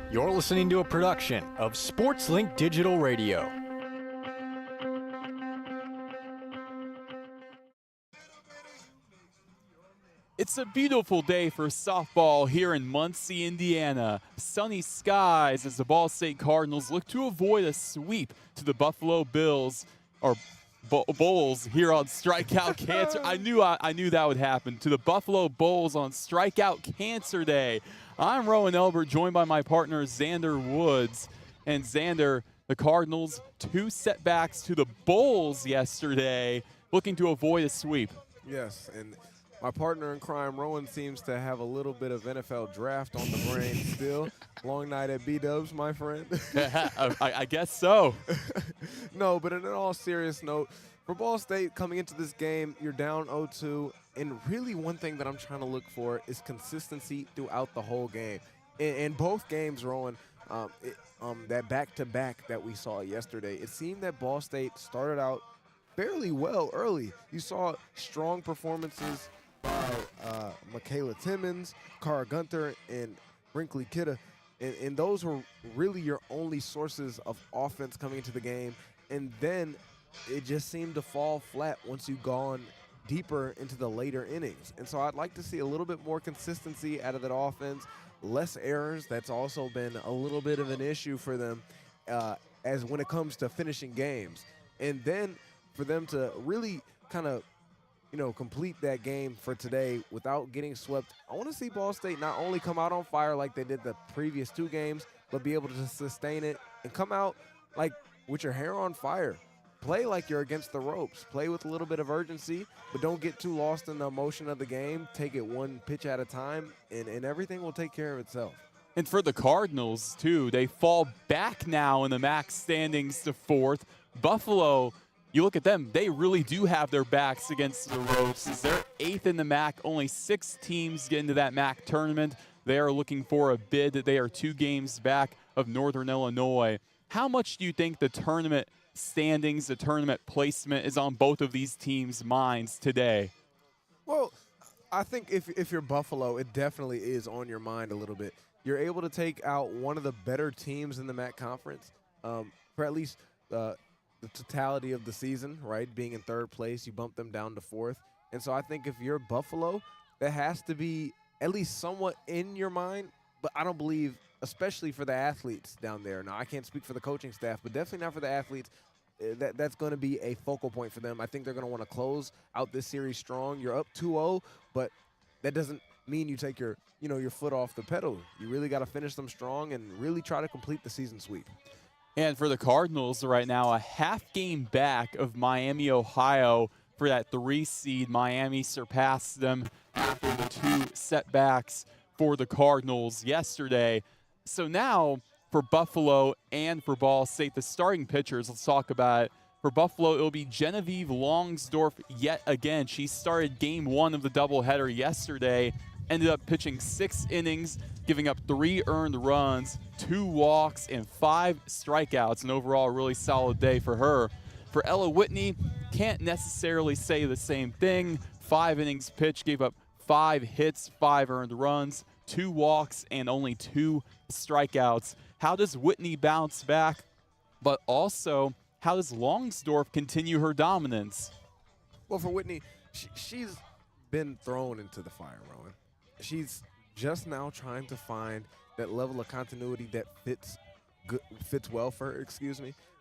You're listening to a production of SportsLink Digital Radio. It's a beautiful day for softball here in Muncie, Indiana. Sunny skies as the Ball State Cardinals look to avoid a sweep to the Buffalo Bills, or Bulls here on Strikeout Cancer. I knew that would happen. To the Buffalo Bulls on Strikeout Cancer Day. I'm Roen Elbert, joined by my partner Zander Woods. And Zander, the Cardinals, 2 setbacks to the Bulls yesterday, looking to avoid a sweep. Yes, and my partner in crime, Roen, seems to have a little bit of NFL draft on the brain still. Long night at B-Dubs, my friend. I guess so. No, but in all serious note, for Ball State coming into this game, you're down 0-2, and really one thing that I'm trying to look for is consistency throughout the whole game. In both games, Roen, that back-to-back that we saw yesterday, it seemed that Ball State started out fairly well early. You saw strong performances by Michaela Timmons, Cara Gunter, and Brinkley Kidda. And those were really your only sources of offense coming into the game. And then it just seemed to fall flat once you've gone deeper into the later innings. And so I'd like to see a little bit more consistency out of that offense, less errors. That's also been a little bit of an issue for them as when it comes to finishing games. And then for them to really kind of complete that game for today without getting swept. I want to see Ball State not only come out on fire like they did the previous 2 games, but be able to sustain it and come out like with your hair on fire. Play like you're against the ropes. Play with a little bit of urgency, but don't get too lost in the emotion of the game. Take it one pitch at a time, and everything will take care of itself. And for the Cardinals, too, they fall back now in the MAC standings to 4th. Buffalo, you look at them, they really do have their backs against the ropes. As they're 8th in the MAC, only 6 teams get into that MAC tournament. They are looking for a bid. They are 2 games back of Northern Illinois. How much do you think the tournament standings, the tournament placement is on both of these teams' minds today? Well, I think if you're Buffalo, it definitely is on your mind a little bit. You're able to take out one of the better teams in the MAC conference for at least the totality of the season, right? Being in 3rd place, you bump them down to 4th. And so I think if you're Buffalo, that has to be at least somewhat in your mind. But I don't believe, especially for the athletes down there. Now, I can't speak for the coaching staff, but definitely not for the athletes. That's going to be a focal point for them. I think they're going to want to close out this series strong. You're up 2-0, but that doesn't mean you take your foot off the pedal. You really got to finish them strong and really try to complete the season sweep. And for the Cardinals right now, a half game back of Miami, Ohio for that 3 seed. Miami surpassed them after the 2 setbacks for the Cardinals yesterday. So now for Buffalo and for Ball State, the starting pitchers, let's talk about it. For Buffalo, it will be Genevieve Longsdorf yet again. She started game 1 of the doubleheader yesterday, ended up pitching 6 innings, giving up 3 earned runs, 2 walks, and 5 strikeouts. An overall really solid day for her. For Ella Whitney, can't necessarily say the same thing. 5 innings pitched, gave up 5 hits, 5 earned runs, 2 walks, and only 2 strikeouts. How does Whitney bounce back? But also, how does Longsdorf continue her dominance? Well, for Whitney, she's been thrown into the fire, Roen. She's just now trying to find that level of continuity that fits well for her,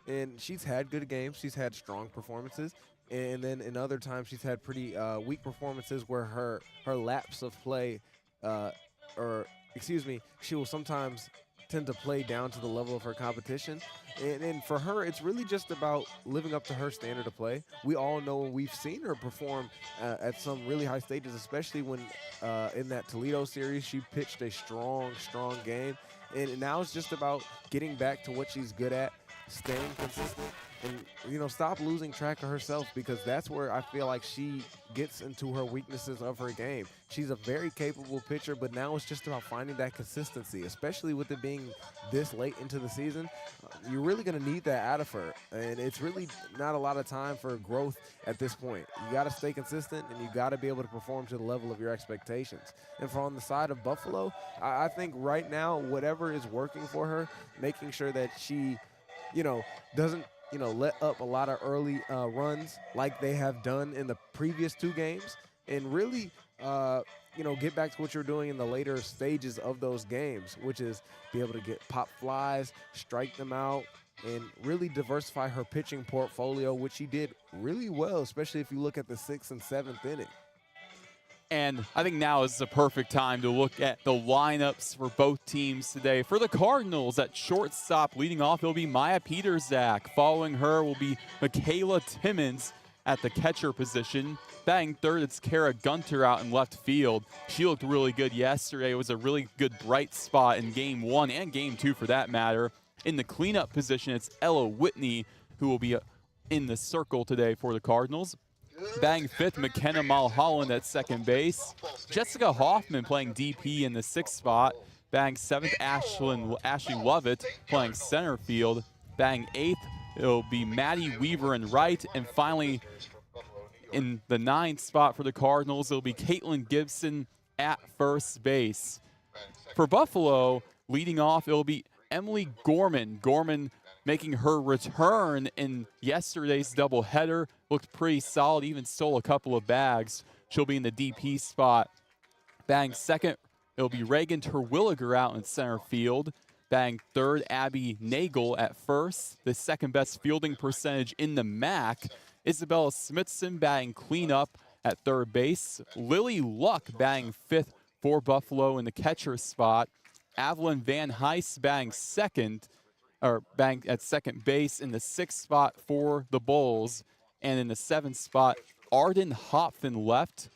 And she's had good games. She's had strong performances. And then in other times, she's had pretty weak performances where her lapse of play, she will sometimes tend to play down to the level of her competition. And for her, it's really just about living up to her standard of play. We all know we've seen her perform at some really high stages, especially when in that Toledo series, she pitched a strong game. And now it's just about getting back to what she's good at, staying consistent, and stop losing track of herself, because that's where I feel like she gets into her weaknesses of her game. She's a very capable pitcher, but now it's just about finding that consistency, especially with it being this late into the season. You're really going to need that out of her, and it's really not a lot of time for growth at this point. You got to stay consistent, and you got to be able to perform to the level of your expectations. And on the side of Buffalo, I think right now, whatever is working for her, making sure that she, doesn't, let up a lot of early runs like they have done in the previous 2 games, and really, get back to what you're doing in the later stages of those games, which is be able to get pop flies, strike them out, and really diversify her pitching portfolio, which she did really well, especially if you look at the 6th and 7th inning. And I think now is the perfect time to look at the lineups for both teams today. For the Cardinals, at shortstop, leading off, it'll be Maya Peterzak. Following her will be Michaela Timmons at the catcher position. Batting third, it's Kara Gunter out in left field. She looked really good yesterday. It was a really good bright spot in Game 1 and Game 2 for that matter. In the cleanup position, it's Ella Whitney, who will be in the circle today for the Cardinals. Batting fifth, McKenna Mulholland at second base. Jessica Hoffman playing DP in the 6th spot. Batting seventh, Ashley Lovett playing center field. Batting eighth, it'll be Maddie Weaver in right. And finally, in the 9th spot for the Cardinals, it'll be Caitlin Gibson at first base. For Buffalo, leading off, it'll be Emily Gorman. Gorman making her return in yesterday's doubleheader. Looked pretty solid, even stole a couple of bags. She'll be in the DP spot. Batting second, it'll be Reagan Terwilliger out in center field. Batting third, Abby Nagel at first. The second best fielding percentage in the MAC. Isabella Smithson batting cleanup at third base. Lily Luck batting fifth for Buffalo in the catcher spot. Evelyn Van Heist batting at second base in the 6th spot for the Bulls. And in the 7th spot, Arden Hopfen left.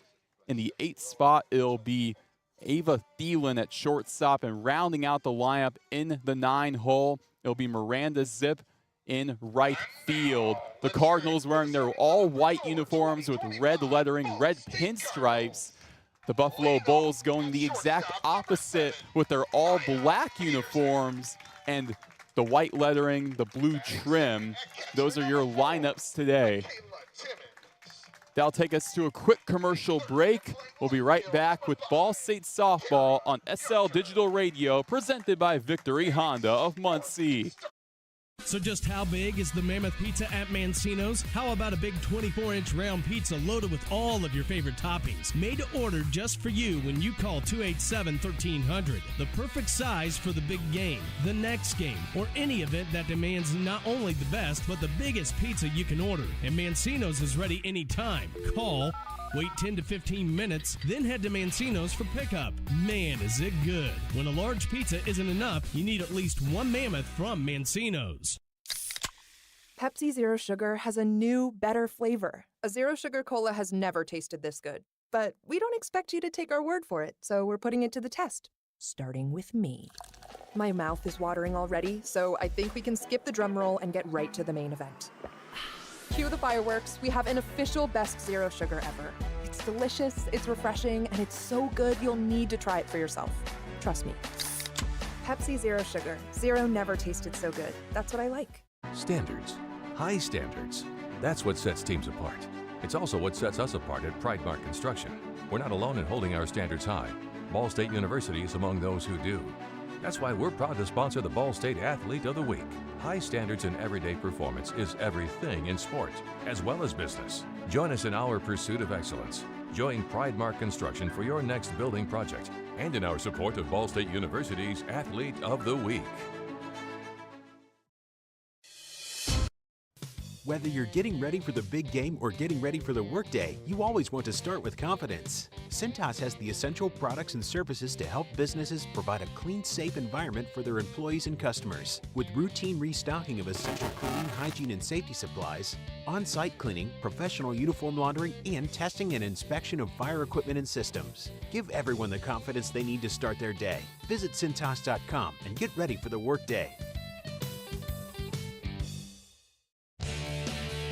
In the 8th spot, it'll be Ava Thielen at shortstop. And rounding out the lineup in the 9 hole, it'll be Miranda Zip in right field. The Cardinals wearing their all-white uniforms with red lettering, red pinstripes. The Buffalo Bulls going the exact opposite with their all-black uniforms and the white lettering, the blue trim. Those are your lineups today. That'll take us to a quick commercial break. We'll be right back with Ball State Softball on SL Digital Radio, presented by Victory Honda of Muncie. So just how big is the Mammoth Pizza at Mancino's? How about a big 24-inch round pizza loaded with all of your favorite toppings? Made to order just for you when you call 287-1300. The perfect size for the big game, the next game, or any event that demands not only the best, but the biggest pizza you can order. And Mancino's is ready anytime. Call, wait 10 to 15 minutes, then head to Mancino's for pickup. Man, is it good. When a large pizza isn't enough, you need at least one Mammoth from Mancino's. Pepsi Zero Sugar has a new, better flavor. A Zero Sugar Cola has never tasted this good. But we don't expect you to take our word for it, so we're putting it to the test. Starting with me. My mouth is watering already, so I think we can skip the drum roll and get right to the main event. Cue the fireworks. We have an official best Zero Sugar ever. It's delicious, it's refreshing, and it's so good you'll need to try it for yourself. Trust me. Pepsi Zero Sugar. Zero never tasted so good. That's what I like. Standards. High standards. That's what sets teams apart. It's also what sets us apart at Pridemark Construction. We're not alone in holding our standards high. Ball State University is among those who do. That's why we're proud to sponsor the Ball State Athlete of the Week. High standards in everyday performance is everything in sport, as well as business. Join us in our pursuit of excellence. Join Pridemark Construction for your next building project and in our support of Ball State University's Athlete of the Week. Whether you're getting ready for the big game or getting ready for the workday, you always want to start with confidence. Cintas has the essential products and services to help businesses provide a clean, safe environment for their employees and customers. With routine restocking of essential cleaning, hygiene, and safety supplies, on-site cleaning, professional uniform laundering, and testing and inspection of fire equipment and systems. Give everyone the confidence they need to start their day. Visit Cintas.com and get ready for the workday.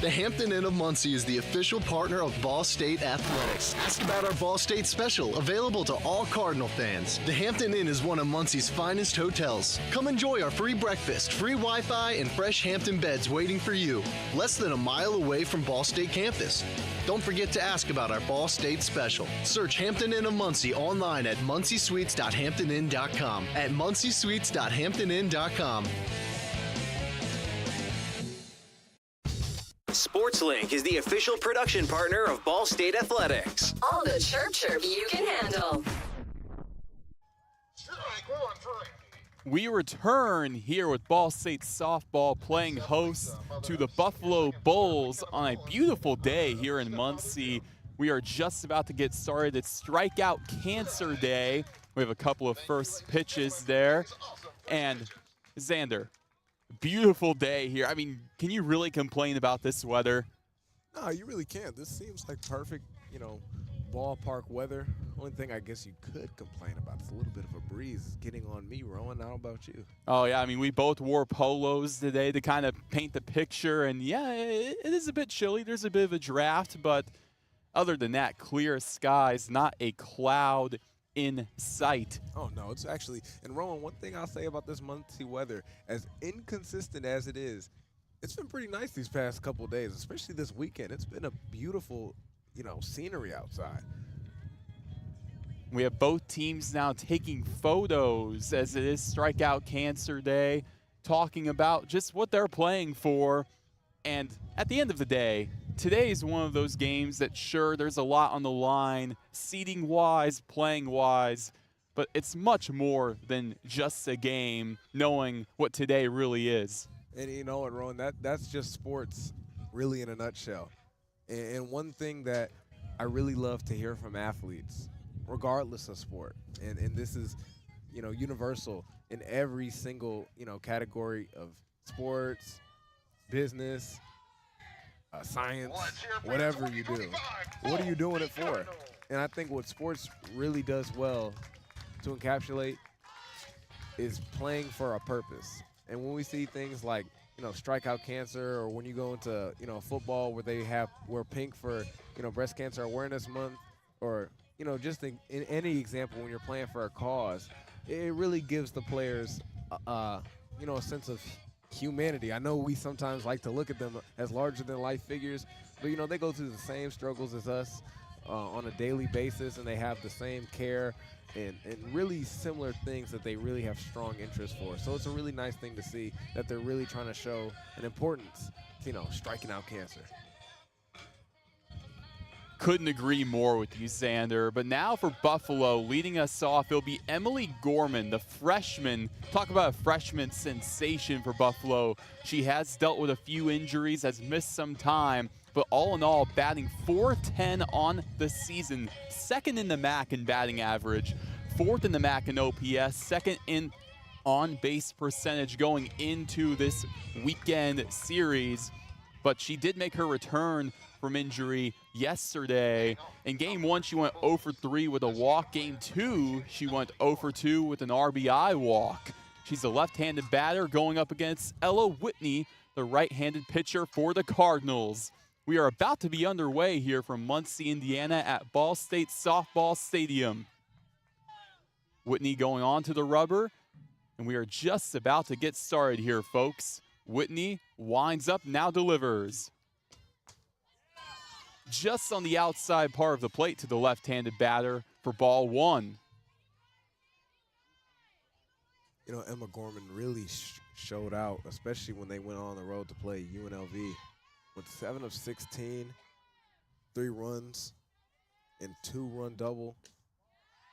The Hampton Inn of Muncie is the official partner of Ball State Athletics. Ask about our Ball State special, available to all Cardinal fans. The Hampton Inn is one of Muncie's finest hotels. Come enjoy our free breakfast, free Wi-Fi, and fresh Hampton beds waiting for you. Less than a mile away from Ball State campus. Don't forget to ask about our Ball State special. Search Hampton Inn of Muncie online at munciesuites.hamptonin.com. At munciesuites.hamptonin.com. SportsLink is the official production partner of Ball State Athletics. All the chirp you can handle. We return here with Ball State softball playing host to the Buffalo Bulls on a beautiful day here in Muncie. We are just about to get started. It's Strikeout Cancer Day. We have a couple of first pitches there. And Zander, beautiful day here. I mean, can you really complain about this weather? No, you really can't. This seems like perfect, ballpark weather. Only thing I guess you could complain about is a little bit of a breeze getting on me, Roen. How about you? Oh, yeah. I mean, we both wore polos today to kind of paint the picture. And, yeah, it is a bit chilly. There's a bit of a draft. But other than that, clear skies, not a cloud in sight. Oh, no, it's actually – and, Roen, one thing I'll say about this Muncie weather, as inconsistent as it is, it's been pretty nice these past couple of days, especially this weekend. It's been a beautiful, scenery outside. We have both teams now taking photos as it is Strikeout Cancer Day, talking about just what they're playing for. And at the end of the day, today is one of those games that, sure, there's a lot on the line, seating-wise, playing-wise, but it's much more than just a game, knowing what today really is. And you know what, Roen, that's just sports really in a nutshell. And one thing that I really love to hear from athletes, regardless of sport, and this is, universal in every single, category of sports, business, science, whatever you do. What are you doing it for? And I think what sports really does well to encapsulate is playing for a purpose. And when we see things like, Strikeout Cancer, or when you go into, football where they wear pink for, Breast Cancer Awareness Month, or, just in any example when you're playing for a cause, it really gives the players, a sense of humanity. I know we sometimes like to look at them as larger-than-life figures, but, they go through the same struggles as us on a daily basis, and they have the same care and really similar things that they really have strong interest for. So it's a really nice thing to see that they're really trying to show an importance to, striking out cancer. Couldn't agree more with you, Zander. But now for Buffalo, leading us off, it'll be Emily Gorman, the freshman. Talk about a freshman sensation for Buffalo. She has dealt with a few injuries, has missed some time, but all in all, batting .410 on the season. Second in the MAC in batting average, fourth in the MAC in OPS, second in on-base percentage going into this weekend series. But she did make her return from injury yesterday. In Game 1, she went 0 for 3 with a walk. Game 2, she went 0 for 2 with an RBI walk. She's a left-handed batter going up against Ella Whitney, the right-handed pitcher for the Cardinals. We are about to be underway here from Muncie, Indiana at Ball State Softball Stadium. Whitney going on to the rubber, and we are just about to get started here, folks. Whitney winds up, now delivers. Just on the outside part of the plate to the left-handed batter for ball one. Emma Gorman really showed out, especially when they went on the road to play UNLV. With 7 of 16, 3 runs, and 2-run double.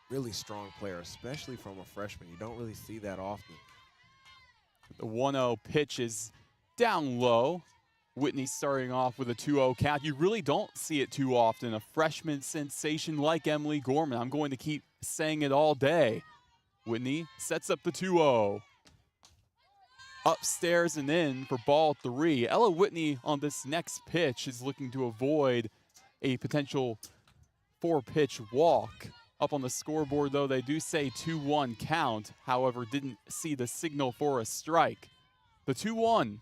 Really strong player, especially from a freshman. You don't really see that often. The 1-0 pitch is down low. Whitney starting off with a 2-0 count. You really don't see it too often. A freshman sensation like Emily Gorman. I'm going to keep saying it all day. Whitney sets up the 2-0. Upstairs and in for ball 3. Ella Whitney on this next pitch is looking to avoid a potential 4-pitch walk. Up on the scoreboard, though, they do say 2-1 count. However, didn't see the signal for a strike. The 2-1.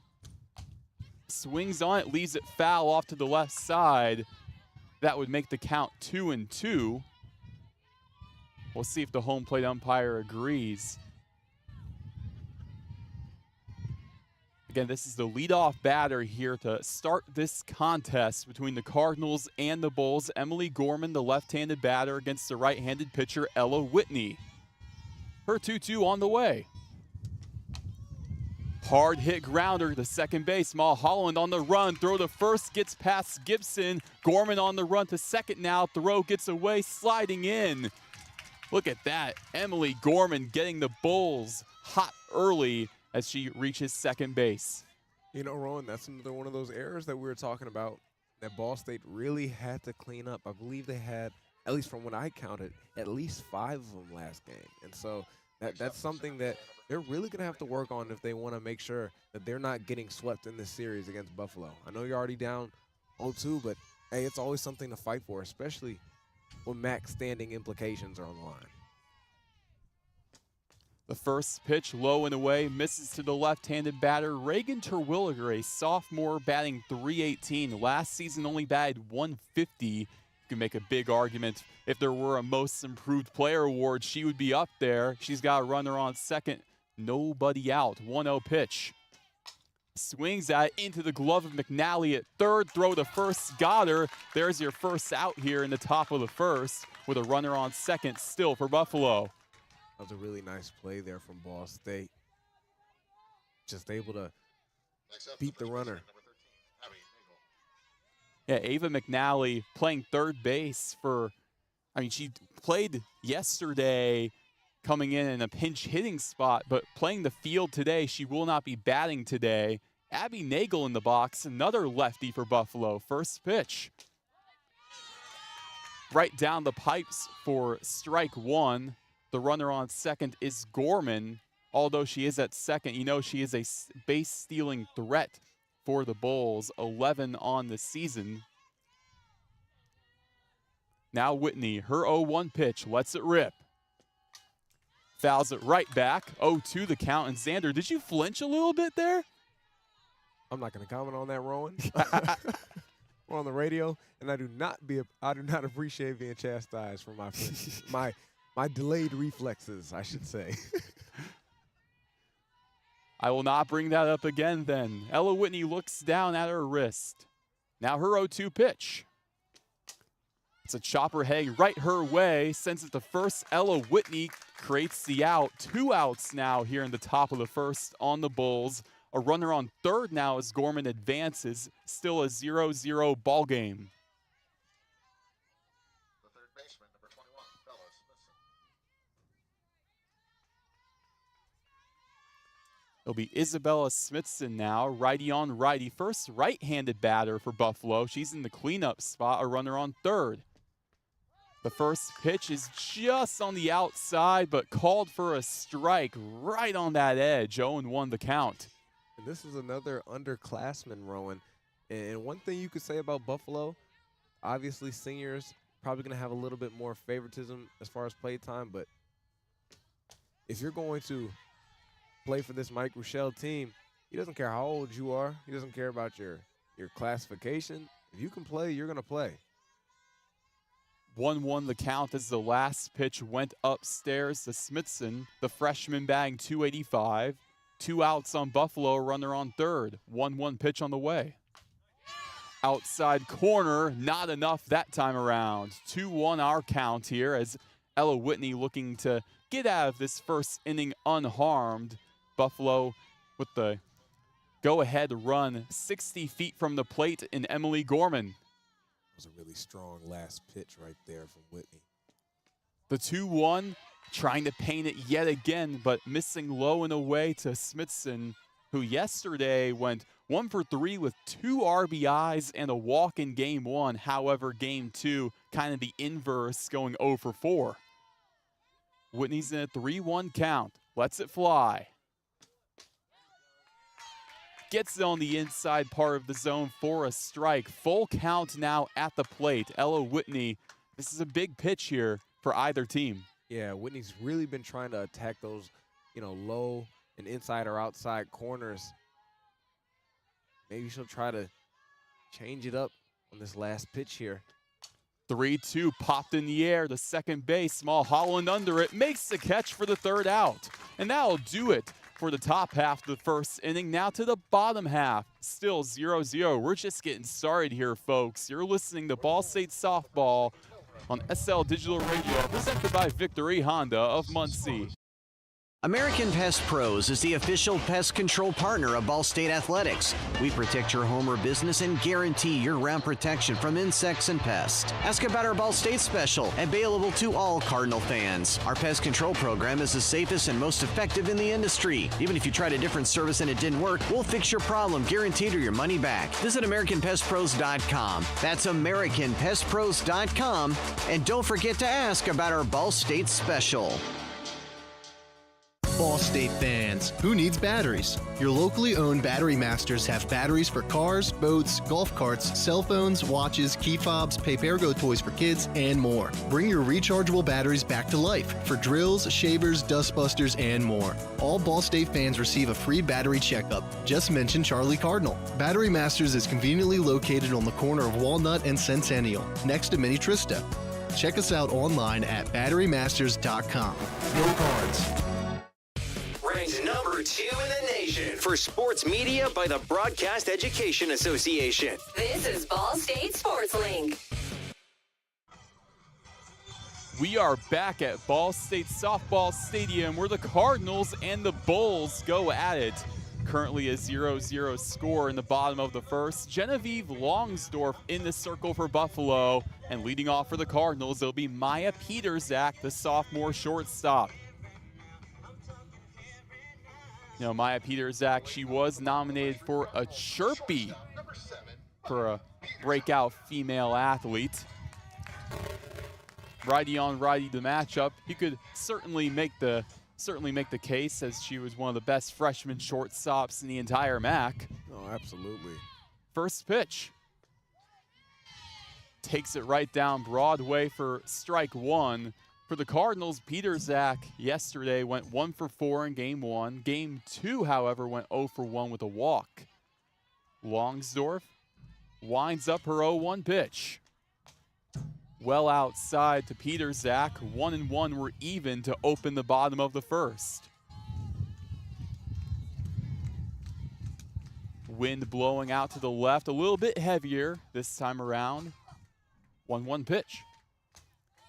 swings on it, leaves it foul off to the left side. That would make the count 2-2. We'll see if the home plate umpire agrees. Again, this is the leadoff batter here to start this contest between the Cardinals and the Bulls. Emily Gorman, the left-handed batter, against the right-handed pitcher, Ella Whitney. Her 2-2 on the way. Hard hit grounder to second base. Mulholland on the run. Throw to first, gets past Gibson. Gorman on the run to second now. Throw gets away, sliding in. Look at that. Emily Gorman getting the Bulls hot early as she reaches second base. You know, Roen, that's another one of those errors that we were talking about that Ball State really had to clean up. I believe they had, at least from what I counted, at least 5 of them last game. And so that's something that they're really going to have to work on if they want to make sure that they're not getting swept in this series against Buffalo. I know you're already down 0-2, but, hey, it's always something to fight for, especially when max standing implications are on the line. The first pitch low and away, misses to the left-handed batter, Reagan Terwilliger, a sophomore batting .318. Last season only batted .150. You can make a big argument if there were a most improved player award, she would be up there. She's got a runner on second, nobody out. 1-0 pitch. Swings at it into the glove of McNally at third. Throw to first, got her. There's your first out here in the top of the first with a runner on second still for Buffalo. That was a really nice play there from Ball State. Just able to beat the runner. Yeah, Ava McNally playing third base for, she played yesterday coming in a pinch hitting spot, but playing the field today, she will not be batting today. Abby Nagel in the box, another lefty for Buffalo. First pitch. Right down the pipes for strike one. The runner on second is Gorman. Although she is at second, you know she is a base-stealing threat for the Bulls. 11 on the season. Now Whitney, her 0-1 pitch, lets it rip. Fouls it right back. 0-2 the count. And Zander, did you flinch a little bit there? I'm not going to comment on that, Roen. We're on the radio, and I do not appreciate being chastised for my flinches. My delayed reflexes, I should say. I will not bring that up again then. Ella Whitney looks down at her wrist. Now her 0-2 pitch. It's a chopper heading right her way. Sends it to first. Ella Whitney creates the out. 2 outs now here in the top of the first on the Bulls. A runner on third now as Gorman advances. Still a 0-0 ball game. It'll be Isabella Smithson now, righty on righty. First right-handed batter for Buffalo. She's in the cleanup spot, a runner on third. The first pitch is just on the outside, but called for a strike right on that edge. 0-1 the count. And this is another underclassman, Roen. And one thing you could say about Buffalo, obviously seniors probably going to have a little bit more favoritism as far as play time, but if you're going to play for this Mike Rochelle team, he doesn't care how old you are. He doesn't care about your classification. If you can play, you're going to play. 1-1 the count as the last pitch went upstairs to Smithson, the freshman batting .285. 2 outs on Buffalo, runner on third. 1-1 pitch on the way. Outside corner, not enough that time around. 2-1 our count here as Ella Whitney looking to get out of this first inning unharmed. Buffalo with the go-ahead run 60 feet from the plate in Emily Gorman. It was a really strong last pitch right there from Whitney. The 2-1, trying to paint it yet again, but missing low and away to Smithson, who yesterday went 1 for 3 with 2 RBIs and a walk in game 1. However, game 2, kind of the inverse, going 0 for 4. Whitney's in a 3-1 count. Lets it fly. Gets it on the inside part of the zone for a strike. Full count now at the plate. Ella Whitney, this is a big pitch here for either team. Yeah, Whitney's really been trying to attack those, low and inside or outside corners. maybe she'll try to change it up on this last pitch here. 3-2 popped in the air. The second base, Small Holland under it, makes the catch for the third out. And that'll do it for the top half of the first inning. Now to the bottom half, still 0-0. We're just getting started here, folks. You're listening to Ball State Softball on SL Digital Radio, presented by Victory Honda of Muncie. American Pest Pros is the official pest control partner of Ball State Athletics. We protect your home or business and guarantee year-round protection from insects and pests. Ask about our Ball State special, available to all Cardinal fans. Our pest control program is the safest and most effective in the industry. Even if you tried a different service and it didn't work, we'll fix your problem, guaranteed, or your money back. Visit AmericanPestPros.com. That's AmericanPestPros.com. And don't forget to ask about our Ball State special. Ball State fans, who needs batteries? Your locally owned Battery Masters have batteries for cars, boats, golf carts, cell phones, watches, key fobs, Papergo toys for kids, and more. Bring your rechargeable batteries back to life for drills, shavers, dustbusters, and more. All Ball State fans receive a free battery checkup. Just mention Charlie Cardinal. Battery Masters is conveniently located on the corner of Walnut and Centennial, next to Mini Trista. Check us out online at batterymasters.com. Go Cards! Ranked number 2 in the nation for sports media by the Broadcast Education Association. This is Ball State Sports Link. We are back at Ball State Softball Stadium where the Cardinals and the Bulls go at it. Currently a 0-0 score in the bottom of the first. Genevieve Longsdorf in the circle for Buffalo. And leading off for the Cardinals, it'll be Maya Peterzak, the sophomore shortstop. You know, Maya Peterzak, she was nominated for a Chirpy for a breakout female athlete. Righty on righty the matchup. You could certainly make the case as she was one of the best freshman shortstops in the entire MAC. Oh, absolutely. First pitch. Takes it right down Broadway for strike one. For the Cardinals, Peterzak yesterday went 1 for 4 in game 1. Game 2, however, went 0 for 1 with a walk. Longsdorf winds up her 0-1 pitch. Well outside to Peterzak. 1-1 were even to open the bottom of the first. Wind blowing out to the left, a little bit heavier this time around. 1-1 pitch.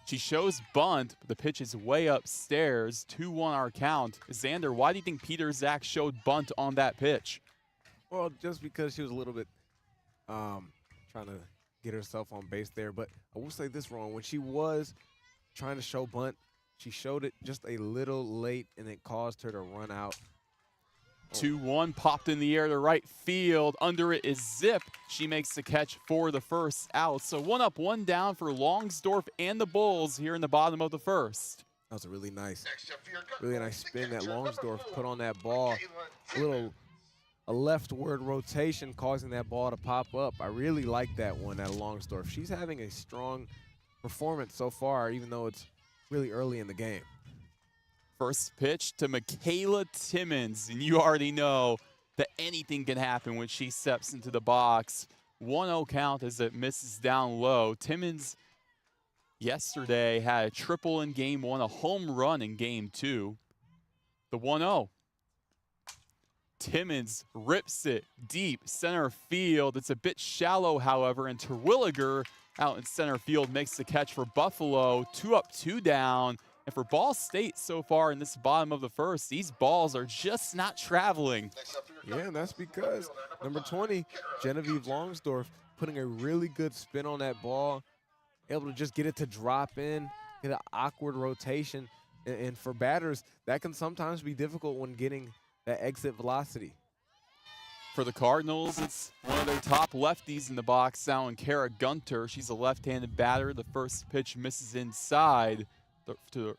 She shows bunt, but the pitch is way upstairs. 2-1 our count. Zander, why do you think Peterzak showed bunt on that pitch? Well, just because she was a little bit trying to get herself on base there. But I will say this, Roen, when she was trying to show bunt, she showed it just a little late, and it caused her to run out. 2-1 popped in the air to right field. Under it is Zip. She makes the catch for the first out. So 1 up, 1 down for Longsdorf and the Bulls here in the bottom of the first. That was a really nice spin that Longsdorf put on that ball. A leftward rotation causing that ball to pop up. I really like that one at Longsdorf. She's having a strong performance so far, even though it's really early in the game. First pitch to Michaela Timmons, and you already know that anything can happen when she steps into the box. 1-0 count as it misses down low. Timmons yesterday had a triple in game 1, a home run in game 2. The 1-0. Timmons rips it deep center field. It's a bit shallow, however, and Terwilliger out in center field makes the catch for Buffalo. 2 up, 2 down. And for Ball State so far in this bottom of the first, these balls are just not traveling. Yeah, and that's because number 20, Genevieve Longsdorf, putting a really good spin on that ball, able to just get it to drop in, get an awkward rotation. And for batters, that can sometimes be difficult when getting that exit velocity. For the Cardinals, it's one of their top lefties in the box now in Kara Gunter. She's a left-handed batter. The first pitch misses inside.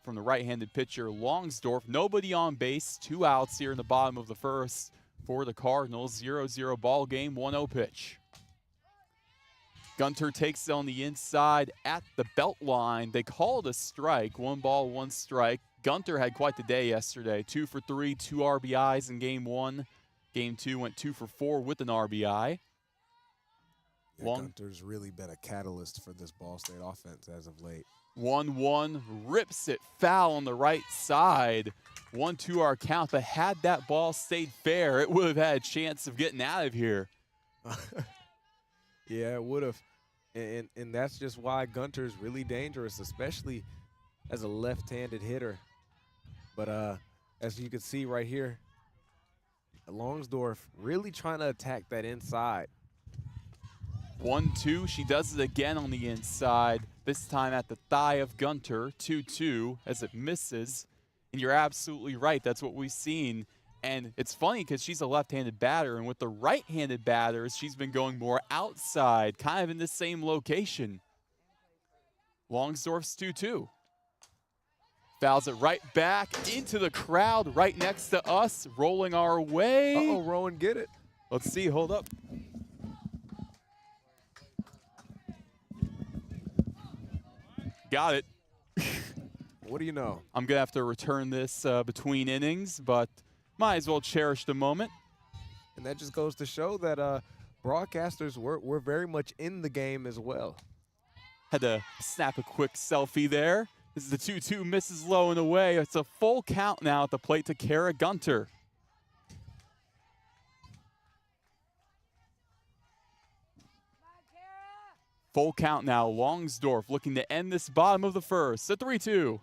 From the right-handed pitcher Longsdorf. Nobody on base, 2 outs here in the bottom of the first for the Cardinals. 0-0 ball game, 1-0 pitch. Gunter takes it on the inside at the belt line. They call it a strike. 1 ball, 1 strike. Gunter had quite the day yesterday. 2 for 3, 2 RBIs in game 1. Game 2 went 2 for 4 with an RBI. Yeah, Gunter's really been a catalyst for this Ball State offense as of late. 1-1, rips it foul on the right side. 1-2 our count, but had that ball stayed fair, it would have had a chance of getting out of here. Yeah, it would have. And that's just why Gunter's really dangerous, especially as a left-handed hitter. But as you can see right here, Longsdorf really trying to attack that inside. 1-2, she does it again on the inside, this time at the thigh of Gunter. 2-2 as it misses. And you're absolutely right, that's what we've seen. And it's funny because she's a left-handed batter, and with the right-handed batters, she's been going more outside, kind of in the same location. Longsdorf's 2-2. Fouls it right back into the crowd right next to us, rolling our way. Uh-oh, Roen, get it. Let's see, hold up. Got it. What do you know? I'm going to have to return this between innings, but might as well cherish the moment. And that just goes to show that broadcasters were very much in the game as well. Had to snap a quick selfie there. This is the 2-2, misses low and away. It's a full count now at the plate to Kara Gunter. Full count now. Longsdorf looking to end this bottom of the first. The 3-2.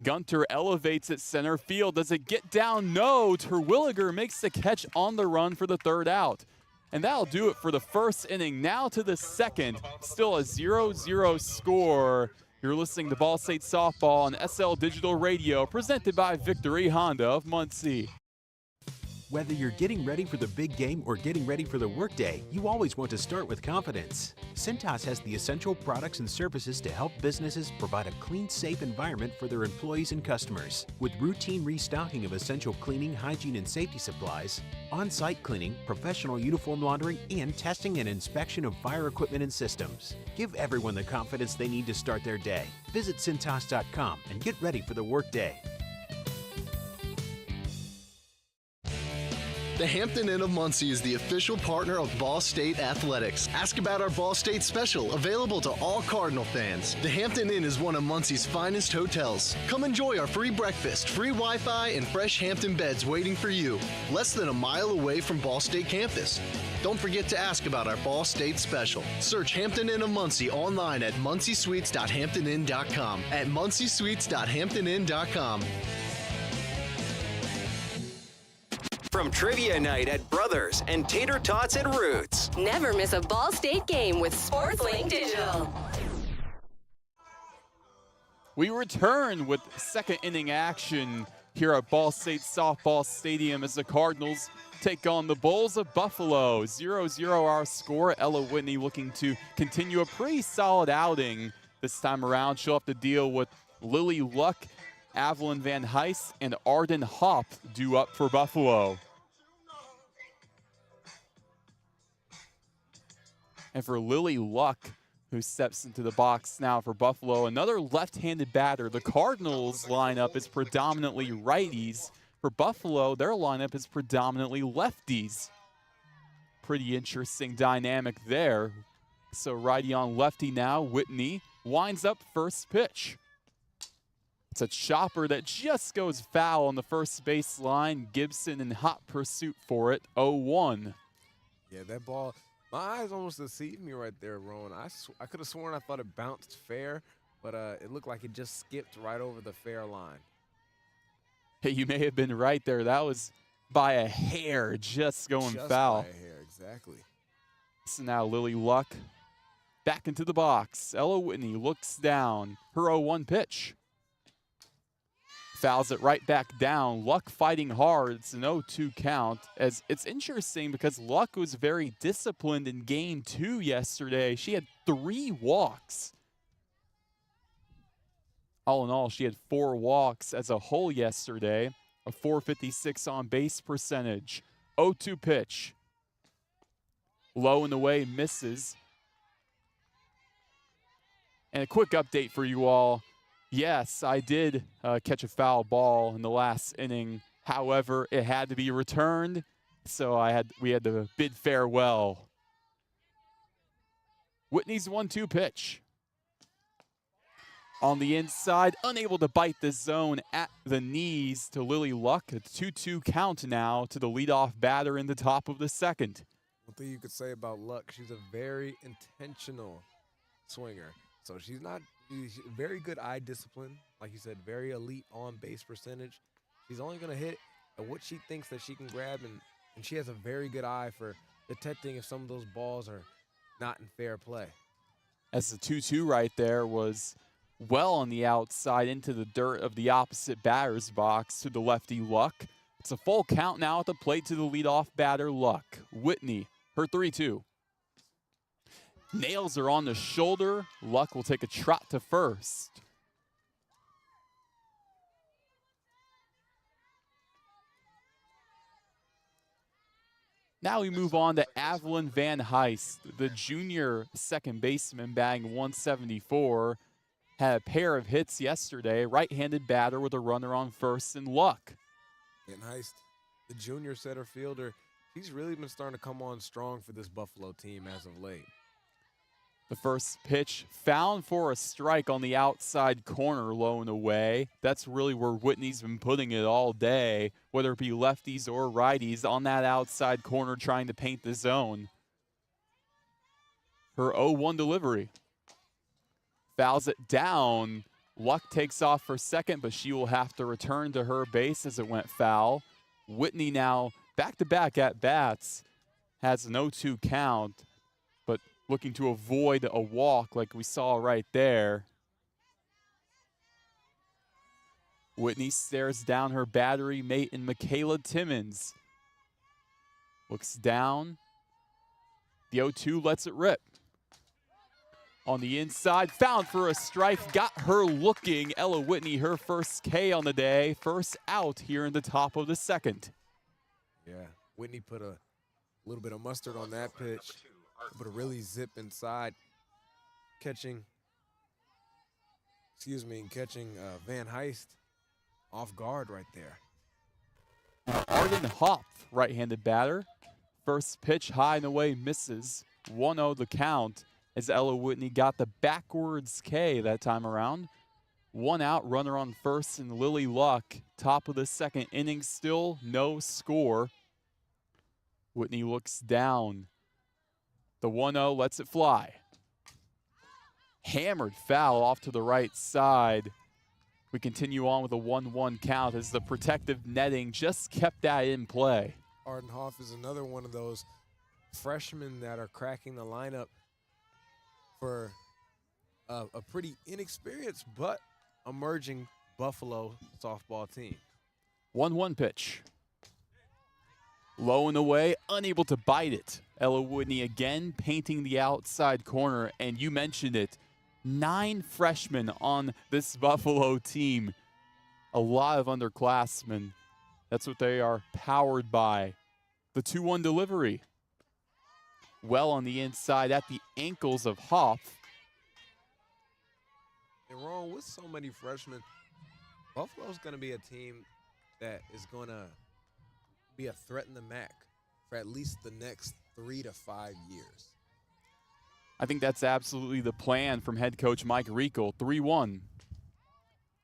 Gunter elevates at center field. Does it get down? No. Terwilliger makes the catch on the run for the third out. And that'll do it for the first inning. Now to the second. Still a 0-0 score. You're listening to Ball State Softball on SL Digital Radio, presented by Victory Honda of Muncie. Whether you're getting ready for the big game or getting ready for the workday, you always want to start with confidence. Cintas has the essential products and services to help businesses provide a clean, safe environment for their employees and customers. With routine restocking of essential cleaning, hygiene, and safety supplies, on-site cleaning, professional uniform laundering, and testing and inspection of fire equipment and systems. Give everyone the confidence they need to start their day. Visit Cintas.com and get ready for the workday. The Hampton Inn of Muncie is the official partner of Ball State Athletics. Ask about our Ball State special, available to all Cardinal fans. The Hampton Inn is one of Muncie's finest hotels. Come enjoy our free breakfast, free Wi-Fi, and fresh Hampton beds waiting for you. Less than a mile away from Ball State campus. Don't forget to ask about our Ball State special. Search Hampton Inn of Muncie online at munciesweets.hamptoninn.com. At munciesweets.hamptoninn.com. From Trivia Night at Brothers and Tater Tots at Roots. Never miss a Ball State game with SportsLink Digital. We return with second inning action here at Ball State Softball Stadium as the Cardinals take on the Bulls of Buffalo. 0-0 our score. Ella Whitney looking to continue a pretty solid outing this time around. She'll have to deal with Lily Luck, Evelyn Van Heist, and Arden Hopp due up for Buffalo. And for Lily Luck, who steps into the box now for Buffalo, another left-handed batter. The Cardinals lineup is predominantly righties. For Buffalo, their lineup is predominantly lefties. Pretty interesting dynamic there. So righty on lefty now. Whitney winds up first pitch. It's a chopper that just goes foul on the first base line. Gibson in hot pursuit for it. 0-1. Yeah, that ball, my eyes almost deceived me right there, Roen. I could have sworn I thought it bounced fair, but it looked like it just skipped right over the fair line. Hey, you may have been right there. That was by a hair, just going foul. By a hair, exactly. So now Lily Luck back into the box. Ella Whitney looks down. Her 0-1 pitch. Fouls it right back down. Luck fighting hard. It's an 0-2 count. As it's interesting because Luck was very disciplined in game 2 yesterday. She had 3 walks. All in all, she had 4 walks as a whole yesterday. A .456 on base percentage. 0-2 pitch. Low and away, misses. And a quick update for you all. Yes, I did catch a foul ball in the last inning. However, it had to be returned. so we had to bid farewell. Whitney's 1-2 pitch. On the inside, unable to bite the zone at the knees to Lily Luck. A 2-2 count now to the leadoff batter in the top of the second. One thing you could say about Luck, she's a very intentional swinger. So she's very good eye discipline. Like you said, very elite on-base percentage. She's only going to hit at what she thinks that she can grab, and she has a very good eye for detecting if some of those balls are not in fair play. As the 2-2 right there was well on the outside into the dirt of the opposite batter's box to the lefty Luck. It's a full count now at the plate to the leadoff batter Luck. Whitney, her 3-2. Nails are on the shoulder. Luck will take a trot to first. Now we move on to Evelyn Van Heist, the junior second baseman, batting 174. Had a pair of hits yesterday. Right-handed batter with a runner on first and Luck. Van Heist, the junior center fielder, he's really been starting to come on strong for this Buffalo team as of late. The first pitch found for a strike on the outside corner, low and away. That's really where Whitney's been putting it all day, whether it be lefties or righties, on that outside corner trying to paint the zone. Her 0-1 delivery. Fouls it down. Luck takes off for second, but she will have to return to her base as it went foul. Whitney now back-to-back at-bats, has an 0-2 count, but looking to avoid a walk like we saw right there. Whitney stares down her battery mate in Michaela Timmons. Looks down. The 0-2 lets it rip. On the inside, found for a strike, got her looking. Ella Whitney, her first K on the day. First out here in the top of the second. Yeah, Whitney put a little bit of mustard on that pitch, but really zip inside, catching Van Heist off guard right there. Arden Hoff, right-handed batter. First pitch high and away, misses. 1-0 the count as Ella Whitney got the backwards K that time around. One out, runner on first, and Lily Luck, top of the second inning, still no score. Whitney looks down. The 1-0 lets it fly. Hammered foul off to the right side. We continue on with a 1-1 count as the protective netting just kept that in play. Arden Hoff is another one of those freshmen that are cracking the lineup for a pretty inexperienced but emerging Buffalo softball team. 1-1 pitch. Low and away, unable to bite it. Ella Whitney again painting the outside corner, and you mentioned it, 9 freshmen on this Buffalo team. A lot of underclassmen. That's what they are powered by. The 2-1 delivery. Well on the inside at the ankles of Hoff. And Roen, with so many freshmen, Buffalo's going to be a team that is going to be a threat in the MAC for at least the next 3 to 5 years. I think that's absolutely the plan from head coach Mike Riegel. 3-1.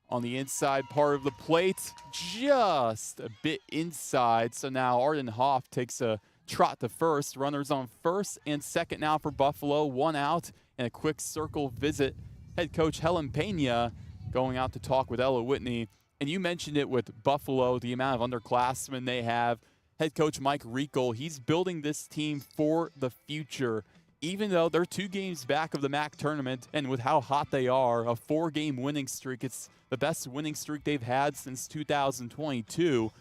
On the inside part of the plate, just a bit inside. So now Arden Hoff takes a trot to first. Runners on first and second now for Buffalo. 1 out and a quick circle visit. Head coach Helen Pena going out to talk with Ella Whitney. And you mentioned it with Buffalo, the amount of underclassmen they have. Head coach Mike Riegel, he's building this team for the future. Even though they're 2 games back of the MAC tournament, and with how hot they are, a 4-game winning streak, it's the best winning streak they've had since 2022.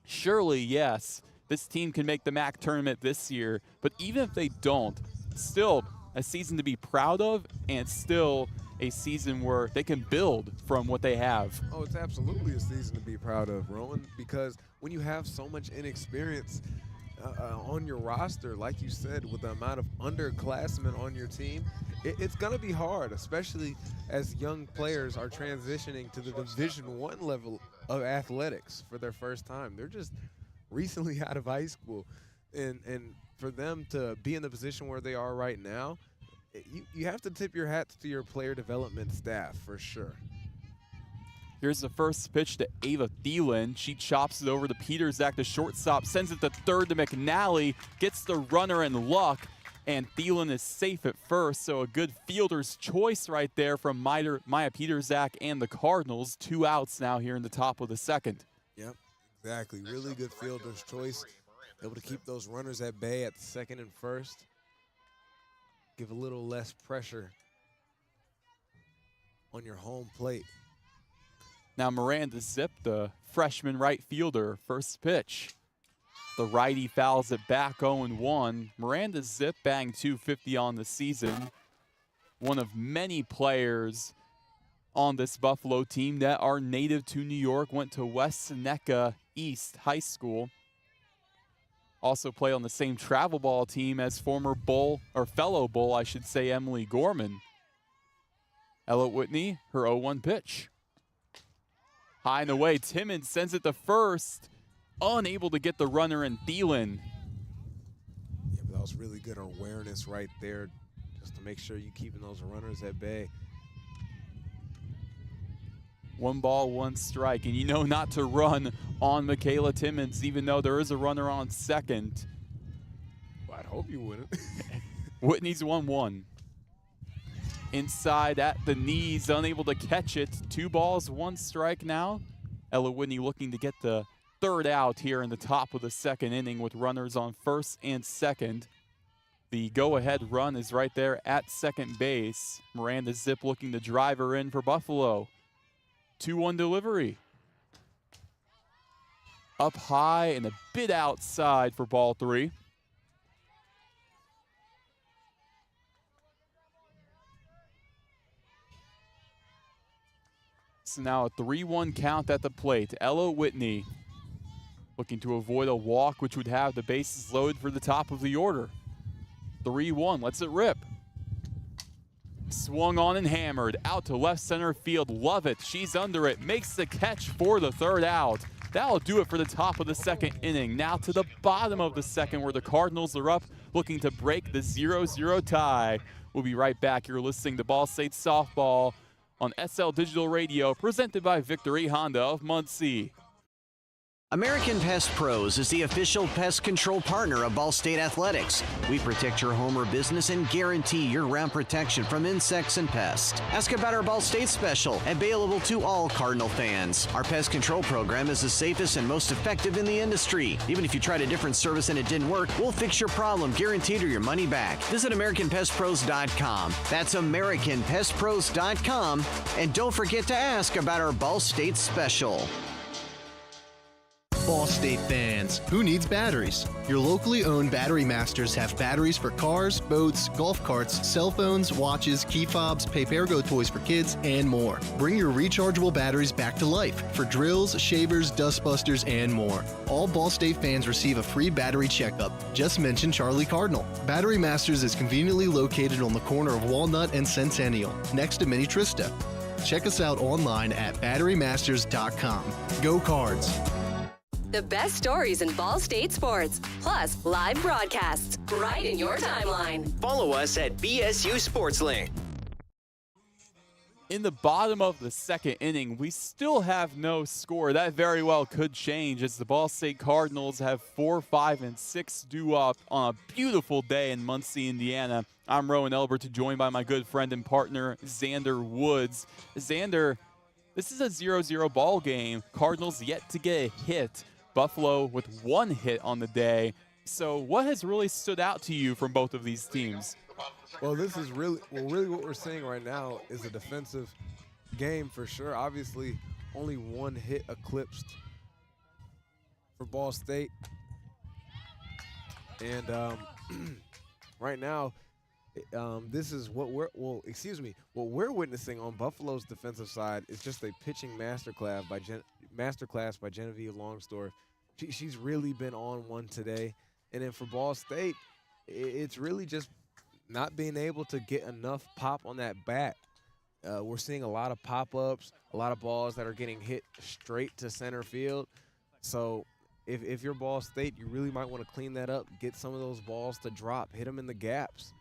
Surely, yes, this team can make the MAC tournament this year, but even if they don't, still a season to be proud of, and still a season where they can build from what they have. Oh, it's absolutely a season to be proud of, Roen, because when you have so much inexperience on your roster, like you said, with the amount of underclassmen on your team, it's going to be hard, especially as young players are transitioning to the Division I level of athletics for their first time. They're just recently out of high school. And for them to be in the position where they are right now, you have to tip your hats to your player development staff for sure. Here's the first pitch to Ava Thielen. She chops it over to Peterzak, the shortstop, sends it to third to McNally, gets the runner in luck, and Thielen is safe at first, so a good fielder's choice right there from Maya Peterzak and the Cardinals. 2 outs now here in the top of the second. Yep, exactly. Really good fielder's choice. Able to keep those runners at bay at the second and first. Give a little less pressure on your home plate. Now Miranda Zip, the freshman right fielder, first pitch. The righty fouls it back 0-1. Miranda Zip banged .250 on the season. One of many players on this Buffalo team that are native to New York, went to West Seneca East High School. Also play on the same travel ball team as former Bull, or fellow Bull, I should say, Emily Gorman. Ella Whitney, her 0-1 pitch. High and away, Timmons sends it to first. Unable to get the runner in Thielen. Yeah, but that was really good awareness right there, just to make sure you're keeping those runners at bay. 1 ball, 1 strike, and you know not to run on Michaela Timmons, even though there is a runner on second. Well, I'd hope you wouldn't. Whitney's 1-1. Inside at the knees, unable to catch it. 2 balls, 1 strike now. Ella Whitney looking to get the third out here in the top of the second inning with runners on first and second. The go-ahead run is right there at second base. Miranda Zip looking to drive her in for Buffalo. 2-1 delivery. Up high and a bit outside for ball 3. So now a 3-1 count at the plate. Ella Whitney looking to avoid a walk, which would have the bases loaded for the top of the order. 3-1, lets it rip. Swung on and hammered out to left center field. Love it. She's under it. Makes the catch for the third out. That'll do it for the top of the second inning. Now to the bottom of the second, where the Cardinals are up, looking to break the 0-0 tie. We'll be right back. You're listening to Ball State Softball on SL Digital Radio, presented by Victory Honda of Muncie. American Pest Pros is the official pest control partner of Ball State Athletics. We protect your home or business and guarantee year-round protection from insects and pests. Ask about our Ball State special, available to all Cardinal fans. Our pest control program is the safest and most effective in the industry. Even if you tried a different service and it didn't work, we'll fix your problem, guaranteed, or your money back. Visit AmericanPestPros.com. That's AmericanPestPros.com. And don't forget to ask about our Ball State special. Ball State fans, who needs batteries? Your locally owned Battery Masters have batteries for cars, boats, golf carts, cell phones, watches, key fobs, Papergo toys for kids, and more. Bring your rechargeable batteries back to life for drills, shavers, dustbusters, and more. All Ball State fans receive a free battery checkup. Just mention Charlie Cardinal. Battery Masters is conveniently located on the corner of Walnut and Centennial, next to Mini Trista. Check us out online at batterymasters.com. Go Cards! The best stories in Ball State sports, plus live broadcasts right in your timeline. Follow us at BSU SportsLink. In the bottom of the second inning, we still have no score. That very well could change, as the Ball State Cardinals have 4, 5, and 6 due up on a beautiful day in Muncie, Indiana. I'm Roen Elbert, joined by my good friend and partner, Zander Woods. Zander, this is a 0-0 ball game. Cardinals yet to get a hit. Buffalo with 1 hit on the day. So what has really stood out to you from both of these teams? Well, this is really what we're seeing right now is a defensive game for sure. Obviously, only 1 hit eclipsed for Ball State. And right now, this is what what we're witnessing on Buffalo's defensive side is just a pitching masterclass by Genevieve Longsdorff. She's really been on one today. And then for Ball State, it's really just not being able to get enough pop on that bat. We're seeing a lot of pop-ups, a lot of balls that are getting hit straight to center field. So if you're Ball State, you really might want to clean that up, get some of those balls to drop, hit them in the gaps.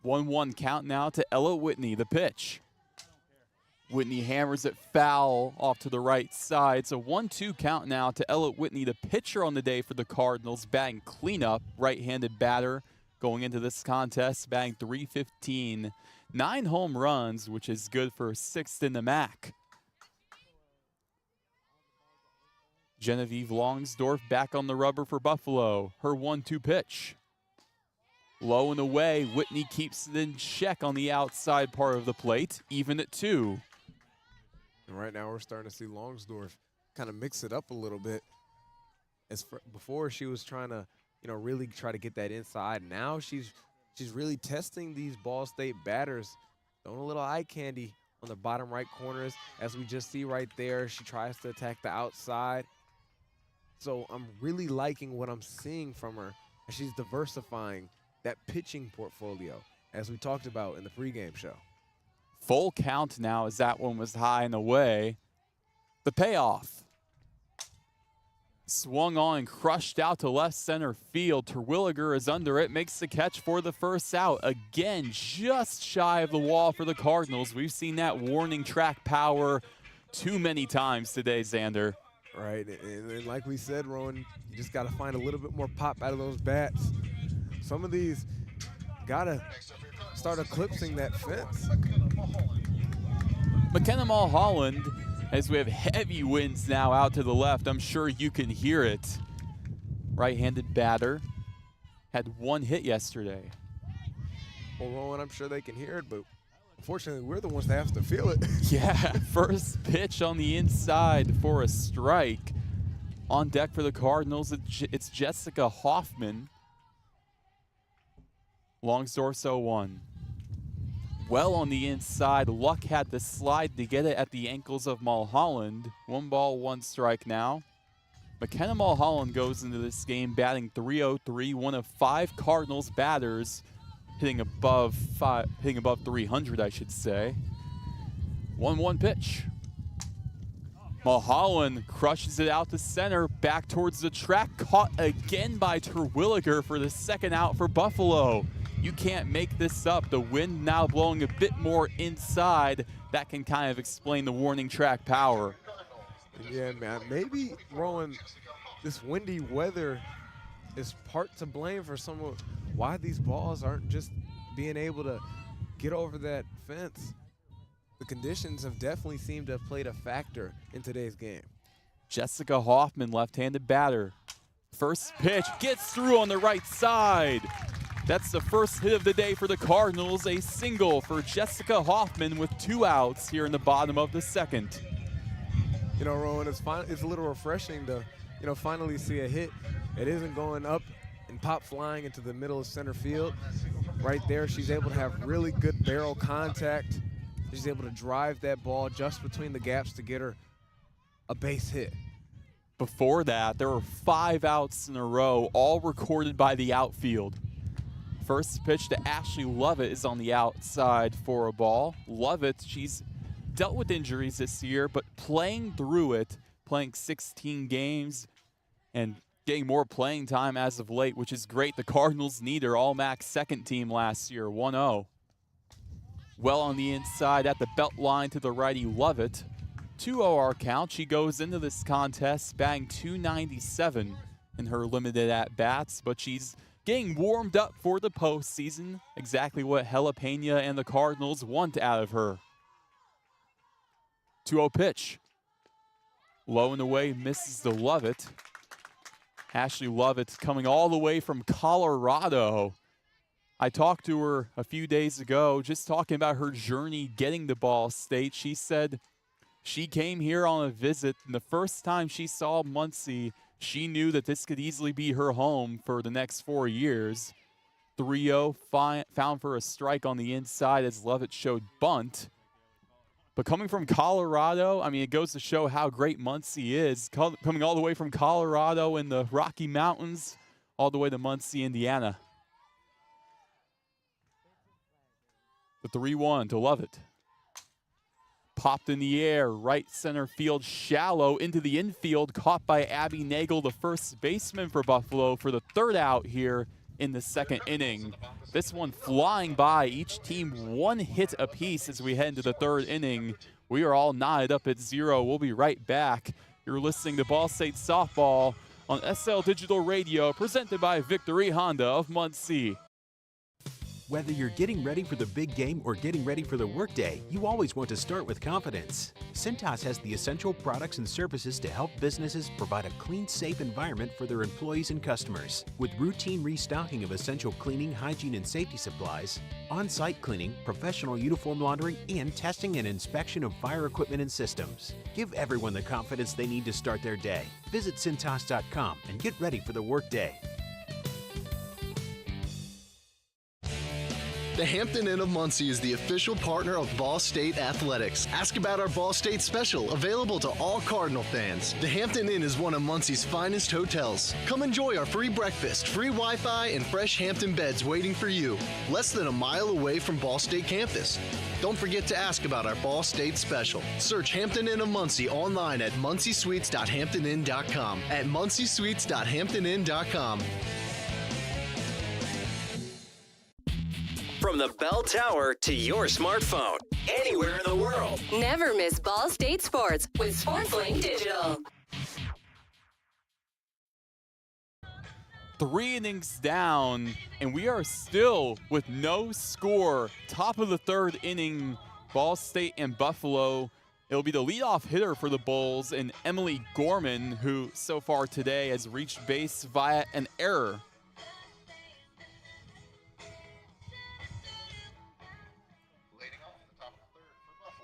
1-1 count now to Ella Whitney, the pitch. Whitney hammers it foul off to the right side. It's a 1-2 count now to Ella Whitney, the pitcher on the day for the Cardinals, batting cleanup, right-handed batter going into this contest, batting .315. 9 home runs, which is good for 6th in the MAC. Genevieve Longsdorf back on the rubber for Buffalo. Her 1-2 pitch. Low and away, Whitney keeps it in check on the outside part of the plate, even at 2. And right now we're starting to see Longsdorf kind of mix it up a little bit. Before she was trying to, really try to get that inside. Now she's really testing these Ball State batters, throwing a little eye candy on the bottom right corners. As we just see right there, she tries to attack the outside. So I'm really liking what I'm seeing from her as she's diversifying that pitching portfolio, as we talked about in the pregame show. Full count now as that one was high and away. The payoff. Swung on and crushed out to left center field. Terwilliger is under it, makes the catch for the first out. Again, just shy of the wall for the Cardinals. We've seen that warning track power too many times today, Zander. Right, and like we said, Roen, you just got to find a little bit more pop out of those bats. Some of these got to start eclipsing that fence. McKenna Mulholland, as we have heavy winds now out to the left, I'm sure you can hear it. Right-handed batter, had 1 hit yesterday. Well, Roen, I'm sure they can hear it, but unfortunately, we're the ones that have to feel it. Yeah, first pitch on the inside for a strike. On deck for the Cardinals, it's Jessica Hoffman. Longsdorf's 0-1. Well on the inside, Luck had the slide to get it at the ankles of Mulholland. 1 ball, 1 strike now. McKenna Mulholland goes into this game batting .303, one of 5 Cardinals batters hitting above 300, I should say. 1-1 pitch. Mulholland crushes it out to center, back towards the track, caught again by Terwilliger for the 2nd out for Buffalo. You can't make this up. The wind now blowing a bit more inside. That can kind of explain the warning track power. Yeah, man. Maybe, Roen, this windy weather is part to blame for some of why these balls aren't just being able to get over that fence. The conditions have definitely seemed to have played a factor in today's game. Jessica Hoffman, left-handed batter. First pitch gets through on the right side. That's the first hit of the day for the Cardinals, a single for Jessica Hoffman with 2 outs here in the bottom of the 2nd. Roen, it's a little refreshing to, finally see a hit. It isn't going up and pop flying into the middle of center field. Right there, she's able to have really good barrel contact. She's able to drive that ball just between the gaps to get her a base hit. Before that, there were 5 outs in a row, all recorded by the outfield. First pitch to Ashley Lovett is on the outside for a ball. Lovett, she's dealt with injuries this year, but playing through it, playing 16 games and getting more playing time as of late, which is great. The Cardinals need her All-MAC 2nd team last year, 1-0. Well on the inside at the belt line to the righty Lovett. 2-0 our count. She goes into this contest batting .297 in her limited at-bats, but she's getting warmed up for the postseason, exactly what Jalapena and the Cardinals want out of her. 2-0 pitch. Low and away, misses the Lovett. Ashley Lovett coming all the way from Colorado. I talked to her a few days ago, just talking about her journey getting to Ball State. She said she came here on a visit, and the first time she saw Muncie, she knew that this could easily be her home for the next 4 years. 3-0, found for a strike on the inside as Lovett showed bunt. But coming from Colorado, I mean, it goes to show how great Muncie is. Coming all the way from Colorado in the Rocky Mountains, all the way to Muncie, Indiana. The 3-1 to Lovett. Popped in the air, right center field shallow into the infield, caught by Abby Nagel, the first baseman for Buffalo, for the third out here in the second inning. This one flying by, each team one hit apiece as we head into the third inning. We are all knotted up at 0. We'll be right back. You're listening to Ball State Softball on SL Digital Radio, presented by Victory Honda of Muncie. Whether you're getting ready for the big game or getting ready for the workday, you always want to start with confidence. Cintas has the essential products and services to help businesses provide a clean, safe environment for their employees and customers. With routine restocking of essential cleaning, hygiene, and safety supplies, on-site cleaning, professional uniform laundering, and testing and inspection of fire equipment and systems. Give everyone the confidence they need to start their day. Visit Cintas.com and get ready for the workday. The Hampton Inn of Muncie is the official partner of Ball State Athletics. Ask about our Ball State special, available to all Cardinal fans. The Hampton Inn is one of Muncie's finest hotels. Come enjoy our free breakfast, free Wi-Fi, and fresh Hampton beds waiting for you. Less than a mile away from Ball State campus. Don't forget to ask about our Ball State special. Search Hampton Inn of Muncie online at munciesuites.hamptoninn.com. At munciesuites.hamptoninn.com. From the bell tower to your smartphone, anywhere in the world. Never miss Ball State Sports with SportsLink Digital. 3 innings down, and we are still with no score. Top of the third inning, Ball State and Buffalo. It'll be the leadoff hitter for the Bulls, and Emily Gorman, who so far today has reached base via an error.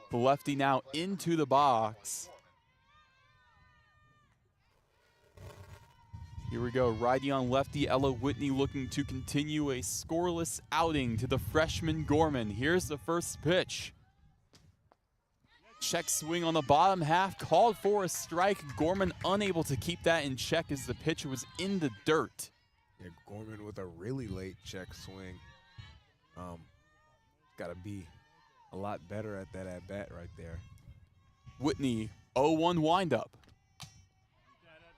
The lefty now into the box. Here we go, righty on lefty, Ella Whitney looking to continue a scoreless outing to the freshman Gorman. Here's the first pitch. Check swing on the bottom half, called for a strike. Gorman unable to keep that in check as the pitch was in the dirt. Yeah, Gorman with a really late check swing. Got to be a lot better at that at-bat right there. Whitney, 0-1 windup.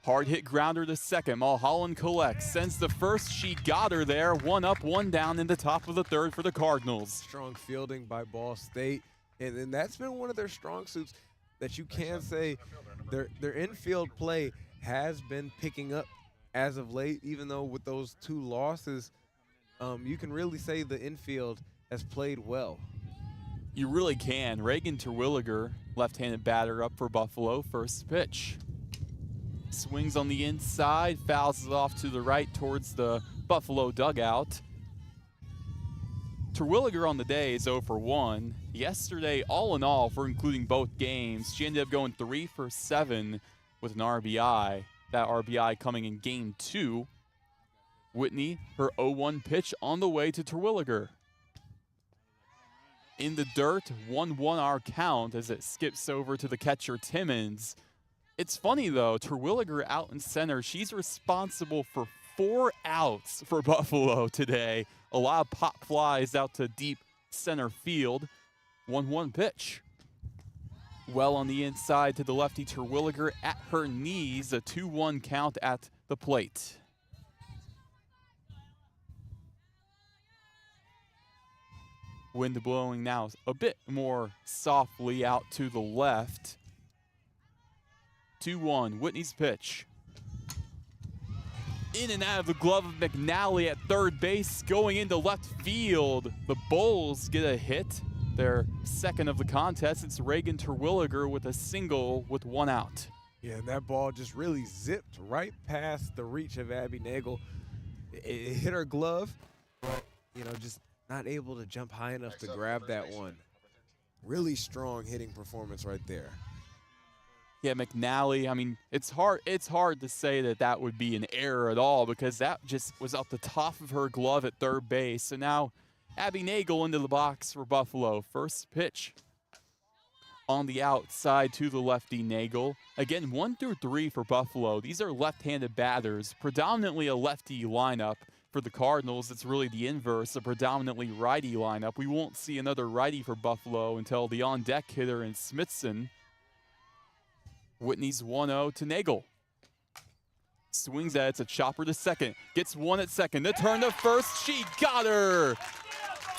Hard hit grounder to second. Mulholland collects, sends the first. She got her there. 1 up, 1 down in the top of the third for the Cardinals. Strong fielding by Ball State. And that's been one of their strong suits that you can say their infield play has been picking up as of late, even though with those 2 losses, you can really say the infield has played well. You really can. Reagan Terwilliger, left-handed batter up for Buffalo. First pitch. Swings on the inside, fouls it off to the right towards the Buffalo dugout. Terwilliger on the day is 0 for 1. Yesterday, all in all, for including both games, she ended up going 3 for 7 with an RBI. That RBI coming in game 2. Whitney, her 0-1 pitch on the way to Terwilliger. In the dirt, 1-1 our count as it skips over to the catcher Timmons. It's funny though, Terwilliger out in center, she's responsible for 4 outs for Buffalo today. A lot of pop flies out to deep center field. 1-1 pitch. Well on the inside to the lefty Terwilliger at her knees, a 2-1 count at the plate. Wind blowing now a bit more softly out to the left. 2-1, Whitney's pitch. In and out of the glove of McNally at third base, going into left field. The Bulls get a hit, their second of the contest. It's Reagan Terwilliger with a single with 1 out. Yeah, and that ball just really zipped right past the reach of Abby Nagel. It hit her glove, but, just not able to jump high enough to grab that one. Really strong hitting performance right there. Yeah, McNally, I mean, it's hard to say that would be an error at all because that just was off the top of her glove at third base. So now Abby Nagel into the box for Buffalo. First pitch on the outside to the lefty Nagel. Again, 1 through 3 for Buffalo. These are left-handed batters, predominantly a lefty lineup. for the Cardinals, it's really the inverse, a predominantly righty lineup. We won't see another righty for Buffalo until the on-deck hitter in Smithson. Whitney's 1-0 to Nagel. Swings at it, it's a chopper to second. Gets one at second, the turn to first, she got her!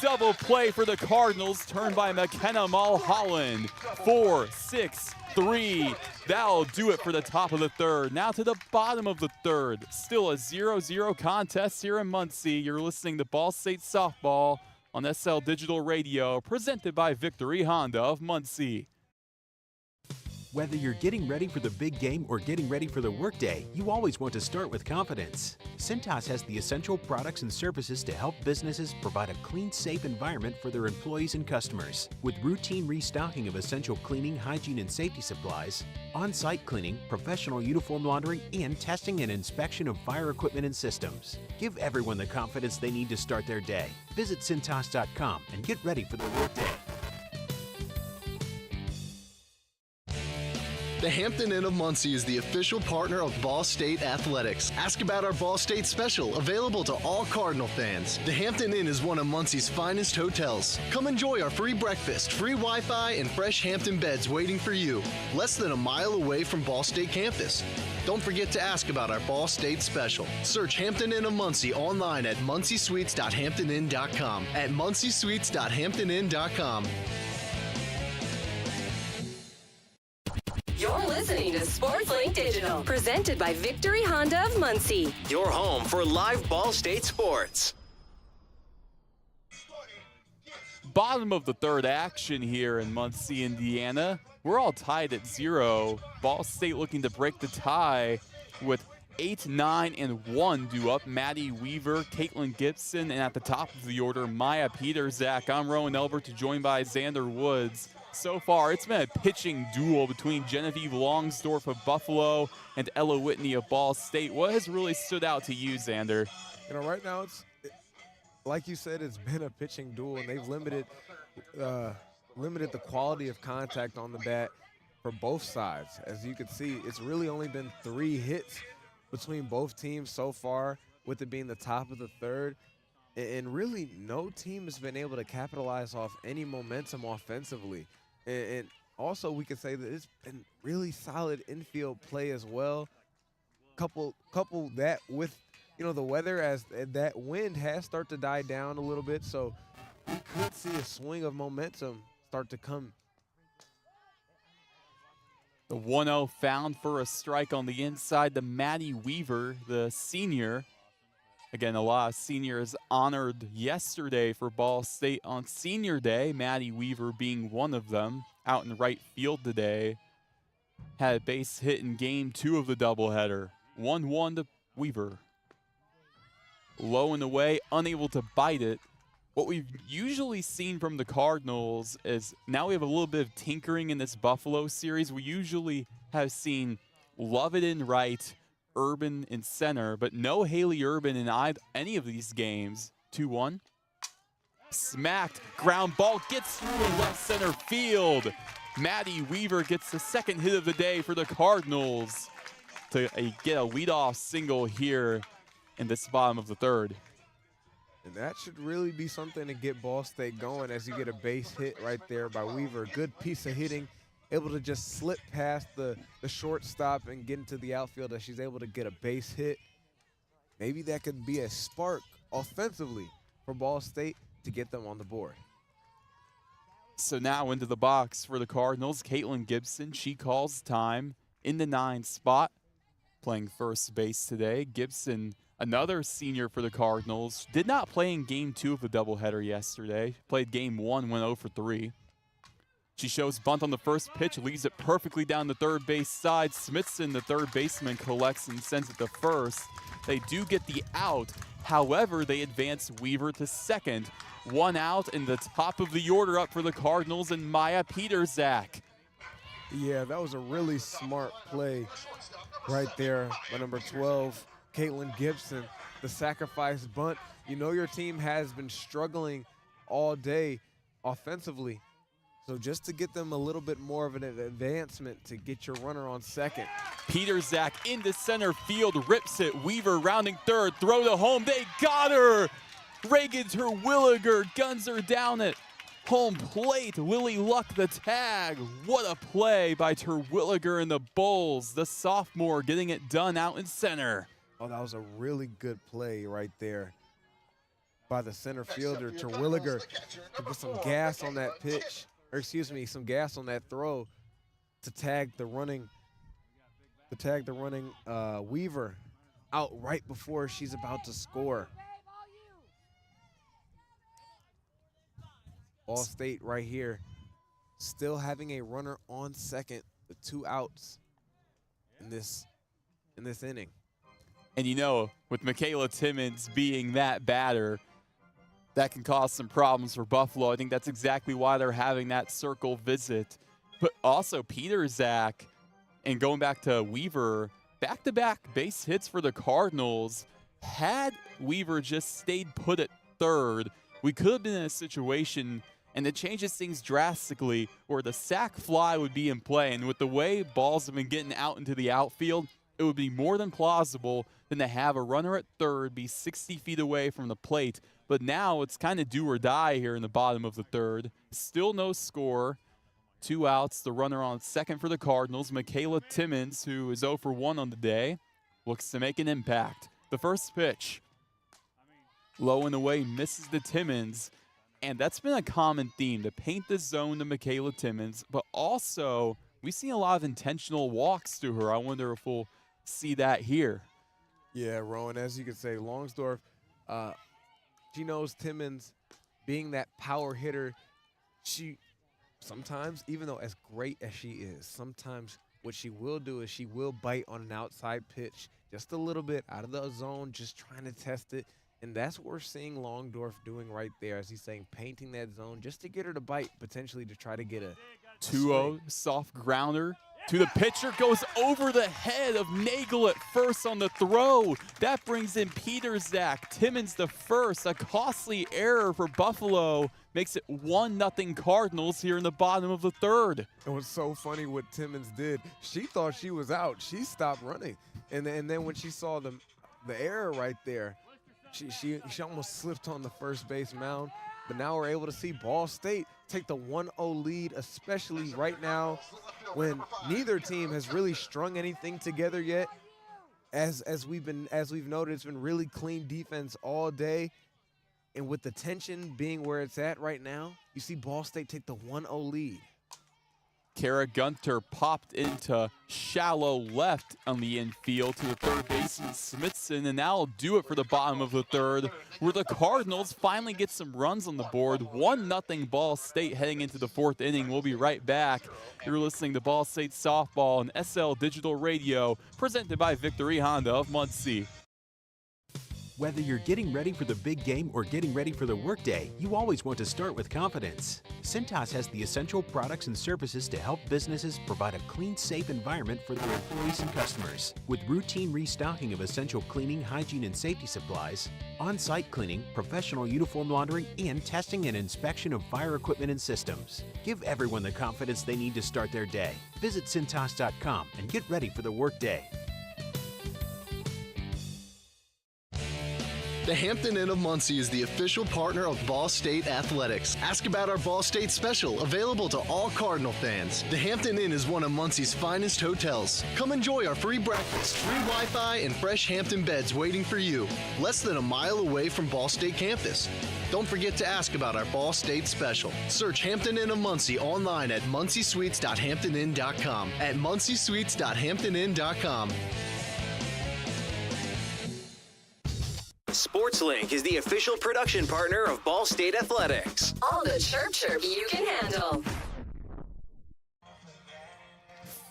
Double play for the Cardinals, turned by McKenna Mulholland. 4-6-3. That'll do it for the top of the third. Now to the bottom of the third. Still a 0-0 contest here in Muncie. You're listening to Ball State Softball on SL Digital Radio, presented by Victory Honda of Muncie. Whether you're getting ready for the big game or getting ready for the workday, you always want to start with confidence. Cintas has the essential products and services to help businesses provide a clean, safe environment for their employees and customers. With routine restocking of essential cleaning, hygiene, and safety supplies, on-site cleaning, professional uniform laundering, and testing and inspection of fire equipment and systems. Give everyone the confidence they need to start their day. Visit Cintas.com and get ready for the workday. The Hampton Inn of Muncie is the official partner of Ball State Athletics. Ask about our Ball State special, available to all Cardinal fans. The Hampton Inn is one of Muncie's finest hotels. Come enjoy our free breakfast, free Wi-Fi, and fresh Hampton beds waiting for you. Less than a mile away from Ball State campus. Don't forget to ask about our Ball State special. Search Hampton Inn of Muncie online at munciesuites.hamptonin.com. At munciesuites.hamptonin.com. You're listening to SportsLink Digital, presented by Victory Honda of Muncie. Your home for live Ball State sports. Bottom of the third action here in Muncie, Indiana. We're all tied at 0. Ball State looking to break the tie with 8, 9, and 1 due up. Maddie Weaver, Caitlin Gibson, and at the top of the order, Maya Peterzak. I'm Roen Elbert, joined by Zander Woods. So far, it's been a pitching duel between Genevieve Longsdorf of Buffalo and Ella Whitney of Ball State. What has really stood out to you, Zander? You know, right now, like you said, it's been a pitching duel, and they've limited the quality of contact on the bat for both sides. As you can see, it's really only been 3 hits between both teams so far, with it being the top of the third. And really, no team has been able to capitalize off any momentum offensively. And also, we could say that it's been really solid infield play as well. Couple that with, you know, the weather, as that wind has started to die down a little bit. So we could see a swing of momentum start to come. The 1-0 found for a strike on the inside to Maddie Weaver, the senior. Again, a lot of seniors honored yesterday for Ball State on Senior Day, Maddie Weaver being one of them, out in right field today. Had a base hit in Game 2 of the doubleheader. 1-1 to Weaver. Low and away, unable to bite it. What we've usually seen from the Cardinals is now we have a little bit of tinkering in this Buffalo series. We usually have seen Lovett in right, Urban in center, but no Haley Urban in any of these games. 2-1. Smacked, ground ball, gets through in left center field. Maddie Weaver gets the second hit of the day for the Cardinals to get a leadoff single here in this bottom of the third. And that should really be something to get Ball State going, as you get a base hit right there by Weaver. Good piece of hitting, able to just slip past the shortstop and get into the outfield as she's able to get a base hit. Maybe that could be a spark offensively for Ball State to get them on the board. So now into the box for the Cardinals, Caitlin Gibson. She calls time in the 9 spot, playing first base today. Gibson, another senior for the Cardinals, did not play in Game 2 of the doubleheader yesterday. Played Game 1, went 0 for 3. She shows bunt on the first pitch, leaves it perfectly down the third base side. Smithson, the third baseman, collects and sends it to first. They do get the out. However, they advance Weaver to second. 1 out, and the top of the order up for the Cardinals and Maya Peterzak. Yeah, that was a really smart play right there by number 12, Caitlin Gibson. The sacrifice bunt. You know your team has been struggling all day offensively. So just to get them a little bit more of an advancement to get your runner on second. Peterzak into center field, rips it. Weaver rounding third, throw to home. They got her. Reagan Terwilliger guns her down at home plate. Lily Luck the tag. What a play by Terwilliger and the Bulls. The sophomore getting it done out in center. Oh, that was a really good play right there by the center fielder, Terwilliger, to put some gas on that pitch. Or excuse me, some gas on that throw to tag the running Weaver out right before she's about to score. Ball State right here, still having a runner on second with 2 outs in this inning. And you know, with Michaela Timmons being that batter, that can cause some problems for Buffalo. I think that's exactly why they're having that circle visit. But also Peterzak, and going back to Weaver, back-to-back base hits for the Cardinals. Had Weaver just stayed put at third, we could have been in a situation, and it changes things drastically, where the sac fly would be in play. And with the way balls have been getting out into the outfield, it would be more than plausible than to have a runner at third be 60 feet away from the plate. But now it's kind of do or die here in the bottom of the third. Still no score. 2 outs. The runner on second for the Cardinals, Michaela Timmons, who is 0 for 1 on the day, looks to make an impact. The first pitch, low and away, misses the Timmons. And that's been a common theme, to paint the zone to Michaela Timmons. But also, we've seen a lot of intentional walks to her. I wonder if we'll see that here. Yeah, Roen, as you could say, Longsdorf, she knows Timmons being that power hitter. She sometimes, even though as great as she is, sometimes what she will do is she will bite on an outside pitch just a little bit out of the zone, just trying to test it. And that's what we're seeing Longdorf doing right there, as he's saying, painting that zone just to get her to bite, potentially to try to get a 2-0, soft grounder to the pitcher, goes over the head of Nagel at first on the throw. That brings in Peterzak. Timmons the first, a costly error for Buffalo. Makes it 1-0 Cardinals here in the bottom of the third. It was so funny what Timmons did. She thought she was out. She stopped running. And then when she saw the error right there, she almost slipped on the first base mound. But now we're able to see Ball State take the 1-0 lead, especially right now when neither team has really strung anything together yet. As we've noted, it's been really clean defense all day. And with the tension being where it's at right now, you see Ball State take the 1-0 lead. Kara Gunter popped into shallow left on the infield to the third baseman Smithson, and that'll do it for the bottom of the third, where the Cardinals finally get some runs on the board. 1-0 Ball State heading into the fourth inning. We'll be right back. You're listening to Ball State Softball on SL Digital Radio, presented by Victory Honda of Muncie. Whether you're getting ready for the big game or getting ready for the workday, you always want to start with confidence. Cintas has the essential products and services to help businesses provide a clean, safe environment for their employees and customers. With routine restocking of essential cleaning, hygiene, and safety supplies, on-site cleaning, professional uniform laundering, and testing and inspection of fire equipment and systems. Give everyone the confidence they need to start their day. Visit Cintas.com and get ready for the workday. The Hampton Inn of Muncie is the official partner of Ball State Athletics. Ask about our Ball State special, available to all Cardinal fans. The Hampton Inn is one of Muncie's finest hotels. Come enjoy our free breakfast, free Wi-Fi, and fresh Hampton beds waiting for you, less than a mile away from Ball State campus. Don't forget to ask about our Ball State special. Search Hampton Inn of Muncie online at munciesuites.hamptoninn.com. At munciesuites.hamptoninn.com. SportsLink is the official production partner of Ball State Athletics. All the chirp you can handle.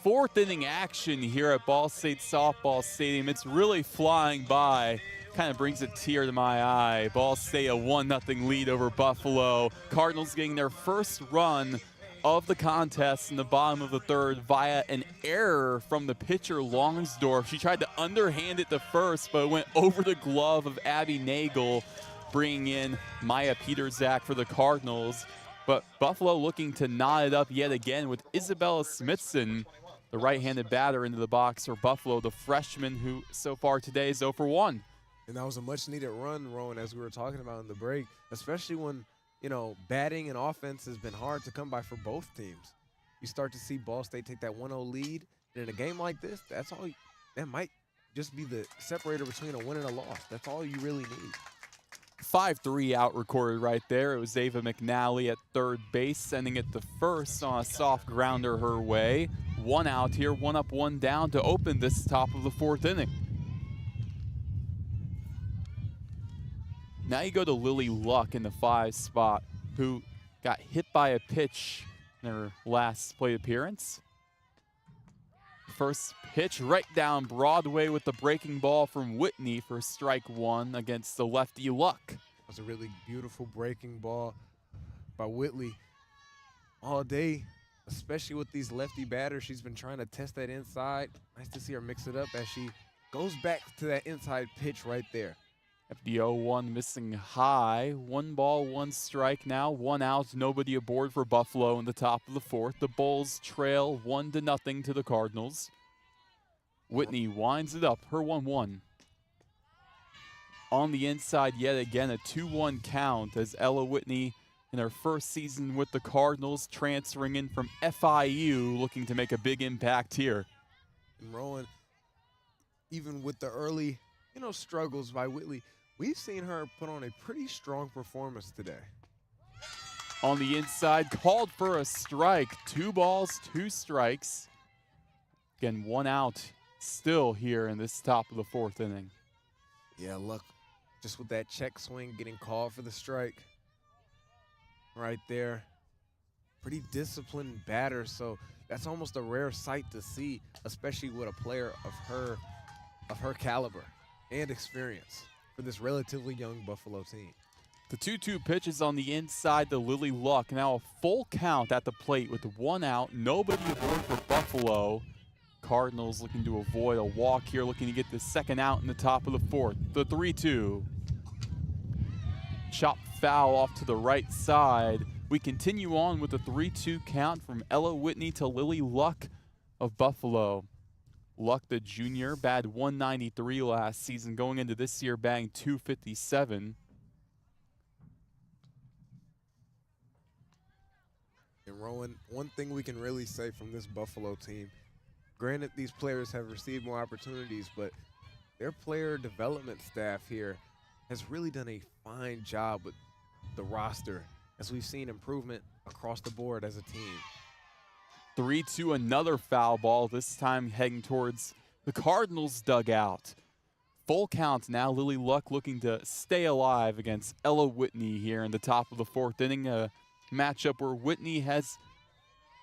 Fourth inning action here at Ball State Softball Stadium. It's really flying by. Kind of brings a tear to my eye. Ball State a 1-0 lead over Buffalo. Cardinals getting their first run of the contest in the bottom of the third via an error from the pitcher Longsdorf. She tried to underhand it to first, but it went over the glove of Abby Nagel, bringing in Maya Peterzak for the Cardinals. But Buffalo looking to knot it up yet again with Isabella Smithson, the right-handed batter, into the box for Buffalo, the freshman who so far today is 0 for 1. And that was a much-needed run, Roen, as we were talking about in the break, especially when, you know, batting and offense has been hard to come by for both teams. You start to see Ball State take that 1-0 lead, and in a game like this, that might just be the separator between a win and a loss. That's all you really need. 5-3 out recorded right there. It was Ava McNally at third base, sending it to first on a soft grounder her way. 1 out here, 1 up, 1 down to open this top of the 4th inning. Now you go to Lily Luck in the 5 spot, who got hit by a pitch in her last plate appearance. First pitch right down Broadway with the breaking ball from Whitney for strike 1 against the lefty Luck. That was a really beautiful breaking ball by Whitley all day, especially with these lefty batters. She's been trying to test that inside. Nice to see her mix it up as she goes back to that inside pitch right there. The 0-1 missing high. 1 ball, 1 strike now. 1 out, nobody aboard for Buffalo in the top of the 4th. The Bulls trail 1-0 to the Cardinals. Whitney winds it up, her 1-1. On the inside yet again, a 2-1 count as Ella Whitney in her first season with the Cardinals, transferring in from FIU, looking to make a big impact here. And Roen, even with the early, struggles by Whitley, we've seen her put on a pretty strong performance today. On the inside, called for a strike. 2 balls, 2 strikes. Again, 1 out still here in this top of the 4th inning. Yeah, look, just with that check swing getting called for the strike right there. Pretty disciplined batter, so that's almost a rare sight to see, especially with a player of her caliber and experience for this relatively young Buffalo team. The 2-2 pitches on the inside to Lily Luck. Now a full count at the plate with 1 out. Nobody aboard for Buffalo. Cardinals looking to avoid a walk here, looking to get the 2nd out in the top of the 4th. The 3-2. Chop foul off to the right side. We continue on with the 3-2 count from Ella Whitney to Lily Luck of Buffalo. Luck, the junior, batted 193 last season, going into this year batting 257. And Roen, one thing we can really say from this Buffalo team, granted these players have received more opportunities, but their player development staff here has really done a fine job with the roster, as we've seen improvement across the board as a team. 3-2, another foul ball, this time heading towards the Cardinals dugout. Full count now. Lily Luck looking to stay alive against Ella Whitney here in the top of the 4th inning. A matchup where Whitney has,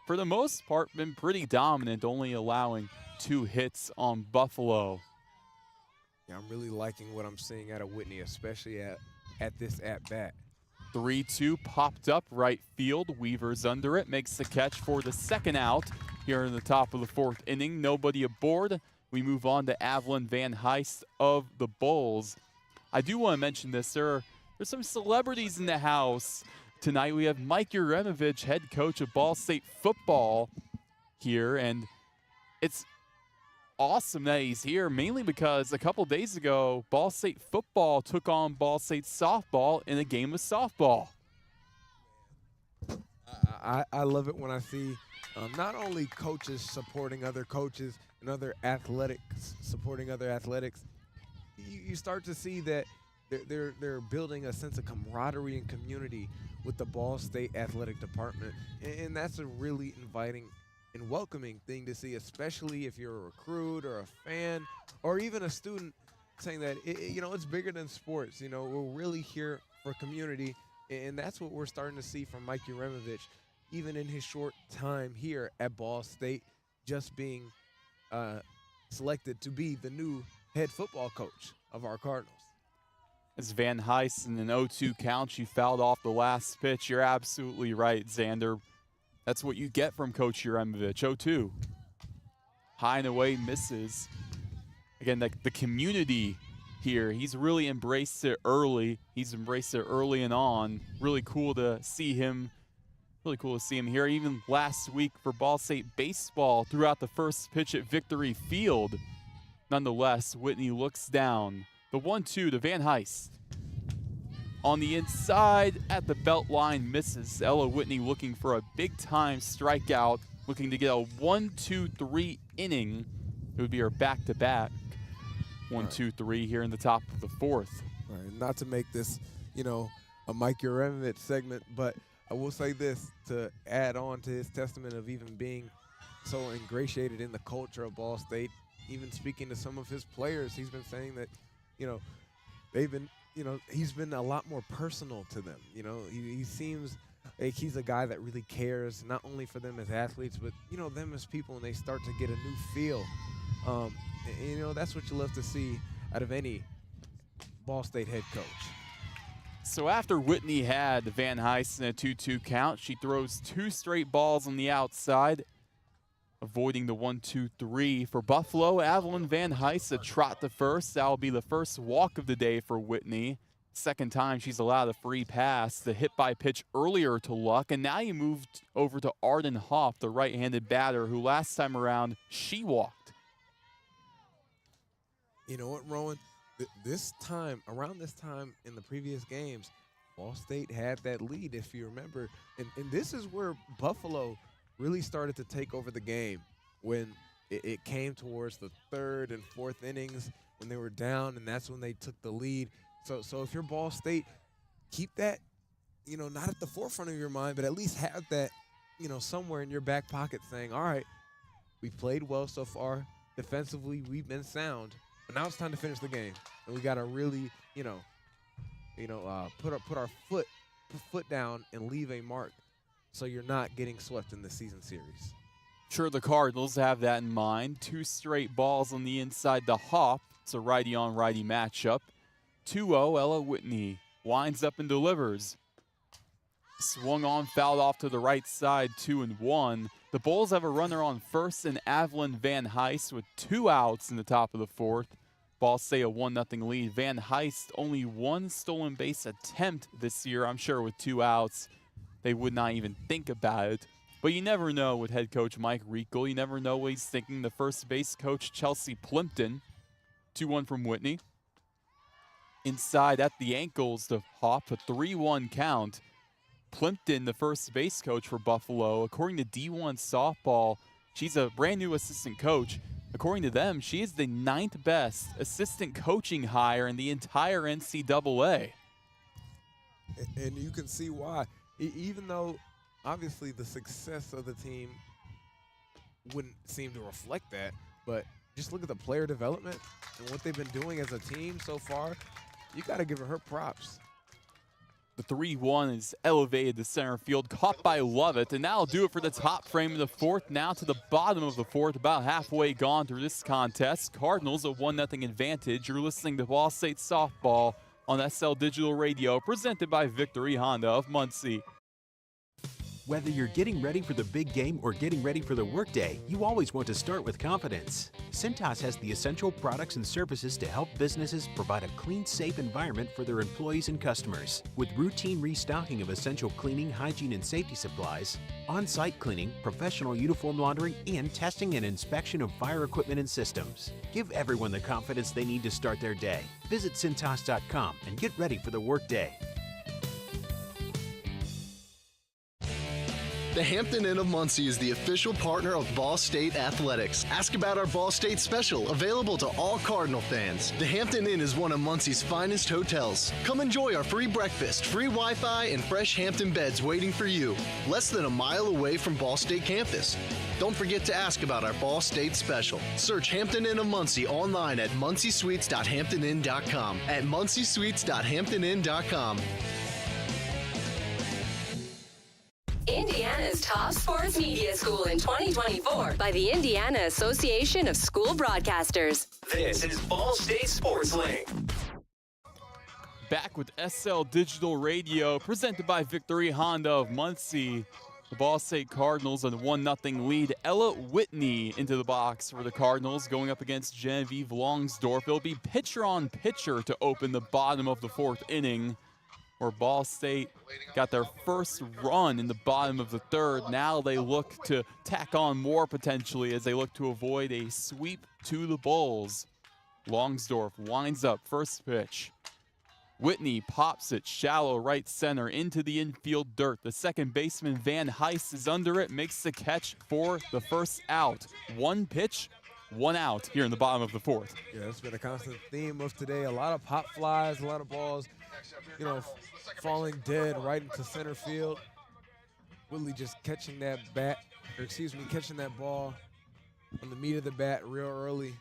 for the most part, been pretty dominant, only allowing 2 hits on Buffalo. Yeah, I'm really liking what I'm seeing out of Whitney, especially at this at-bat. 3-2 popped up right field. Weaver's under it, makes the catch for the 2nd out here in the top of the 4th inning. Nobody aboard. We move on to Avalon Van Heist of the Bulls. I do want to mention this. There's some celebrities in the house tonight. We have Mike Uremovich, head coach of Ball State football here, and it's awesome that he's here, mainly because a couple days ago, Ball State football took on Ball State softball in a game of softball. I love it when I see not only coaches supporting other coaches and other athletics supporting other athletics. You start to see that they're building a sense of camaraderie and community with the Ball State athletic department, and that's a really inviting and welcoming thing to see, especially if you're a recruit or a fan or even a student, saying that it's bigger than sports. We're really here for community, and that's what we're starting to see from Mike Uremovich, even in his short time here at Ball State, just being selected to be the new head football coach of our Cardinals. As Van Heist in an 0-2 count, she fouled off the last pitch. You're absolutely right, Zander. That's what you get from Coach Uremovich. 0-2. High and away, misses. Again, the community here, he's really embraced it early. He's embraced it early and on. Really cool to see him Really cool to see him here. Even last week for Ball State baseball throughout the first pitch at Victory Field. Nonetheless, Whitney looks down. The 1-2 to Van Heist. On the inside at the belt line, misses. Ella Whitney looking for a big-time strikeout, looking to get a 1-2-3 inning. It would be her back-to-back 1-2-3 here in the top of the fourth. All right, not to make this, a Mike Yurevich segment, but I will say this to add on to his testament of even being so ingratiated in the culture of Ball State. Even speaking to some of his players, he's been saying that, they've been, he's been a lot more personal to them. He seems like he's a guy that really cares, not only for them as athletes, but, them as people, and they start to get a new feel. That's what you love to see out of any Ball State head coach. So after Whitney had Van Heist in a 2-2 count, she throws 2 straight balls on the outside, avoiding the 1-2-3 for Buffalo. Evelyn Van Heist a trot to first. That will be the first walk of the day for Whitney. Second time she's allowed a free pass. The hit by pitch earlier to Luck, and now you moved over to Arden Hoff, the right-handed batter, who last time around she walked. You know what, Roen? Around this time in the previous games, Ball State had that lead, if you remember. And this is where Buffalo really started to take over the game when it came towards the third and fourth innings when they were down, and that's when they took the lead. So if you're Ball State, keep that, not at the forefront of your mind, but at least have that, somewhere in your back pocket saying, all right, we've played well so far. Defensively, we've been sound. But now it's time to finish the game, and we got to really, put our foot down and leave a mark, so you're not getting swept in the season series. Sure, the Cardinals have that in mind. 2 straight balls on the inside to Hoff. It's a righty-on-righty matchup. 2-0, Ella Whitney winds up and delivers. Swung on, fouled off to the right side, 2-1. The Bulls have a runner on first and Evelyn Van Heist with 2 outs in the top of the fourth. Ball State a 1-0 lead. Van Heist only 1 stolen base attempt this year. I'm sure with 2 outs, they would not even think about it. But you never know with head coach Mike Riegel. You never know what he's thinking. The first base coach, Chelsea Plimpton. 2-1 from Whitney. Inside at the ankles to Hoff, a 3-1 count. Plimpton, the first base coach for Buffalo, according to D1 Softball, she's a brand new assistant coach. According to them, she is the 9th best assistant coaching hire in the entire NCAA. And you can see why. Even though, obviously, the success of the team wouldn't seem to reflect that, but just look at the player development and what they've been doing as a team so far. You got to give her props. The 3-1 is elevated to center field, caught by Lovett, and that'll do it for the top frame of the fourth. Now to the bottom of the fourth, about halfway gone through this contest. Cardinals a 1-0 advantage. You're listening to Ball State Softball on SL Digital Radio, presented by Victory Honda of Muncie. Whether you're getting ready for the big game or getting ready for the workday, you always want to start with confidence. Cintas has the essential products and services to help businesses provide a clean, safe environment for their employees and customers. With routine restocking of essential cleaning, hygiene, and safety supplies, on-site cleaning, professional uniform laundering, and testing and inspection of fire equipment and systems. Give everyone the confidence they need to start their day. Visit Cintas.com and get ready for the workday. The Hampton Inn of Muncie is the official partner of Ball State Athletics. Ask about our Ball State special, available to all Cardinal fans. The Hampton Inn is one of Muncie's finest hotels. Come enjoy our free breakfast, free Wi-Fi, and fresh Hampton beds waiting for you. Less than a mile away from Ball State campus. Don't forget to ask about our Ball State special. Search Hampton Inn of Muncie online at munciesuites.hamptonin.com. At munciesuites.hamptonin.com. Indiana's top sports media school in 2024 by the Indiana Association of School Broadcasters. This is Ball State Sports Link. Back with SL Digital Radio, presented by Victory Honda of Muncie. The Ball State Cardinals on a 1-0 lead. Ella Whitney into the box for the Cardinals, going up against Genevieve Longsdorf. It'll be pitcher on pitcher to open the bottom of the fourth inning. where Ball State got their first run in the bottom of the third. Now they look to tack on more potentially as they look to avoid a sweep to the Bulls. Longsdorf winds up first pitch. Whitney pops it shallow right center into the infield dirt. The second baseman Van Heist is under it, makes the catch for the first out. One pitch, one out here in the bottom of the fourth. Yeah, it's been a constant theme of today. A lot of pop flies, a lot of balls, falling dead right into center field. Whitley just catching that catching that ball on the meat of the bat real early,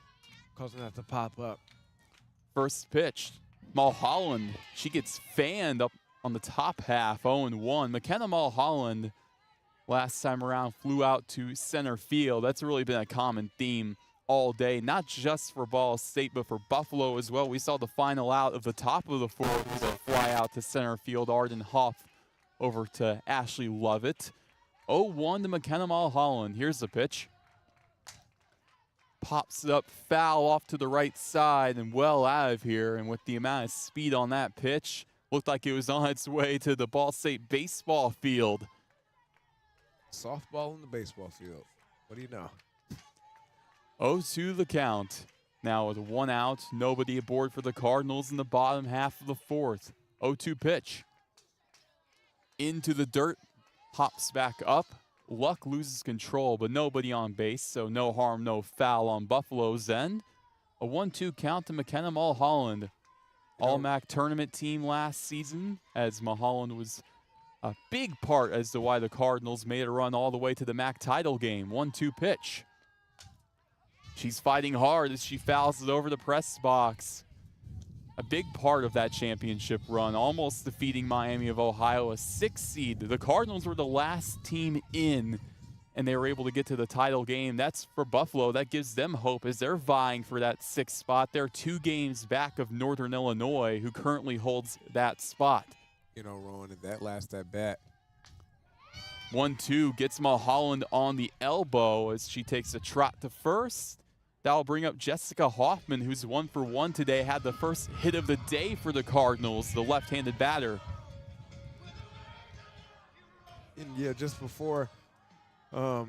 causing that to pop up. First pitch, Mulholland, she gets fanned up on the top half, 0-1. McKenna Mulholland, last time around, flew out to center field. That's really been a common theme all day, not just for Ball State, but for Buffalo as well. We saw the final out of the top of the fourth was a fly out to center field. Arden Hoff over to Ashley Lovett. 0-1 to McKenna Mulholland. Here's the pitch. Pops it up, foul off to the right side and well out of here. And with the amount of speed on that pitch, looked like it was on its way to the Ball State baseball field. Softball in the baseball field. What do you know? 0-2 the count. Now with one out, nobody aboard for the Cardinals in the bottom half of the fourth. 0-2 pitch. Into the dirt, hops back up. Luck loses control, but nobody on base, so no harm, no foul on Buffalo's end. A 1-2 count to McKenna Mulholland. All-MAC tournament team last season, as Mulholland was a big part as to why the Cardinals made a run all the way to the MAC title game. 1-2 pitch. She's fighting hard as she fouls it over the press box. A big part of that championship run, almost defeating Miami of Ohio, a 6th seed. The Cardinals were the last team in, and they were able to get to the title game. That's for Buffalo. That gives them hope as they're vying for that 6th spot. They're 2 games back of Northern Illinois, who currently holds that spot. Roen, at that last at bat. 1-2 gets Mulholland on the elbow as she takes a trot to first. That'll bring up Jessica Hoffman, who's 1 for 1 today, had the first hit of the day for the Cardinals, the left-handed batter. And yeah, just before, that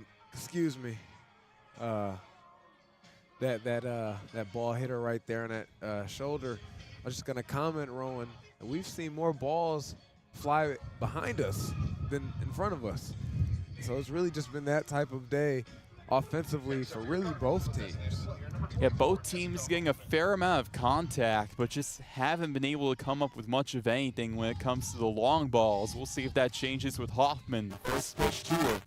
ball hit her right there on that shoulder. I was just gonna comment, Roen, that we've seen more balls fly behind us than in front of us. So it's really just been that type of day offensively for really both teams. Yeah, both teams getting a fair amount of contact, but just haven't been able to come up with much of anything when it comes to the long balls. We'll see if that changes with Hoffman. First pitch to her.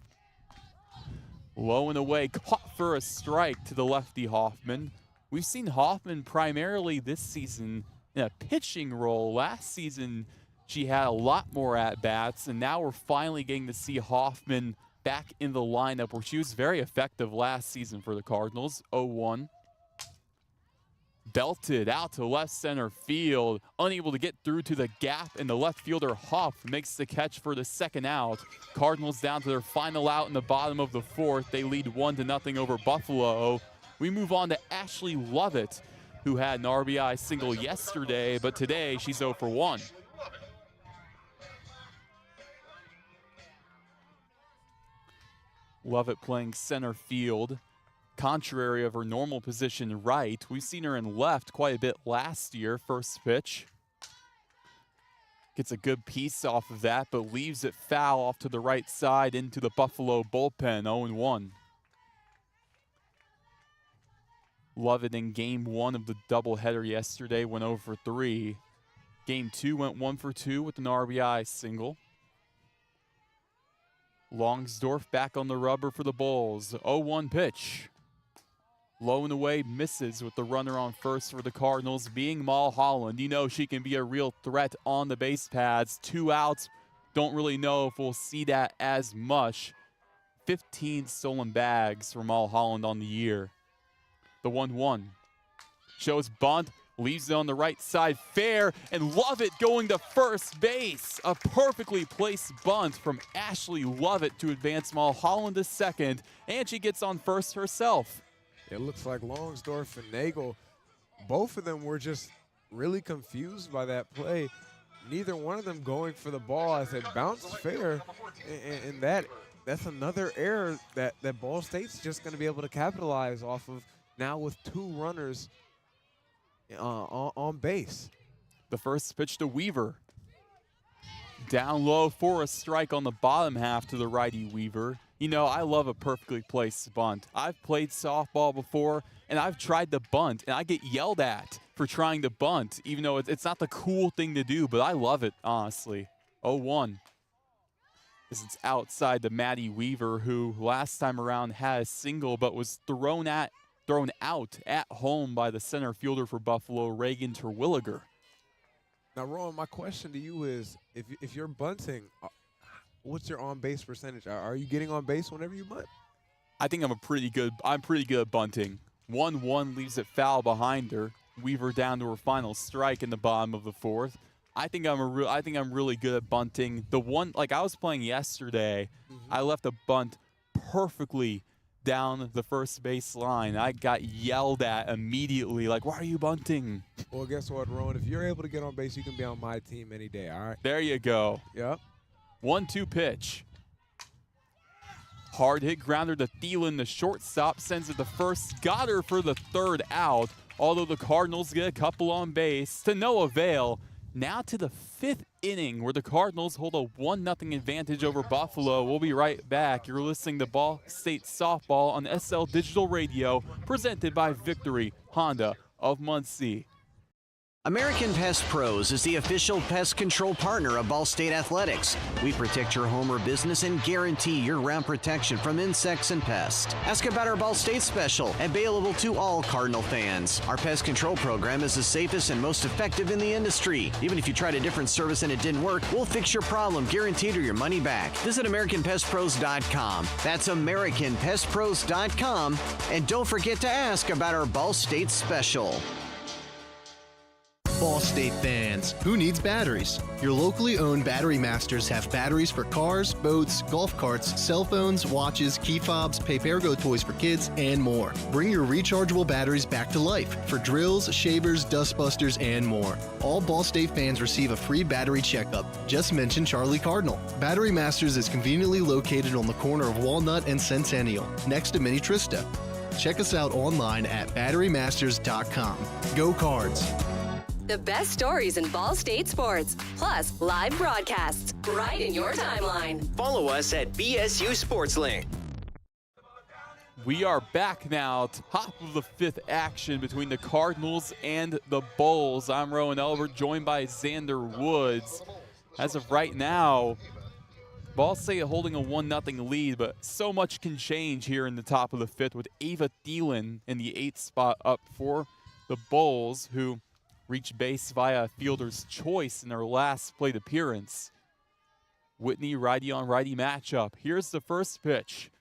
Low and away, caught for a strike to the lefty Hoffman. We've seen Hoffman primarily this season in a pitching role. Last season, she had a lot more at-bats, and now we're finally getting to see Hoffman back in the lineup where she was very effective last season for the Cardinals. 0-1. Belted out to left center field, unable to get through to the gap, and the left fielder Hoff makes the catch for the second out. Cardinals down to their final out in the bottom of the fourth. They lead 1-0 over Buffalo. We move on to Ashley Lovett, who had an RBI single yesterday, but today she's 0 for 1. Lovett playing center field. Contrary of her normal position right. We've seen her in left quite a bit last year. First pitch. Gets a good piece off of that, but leaves it foul off to the right side into the Buffalo bullpen. 0-1. Lovett in game 1 of the doubleheader yesterday went 0 for 3. Game 2 went 1 for 2 with an RBI single. Longsdorf back on the rubber for the Bulls. 0-1 pitch. Low and away, misses with the runner on first for the Cardinals being Mulholland. You know she can be a real threat on the base pads. 2 outs. Don't really know if we'll see that as much. 15 stolen bags for Mulholland on the year. The 1-1. Shows bunt. Leaves it on the right side, fair, and Lovett going to first base. A perfectly placed bunt from Ashley Lovett to advance Mulholland to second, and she gets on first herself. It looks like Longsdorf and Nagel, both of them were just really confused by that play. neither one of them going for the ball. I said bounce fair, and that's another error that Ball State's just going to be able to capitalize off of now with 2 runners on base. The first pitch to Weaver. Down low for a strike on the bottom half to the righty Weaver. You know, I love a perfectly placed bunt. I've played softball before, and I've tried to bunt, and I get yelled at for trying to bunt, even though it's not the cool thing to do, but I love it, honestly. 0-1. This is outside to Maddie Weaver, who last time around had a single, but was thrown out at home by the center fielder for Buffalo, Reagan Terwilliger. Now, Roen, my question to you is, if you're bunting, what's your on-base percentage? Are you getting on base whenever you bunt? I think I'm pretty good at bunting. 1-1 leaves it foul behind her. Weaver down to her final strike in the bottom of the 4th. I think I'm really good at bunting. The one, like I was playing yesterday, I left a bunt perfectly down the first base line. I got yelled at immediately, like, why are you bunting? Well, guess what, Roen? If you're able to get on base, you can be on my team any day, all right? There you go. Yep. 1-2 pitch. Hard hit grounder to Thielen. The shortstop sends it to first. Got her for the 3rd out, although the Cardinals get a couple on base to no avail. Now to the 5th inning, where the Cardinals hold a 1-0 advantage over Buffalo. We'll be right back. You're listening to Ball State Softball on SL Digital Radio, presented by Victory Honda of Muncie. American Pest Pros is the official pest control partner of Ball State Athletics. We protect your home or business and guarantee year-round protection from insects and pests. Ask about our Ball State special, available to all Cardinal fans. Our pest control program is the safest and most effective in the industry. Even if you tried a different service and it didn't work, we'll fix your problem, guaranteed, or your money back. Visit AmericanPestPros.com. That's AmericanPestPros.com. And don't forget to ask about our Ball State special. Ball State fans, who needs batteries? Your locally owned Battery Masters have batteries for cars, boats, golf carts, cell phones, watches, key fobs, Papergo toys for kids, and more. Bring your rechargeable batteries back to life for drills, shavers, dustbusters, and more. All Ball State fans receive a free battery checkup. Just mention Charlie Cardinal. Battery Masters is conveniently located on the corner of Walnut and Centennial, next to Mini Trista. Check us out online at batterymasters.com. Go Cards! The best stories in Ball State sports, plus live broadcasts right in your timeline. Follow us at BSU SportsLink. We are back now, top of the 5th action between the Cardinals and the Bulls. I'm Roen Elbert, joined by Zander Woods. As of right now, Ball State holding a 1-0 lead, but so much can change here in the top of the 5th with Ava Thielen in the 8th spot up for the Bulls, who reached base via fielder's choice in their last plate appearance. Whitney righty-on-righty matchup. Here's the first pitch.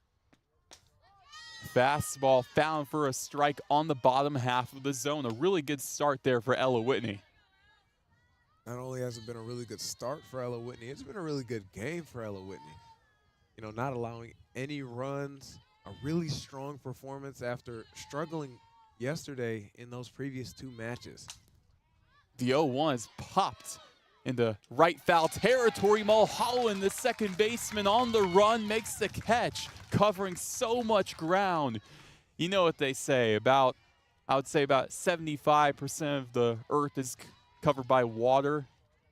Fastball found for a strike on the bottom half of the zone. A really good start there for Ella Whitney. Not only has it been a really good start for Ella Whitney, it's been a really good game for Ella Whitney. You know, not allowing any runs, a really strong performance after struggling yesterday in those previous 2 matches. The 0-1 is popped into right foul territory. Mulholland, the second baseman on the run, makes the catch, covering so much ground. You know what they say about, I would say about 75% of the earth is covered by water.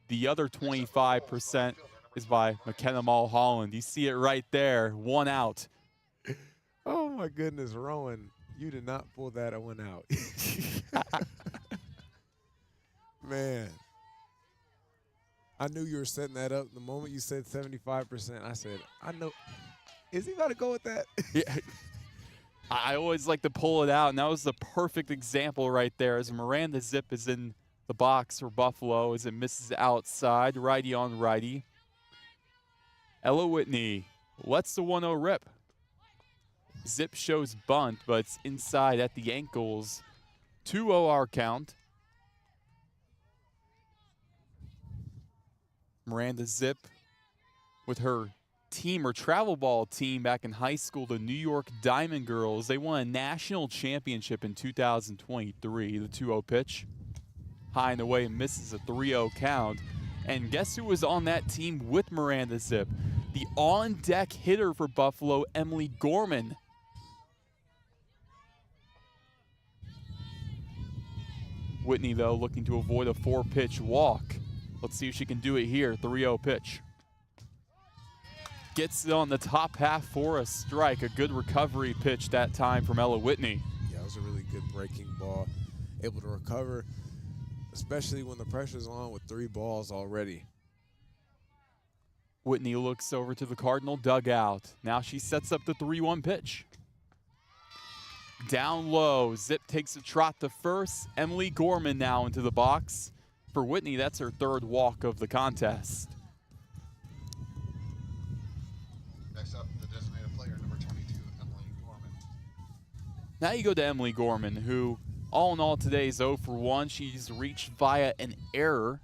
The other 25% is by McKenna Mulholland. You see it right there, 1 out. Oh my goodness, Roen, you did not pull that one out. Man, I knew you were setting that up. The moment you said 75%, I said, I know. Is he about to go with that? Yeah. I always like to pull it out, and that was the perfect example right there as Miranda Zip is in the box for Buffalo as it misses outside, righty on righty. Ella Whitney lets the 1-0 rip. Zip shows bunt, but it's inside at the ankles. 2-0 our count. Miranda Zip with her team, or travel ball team back in high school, the New York Diamond Girls. They won a national championship in 2023. The 2-0 pitch. High and away, misses a 3-0 count. And guess who was on that team with Miranda Zip? The on-deck hitter for Buffalo, Emily Gorman. Whitney, though, looking to avoid a 4-pitch walk. Let's see if she can do it here. 3-0 pitch. Gets it on the top half for a strike. A good recovery pitch that time from Ella Whitney. Yeah, it was a really good breaking ball. Able to recover, especially when the pressure's on with 3 balls already. Whitney looks over to the Cardinal dugout. Now she sets up the 3-1 pitch. Down low, Zip takes a trot to first. Emily Gorman now into the box. For Whitney, that's her 3rd walk of the contest. Next up, the designated player, number 22, Emily Gorman. Now you go to Emily Gorman, who all in all today is 0 for 1. She's reached via an error.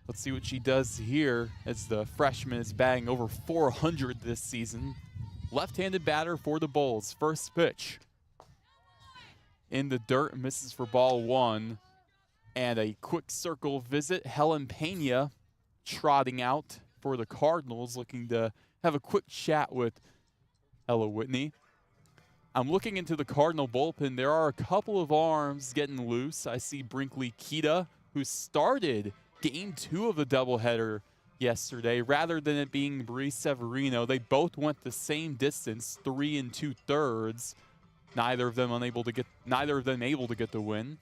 Let's see what she does here as the freshman is batting over 400 this season. Left-handed batter for the Bulls. First pitch. In the dirt, misses for ball 1. And a quick circle visit. Helen Pena trotting out for the Cardinals, looking to have a quick chat with Ella Whitney. I'm looking into the Cardinal bullpen. There are a couple of arms getting loose. I see Brinkley Kita, who started Game 2 of the doubleheader yesterday. Rather than it being Bree Severino, they both went the same distance, 3 2/3. Neither of them able to get the win.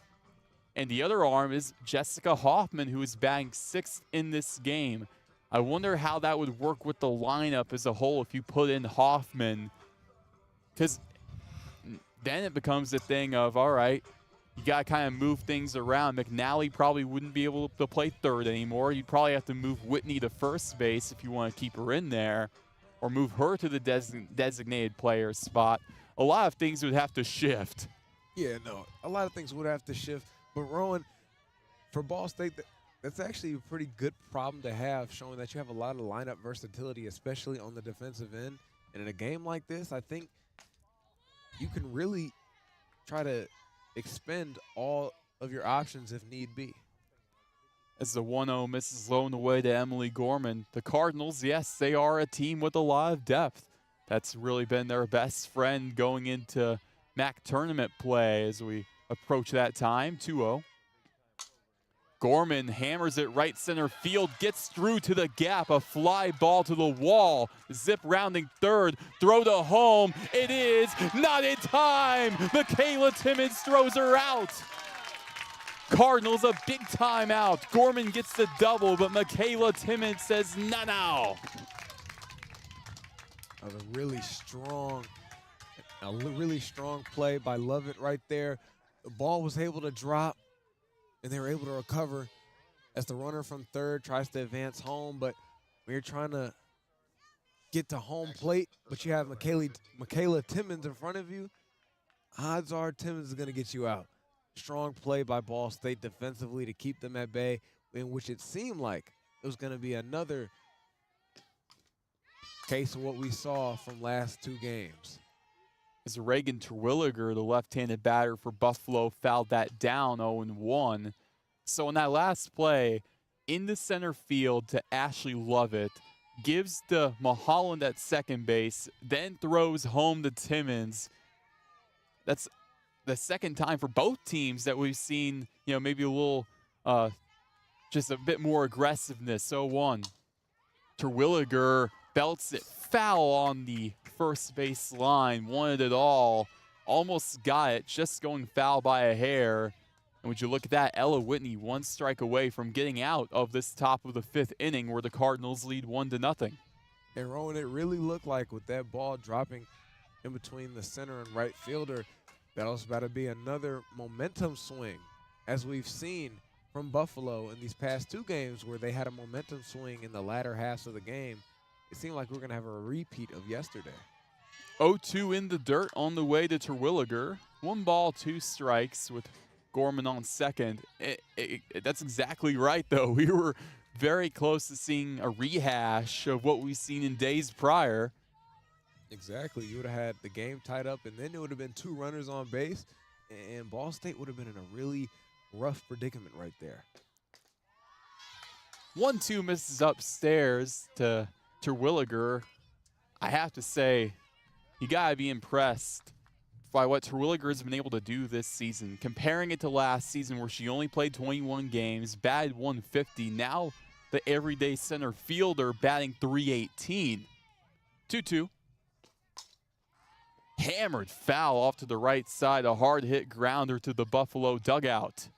And the other arm is Jessica Hoffman, who is batting 6th in this game. I wonder how that would work with the lineup as a whole if you put in Hoffman. Because then it becomes a thing of, all right, you got to kind of move things around. McNally probably wouldn't be able to play 3rd anymore. You'd probably have to move Whitney to first base if you want to keep her in there, or move her to the designated player spot. A lot of things would have to shift. Yeah, no, a lot of things would have to shift. But Roen, for Ball State, that's actually a pretty good problem to have, showing that you have a lot of lineup versatility, especially on the defensive end. And in a game like this, I think you can really try to expend all of your options if need be. As the 1-0 misses low and away to Emily Gorman. The Cardinals, yes, they are a team with a lot of depth. That's really been their best friend going into MAC tournament play as we approach that time. 2-0. Gorman hammers it right center field, gets through to the gap, a fly ball to the wall. Zip rounding 3rd, throw to home. It is not in time. Michaela Timmons throws her out. Cardinals a big timeout. Gorman gets the double, but Michaela Timmons says no now. That was a really strong play by Lovett right there. The ball was able to drop, and they were able to recover as the runner from 3rd tries to advance home. But when you're trying to get to home plate, but you have Michaela Timmons in front of you, odds are Timmons is going to get you out. Strong play by Ball State defensively to keep them at bay, in which it seemed like it was going to be another case of what we saw from last 2 games. As Reagan Terwilliger, the left-handed batter for Buffalo, fouled that down 0-1. So in that last play, in the center field to Ashley Lovett, gives to Mulholland at second base, then throws home to Timmons. That's the second time for both teams that we've seen, maybe a little, just a bit more aggressiveness. 0-1. Terwilliger belts it foul on the first base line, wanted it all, almost got it, just going foul by a hair. And would you look at that, Ella Whitney 1 strike away from getting out of this top of the 5th inning where the Cardinals lead 1-0. And Roen, it really looked like with that ball dropping in between the center and right fielder, that was about to be another momentum swing, as we've seen from Buffalo in these past 2 games where they had a momentum swing in the latter halves of the game. It seemed like we're going to have a repeat of yesterday. 0-2 in the dirt on the way to Terwilliger. 1 ball, 2 strikes with Gorman on second. That's exactly right, though. We were very close to seeing a rehash of what we've seen in days prior. Exactly. You would have had the game tied up, and then it would have been 2 runners on base, and Ball State would have been in a really rough predicament right there. 1-2 misses upstairs to Terwilliger. I have to say, you got to be impressed by what Terwilliger has been able to do this season. Comparing it to last season where she only played 21 games, batted 150. Now the everyday center fielder batting 318. 2-2. Hammered foul off to the right side. A hard hit grounder to the Buffalo dugout.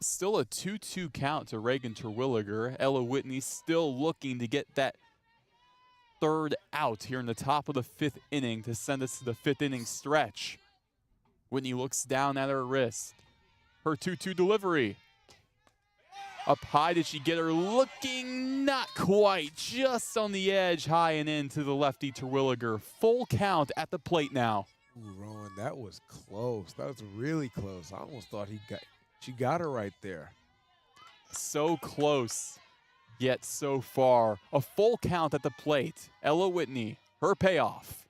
Still a 2-2 count to Reagan Terwilliger. Ella Whitney still looking to get that third out here in the top of the 5th inning to send us to the 5th inning stretch. Whitney looks down at her wrist. Her 2-2 delivery. Up high, did she get her? Looking not quite, just on the edge, high and in to the lefty Terwilliger. Full count at the plate now. Ooh, Roen, that was close. That was really close. I almost thought she got her right there. So close, yet so far. A full count at the plate. Ella Whitney, her payoff.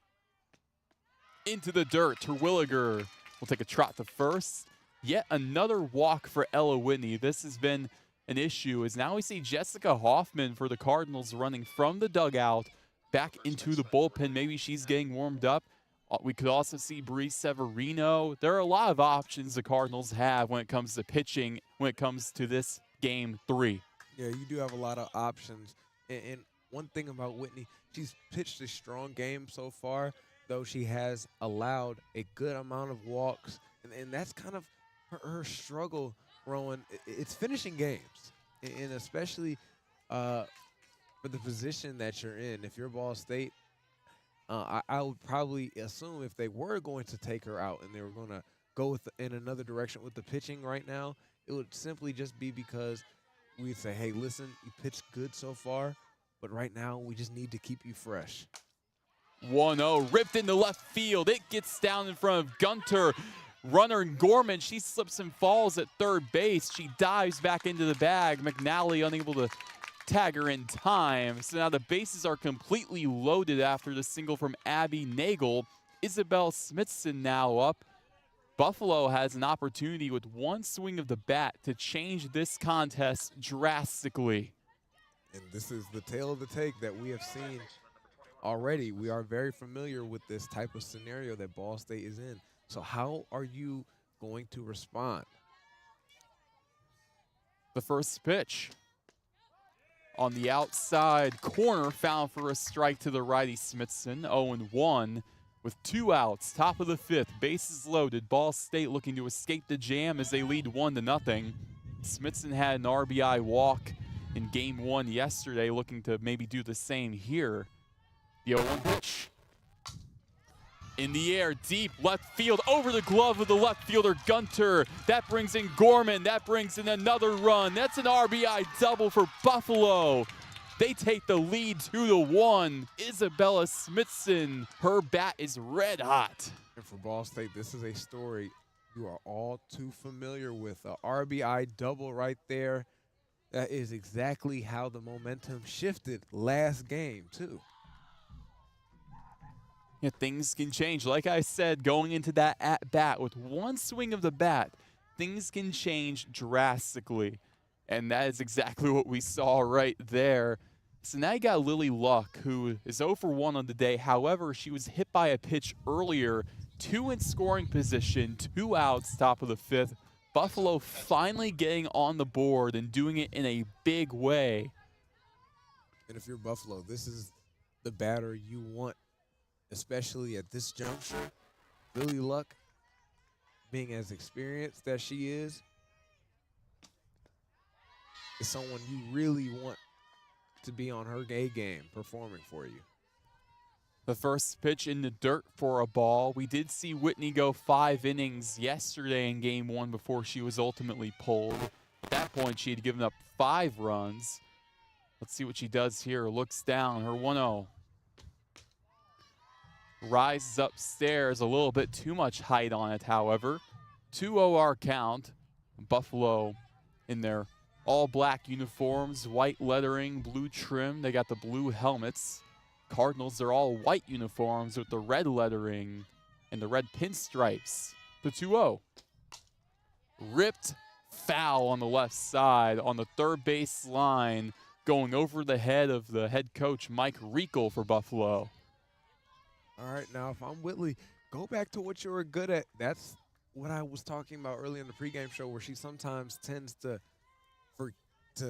Into the dirt, Terwilliger will take a trot to first. Yet another walk for Ella Whitney. This has been an issue, as now we see Jessica Hoffman for the Cardinals running from the dugout back into the bullpen. Maybe she's getting warmed up. We could also see Bree Severino. There are a lot of options the Cardinals have when it comes to pitching, when it comes to this Game 3. Yeah, you do have a lot of options. And one thing about Whitney, she's pitched a strong game so far, though she has allowed a good amount of walks. And that's kind of her struggle, Roen. It's finishing games. And especially for the position that you're in. If you're Ball State, I would probably assume if they were going to take her out and they were going to go in another direction with the pitching right now, it would simply just be because we'd say, hey, listen, you pitched good so far, but right now we just need to keep you fresh. 1-0, ripped into left field. It gets down in front of Gunter. Runner Gorman, she slips and falls at third base. She dives back into the bag. McNally unable to tag her in time. So now the bases are completely loaded after the single from Abby Nagel. Isabel Smithson now up. Buffalo has an opportunity with one swing of the bat to change this contest drastically. And this is the tail of the tape that we have seen already. We are very familiar with this type of scenario that Ball State is in. So how are you going to respond? The first pitch on the outside corner, found for a strike to the righty Smithson. 0-1 with 2 outs, top of the 5th, bases loaded. Ball State looking to escape the jam as they lead 1-0. Smithson had an RBI walk in Game 1 yesterday, looking to maybe do the same here. The 0-1 pitch. In the air, deep left field, over the glove of the left fielder, Gunter. That brings in Gorman. That brings in another run. That's an RBI double for Buffalo. They take the lead 2-1. Isabella Smithson, her bat is red hot. And for Ball State, this is a story you are all too familiar with. A RBI double right there. That is exactly how the momentum shifted last game, too. Yeah, things can change. Like I said, going into that at-bat with one swing of the bat, things can change drastically. And that is exactly what we saw right there. So now you got Lily Luck, who is 0 for 1 on the day. However, she was hit by a pitch earlier, 2 in scoring position, 2 outs, top of the 5th. Buffalo finally getting on the board and doing it in a big way. And if you're Buffalo, this is the batter you want, especially at this juncture. Lily Luck, being as experienced as she is someone you really want to be on her A game performing for you. The first pitch in the dirt for a ball. We did see Whitney go 5 innings yesterday in Game 1 before she was ultimately pulled. At that point, she had given up 5 runs. Let's see what she does here. Looks down, her 1-0. Rises upstairs, a little bit too much height on it, however. 2-0 our count. Buffalo in their all-black uniforms, white lettering, blue trim. They got the blue helmets. Cardinals, they're all white uniforms with the red lettering and the red pinstripes. The 2-0. Ripped foul on the left side on the third base line, going over the head of the head coach, Mike Riechel, for Buffalo. All right, now if I'm Whitley, go back to what you were good at. That's what I was talking about earlier in the pregame show, where she sometimes tends to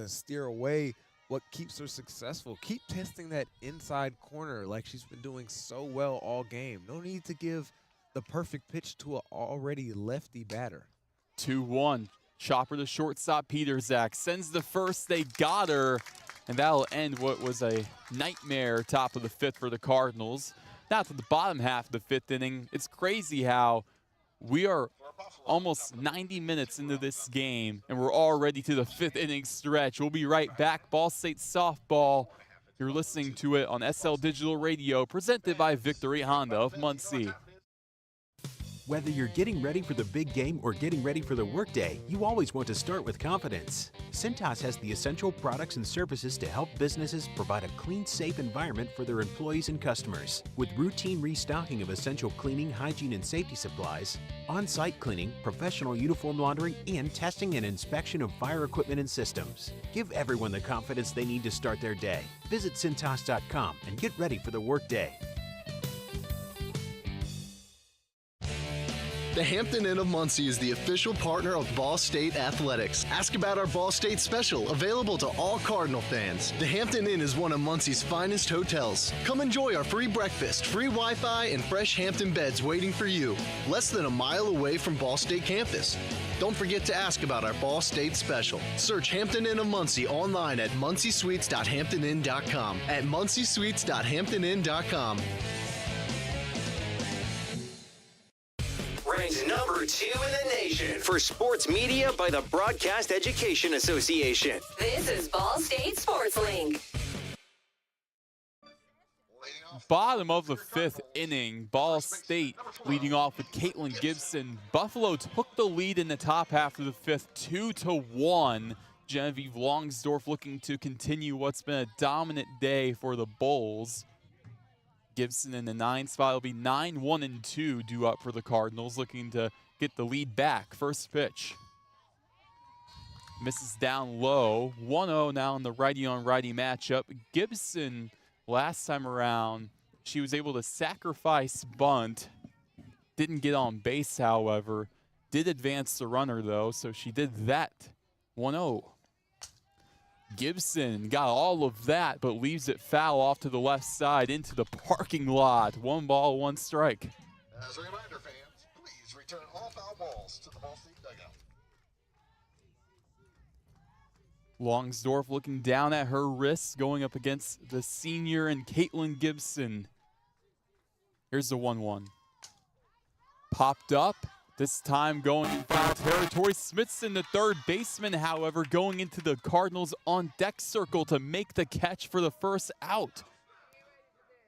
steer away what keeps her successful. Keep testing that inside corner like she's been doing so well all game. No need to give the perfect pitch to an already lefty batter. 2-1. Chopper to shortstop. Peterzak sends the first. They got her, and that'll end what was a nightmare top of the fifth for the Cardinals. Now to the bottom half of the fifth inning. It's crazy how we are almost 90 minutes into this game, and we're already to the fifth inning stretch. We'll be right back. Ball State softball. You're listening to it on SL Digital Radio, presented by Victory Honda of Muncie. Whether you're getting ready for the big game or getting ready for the workday, you always want to start with confidence. Cintas has the essential products and services to help businesses provide a clean, safe environment for their employees and customers. With routine restocking of essential cleaning, hygiene, and safety supplies, on-site cleaning, professional uniform laundering, and testing and inspection of fire equipment and systems. Give everyone the confidence they need to start their day. Visit Cintas.com and get ready for the workday. The Hampton Inn of Muncie is the official partner of Ball State Athletics. Ask about our Ball State special, available to all Cardinal fans. The Hampton Inn is one of Muncie's finest hotels. Come enjoy our free breakfast, free Wi-Fi, and fresh Hampton beds waiting for you. Less than a mile away from Ball State campus. Don't forget to ask about our Ball State special. Search Hampton Inn of Muncie online at munciesuites.hamptoninn.com. At munciesuites.hamptoninn.com. Ranked number 2 in the nation for sports media by the Broadcast Education Association. This is Ball State Sports Link. Bottom of the fifth inning, Ball State leading off with Caitlin Gibson. Buffalo took the lead in the top half of the fifth, 2-1. Genevieve Longsdorf looking to continue what's been a dominant day for the Bulls. Gibson in the 9 spot will be 9-1-2 due up for the Cardinals, looking to get the lead back. First pitch. Misses down low. 1-0 now in the righty-on-righty matchup. Gibson, last time around, she was able to sacrifice bunt. Didn't get on base, however. Did advance the runner, though, so she did that. 1-0. Gibson got all of that, but leaves it foul off to the left side into the parking lot. 1 ball, 1 strike. As a reminder, fans, please return all foul balls to the Ball State dugout. Longsdorf looking down at her wrists, going up against the senior and Caitlin Gibson. Here's the 1-1. Popped up. This time going in foul territory. Smithson, the third baseman, however, going into the Cardinals on deck circle to make the catch for the first out.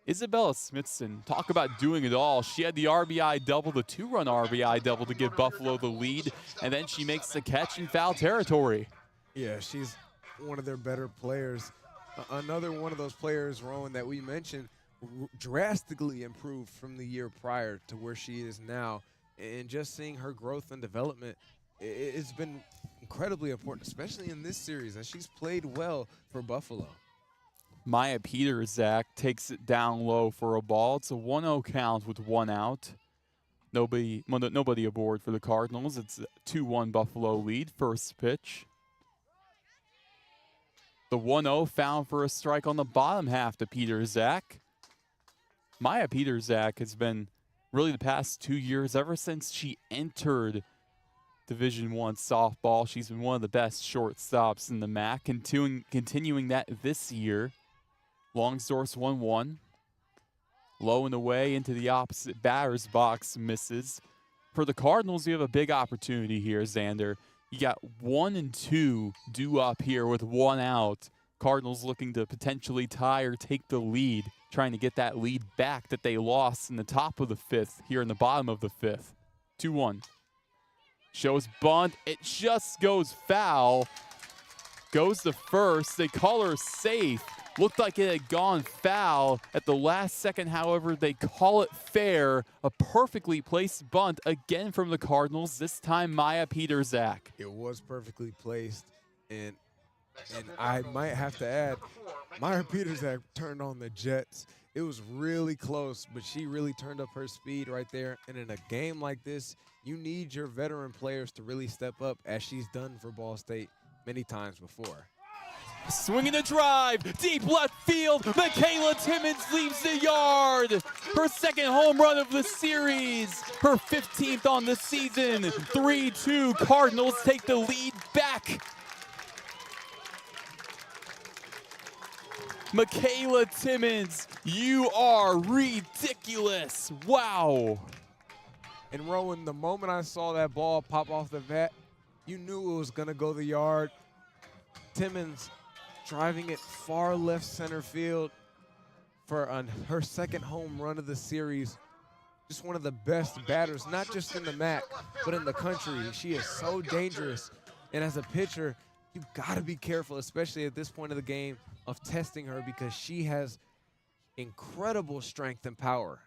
Isabella Smithson, talk about doing it all. She had the RBI double, the 2-run RBI double to give Buffalo the lead, and then she makes the catch in foul territory. Yeah, she's one of their better players. Another one of those players, Roen, that we mentioned, drastically improved from the year prior to where she is now. And just seeing her growth and development, it's been incredibly important, especially in this series, and she's played well for Buffalo. Maya Peterzak takes it down low for a ball. It's a 1-0 count with 1 out. Nobody aboard for the Cardinals. It's a 2-1 Buffalo lead. First pitch. The 1-0 found for a strike on the bottom half to Peterzak. Maya Peterzak has been really the past 2 years, ever since she entered Division I softball, she's been one of the best shortstops in the MAC, continuing that this year. Longsdorf's 1-1. Low and away into the opposite batter's box, misses. For the Cardinals, you have a big opportunity here, Zander. You got 1 and 2 due up here with 1 out. Cardinals looking to potentially tie or take the lead, trying to get that lead back that they lost in the top of the fifth here in the bottom of the fifth. 2-1. Shows bunt. It just goes foul. goes to first. They call her safe. Looked like it had gone foul at the last second. However, they call it fair. A perfectly placed bunt again from the Cardinals, this time Maya Peterzak. It was perfectly placed, and I might have to add, Maya Peterzak turned on the Jets. It was really close, but she really turned up her speed right there. And in a game like this, you need your veteran players to really step up, as she's done for Ball State many times before. Swinging a drive, deep left field. Michaela Timmons leaves the yard. Her second home run of the series. Her 15th on the season. 3-2, Cardinals take the lead back. Michaela Timmons, you are ridiculous. Wow. And Roen, the moment I saw that ball pop off the bat, you knew it was going to go the yard. Timmons driving it far left center field for her second home run of the series. Just one of the best batters, not just in the MAC, but in the country. She is so dangerous. And as a pitcher, you've got to be careful, especially at this point of the game, of testing her, because she has incredible strength and power.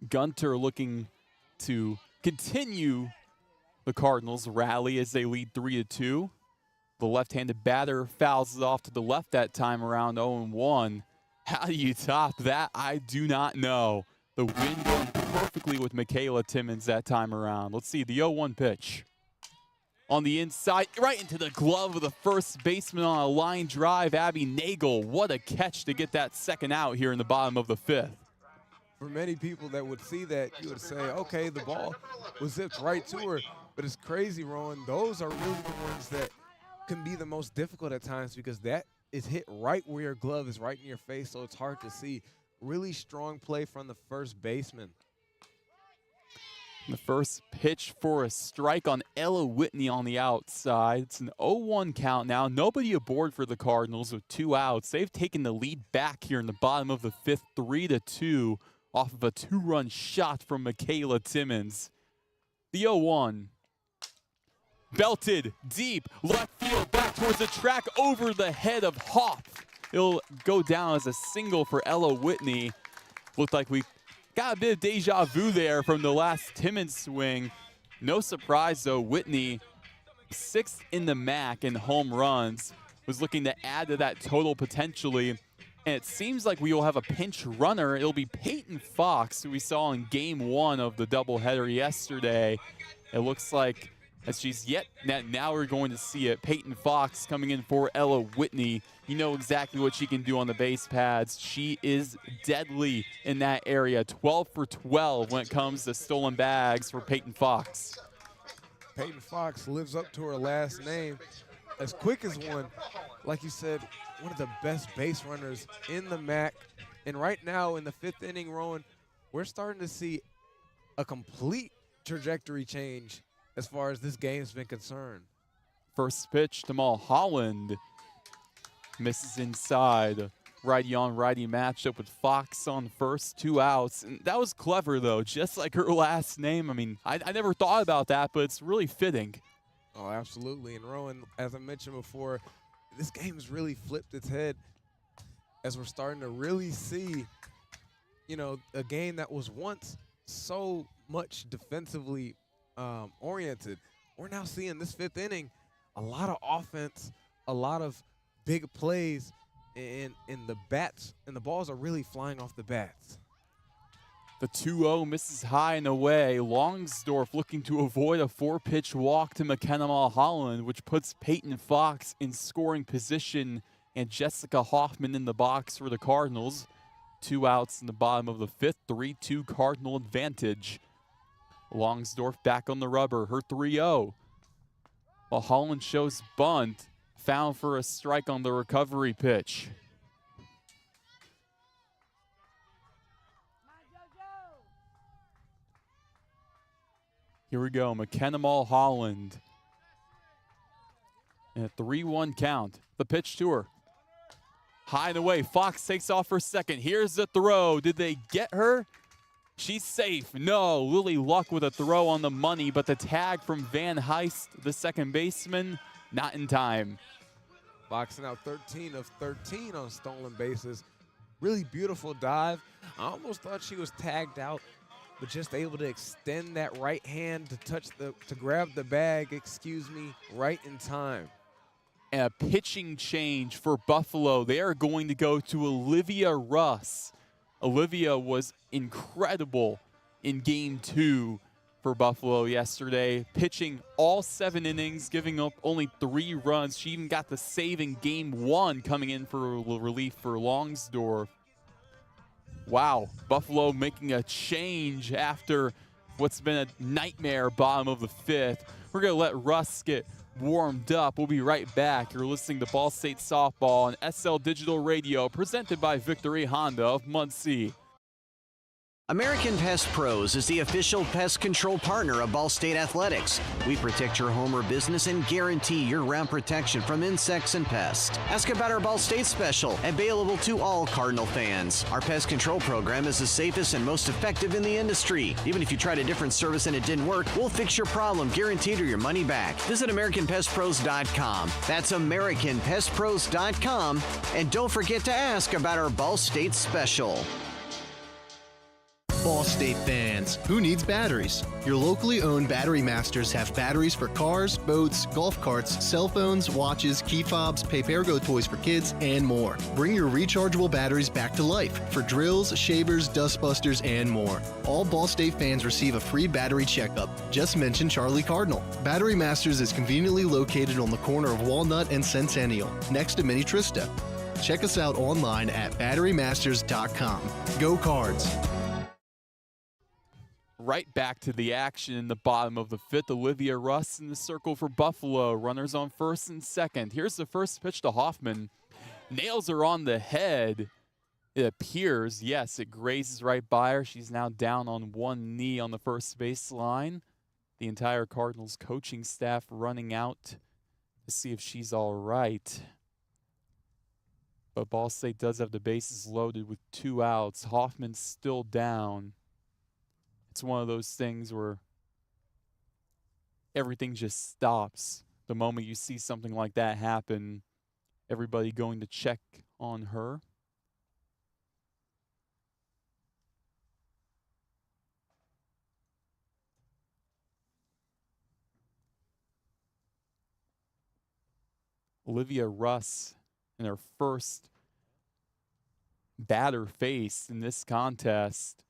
Gunter looking to continue the Cardinals' rally as they lead 3-2. The left-handed batter fouls it off to the left that time around, 0-1. How do you top that? I do not know. The wind going perfectly with Michaela Timmons that time around. Let's see the 0-1 pitch. On the inside, right into the glove of the first baseman on a line drive, Abby Nagel. What a catch to get that second out here in the bottom of the fifth. For many people that would see that, you would say, okay, the ball was zipped right to her. But it's crazy, Roen. Those are really the ones that can be the most difficult at times, because that is hit right where your glove is, right in your face, so it's hard to see. Really strong play from the first baseman. The first pitch for a strike on Ella Whitney on the outside. It's an 0-1 count now. Nobody aboard for the Cardinals with 2 outs. They've taken the lead back here in the bottom of the fifth, 3-2, off of a 2-run shot from Michaela Timmons. The 0-1. Belted deep, left field, back towards the track, over the head of Hoff. It'll go down as a single for Ella Whitney. Looked like we got a bit of deja vu there from the last Timmons swing. No surprise, though, Whitney, 6th in the MAC in home runs, was looking to add to that total potentially. And it seems like we will have a pinch runner. It'll be Peyton Fox, who we saw in Game 1 of the doubleheader yesterday. It looks like, as she's now we're going to see it. Peyton Fox coming in for Ella Whitney. You know exactly what she can do on the base pads. She is deadly in that area. 12 for 12 when it comes to stolen bags for Peyton Fox. Peyton Fox lives up to her last name. As quick as one, like you said, one of the best base runners in the MAC. And right now in the 5th inning, Roen, we're starting to see a complete trajectory change as far as this game's been concerned. First pitch to Mulholland. Misses inside. Righty on righty matchup with Fox on first, 2 outs. And that was clever, though, just like her last name. I mean, I never thought about that, but it's really fitting. Oh, absolutely. And Roen, as I mentioned before, this game has really flipped its head as we're starting to really see, you know, a game that was once so much defensively oriented. We're now seeing this 5th inning, a lot of offense, a lot of big plays, and the bats and the balls are really flying off the bats. The 2-0 misses high and away. Longsdorf looking to avoid a 4-pitch walk to McKenna Mulholland, which puts Peyton Fox in scoring position and Jessica Hoffman in the box for the Cardinals. 2 outs in the bottom of the 5th, 3-2 Cardinal advantage. Longsdorf back on the rubber, her 3-0. Mulholland shows bunt, found for a strike on the recovery pitch. Here we go, McKenna Mulholland. And a 3-1 count. The pitch to her. High and away, Fox takes off for second. Here's the throw. Did they get her? She's safe. No, Lily Luck with a throw on the money, but the tag from Van Heist, the second baseman, not in time. boxing out 13 of 13 on stolen bases. Really beautiful dive. I almost thought she was tagged out, but just able to extend that right hand to grab the bag, right in time. And a pitching change for Buffalo. They are going to go to Olivia Russ. Olivia was incredible in Game 2 for Buffalo yesterday, pitching all 7 innings, giving up only 3 runs. She even got the save in Game 1 coming in for relief for Longsdorf. Wow, Buffalo making a change after what's been a nightmare bottom of the 5th. We're going to let Russ get warmed up. We'll be right back. You're listening to Ball State Softball on SL Digital Radio, presented by Victory Honda of Muncie. American Pest Pros is the official pest control partner of Ball State Athletics. We protect your home or business and guarantee year-round protection from insects and pests. Ask about our Ball State special, available to all Cardinal fans. Our pest control program is the safest and most effective in the industry. Even if you tried a different service and it didn't work, we'll fix your problem, guaranteed, or your money back. Visit AmericanPestPros.com. That's AmericanPestPros.com. And don't forget to ask about our Ball State special. Ball State fans, who needs batteries? Your locally owned Battery Masters have batteries for cars, boats, golf carts, cell phones, watches, key fobs, Pay-Per-Go toys for kids, and more. Bring your rechargeable batteries back to life for drills, shavers, dustbusters, and more. All Ball State fans receive a free battery checkup. Just mention Charlie Cardinal. Battery Masters is conveniently located on the corner of Walnut and Centennial, next to Mini Trista. Check us out online at batterymasters.com. Go Cards! Right back to the action in the bottom of the 5th. Olivia Russ in the circle for Buffalo. Runners on first and second. Here's the first pitch to Hoffman. Nails her on the head. It appears, yes, it grazes right by her. She's now down on one knee on the first baseline. The entire Cardinals coaching staff running out to see if she's all right. But Ball State does have the bases loaded with 2 outs. Hoffman's still down. It's one of those things where everything just stops. The moment you see something like that happen, everybody going to check on her. Olivia Russ in her first batter faced in this contest.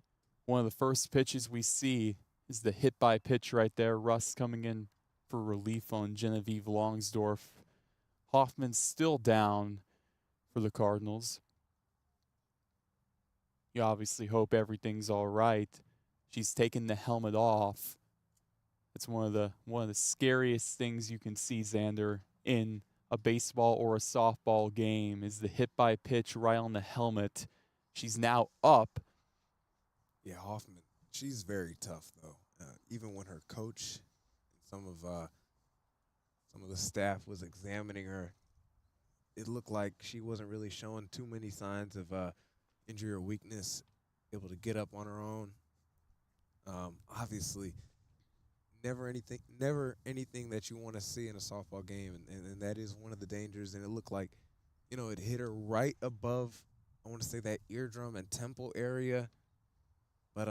One of the first pitches we see is the hit by pitch right there. Russ coming in for relief on Genevieve Longsdorf. Hoffman's still down for the Cardinals. You obviously hope everything's all right. She's taken the helmet off. It's one of the scariest things you can see, Zander, in a baseball or a softball game is the hit by pitch right on the helmet. She's now up. Yeah, Hoffman, she's very tough, though. Even when her coach and some of the staff was examining her, it looked like she wasn't really showing too many signs of injury or weakness, able to get up on her own. Obviously, never anything that you want to see in a softball game, and that is one of the dangers. And it looked like, it hit her right above, I want to say, that eardrum and temple area. But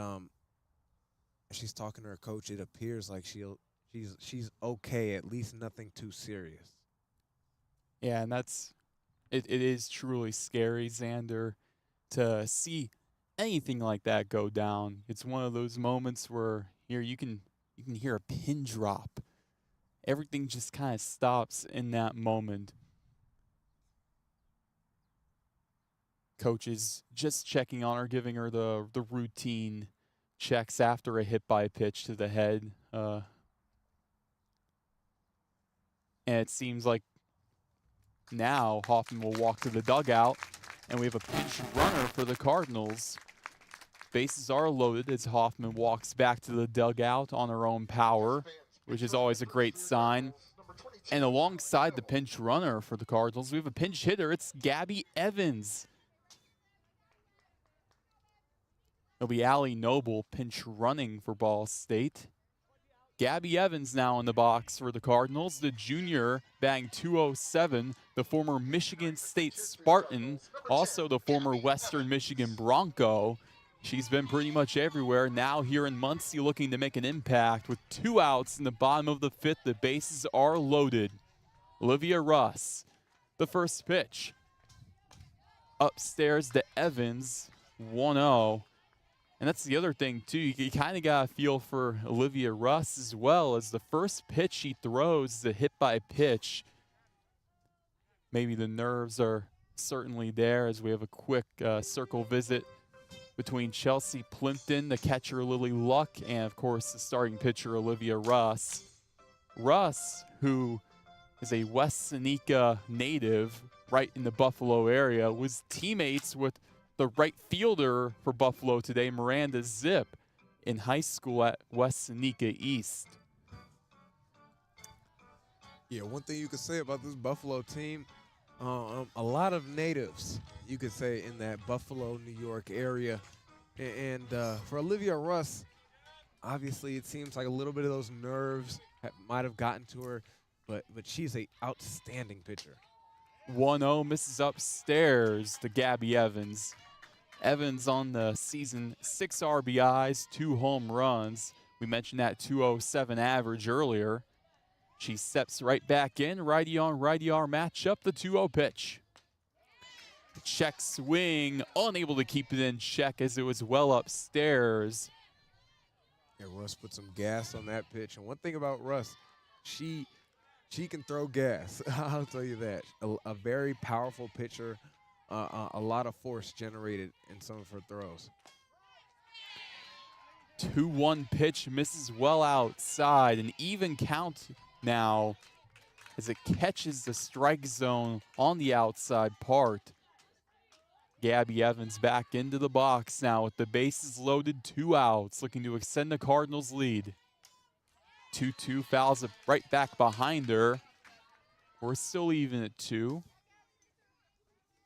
she's talking to her coach. It appears like she's okay, at least nothing too serious. Yeah, and it is truly scary, Zander, to see anything like that go down. It's one of those moments where you can hear a pin drop. Everything just kind of stops in that moment. Coaches just checking on her, giving her the routine checks after a hit by pitch to the head. And it seems like now Hoffman will walk to the dugout, and we have a pinch runner for the Cardinals. Bases are loaded as Hoffman walks back to the dugout on her own power, which is always a great sign. And alongside the pinch runner for the Cardinals, we have a pinch hitter. It's Gabby Evans. It'll be Allie Noble pinch running for Ball State. Gabby Evans now in the box for the Cardinals. The junior batting .207, the former Michigan State Spartan, also the former Western Michigan Bronco. She's been pretty much everywhere. Now here in Muncie looking to make an impact with 2 outs in the bottom of the 5th. The bases are loaded. Olivia Russ, the first pitch. Upstairs to Evans, 1-0. And that's the other thing, too. You kind of got a feel for Olivia Russ as well, as the first pitch she throws is a hit-by-pitch. Maybe the nerves are certainly there as we have a quick circle visit between Chelsea Plimpton, the catcher Lily Luck, and, of course, the starting pitcher Olivia Russ. Russ, who is a West Seneca native right in the Buffalo area, was teammates with the right fielder for Buffalo today, Miranda Zip, in high school at West Seneca East. Yeah, one thing you could say about this Buffalo team, a lot of natives, you could say, in that Buffalo, New York area. And for Olivia Russ, obviously it seems like a little bit of those nerves might have gotten to her, but she's an outstanding pitcher. 1-0 misses upstairs to Gabby Evans. Evans on the season, 6 RBIs, 2 home runs. We mentioned that .207 average earlier. She steps right back in, righty on righty arm matchup, the 2-0 pitch. Check swing, unable to keep it in check as it was well upstairs. Yeah, Russ put some gas on that pitch. And one thing about Russ, she can throw gas. I'll tell you that. A very powerful pitcher, a lot of force generated in some of her throws. 2-1 pitch misses well outside. An even count now as it catches the strike zone on the outside part. Gabby Evans back into the box now with the bases loaded, 2 outs, looking to extend the Cardinals' lead. 2-2 fouls it right back behind her. We're still even at 2.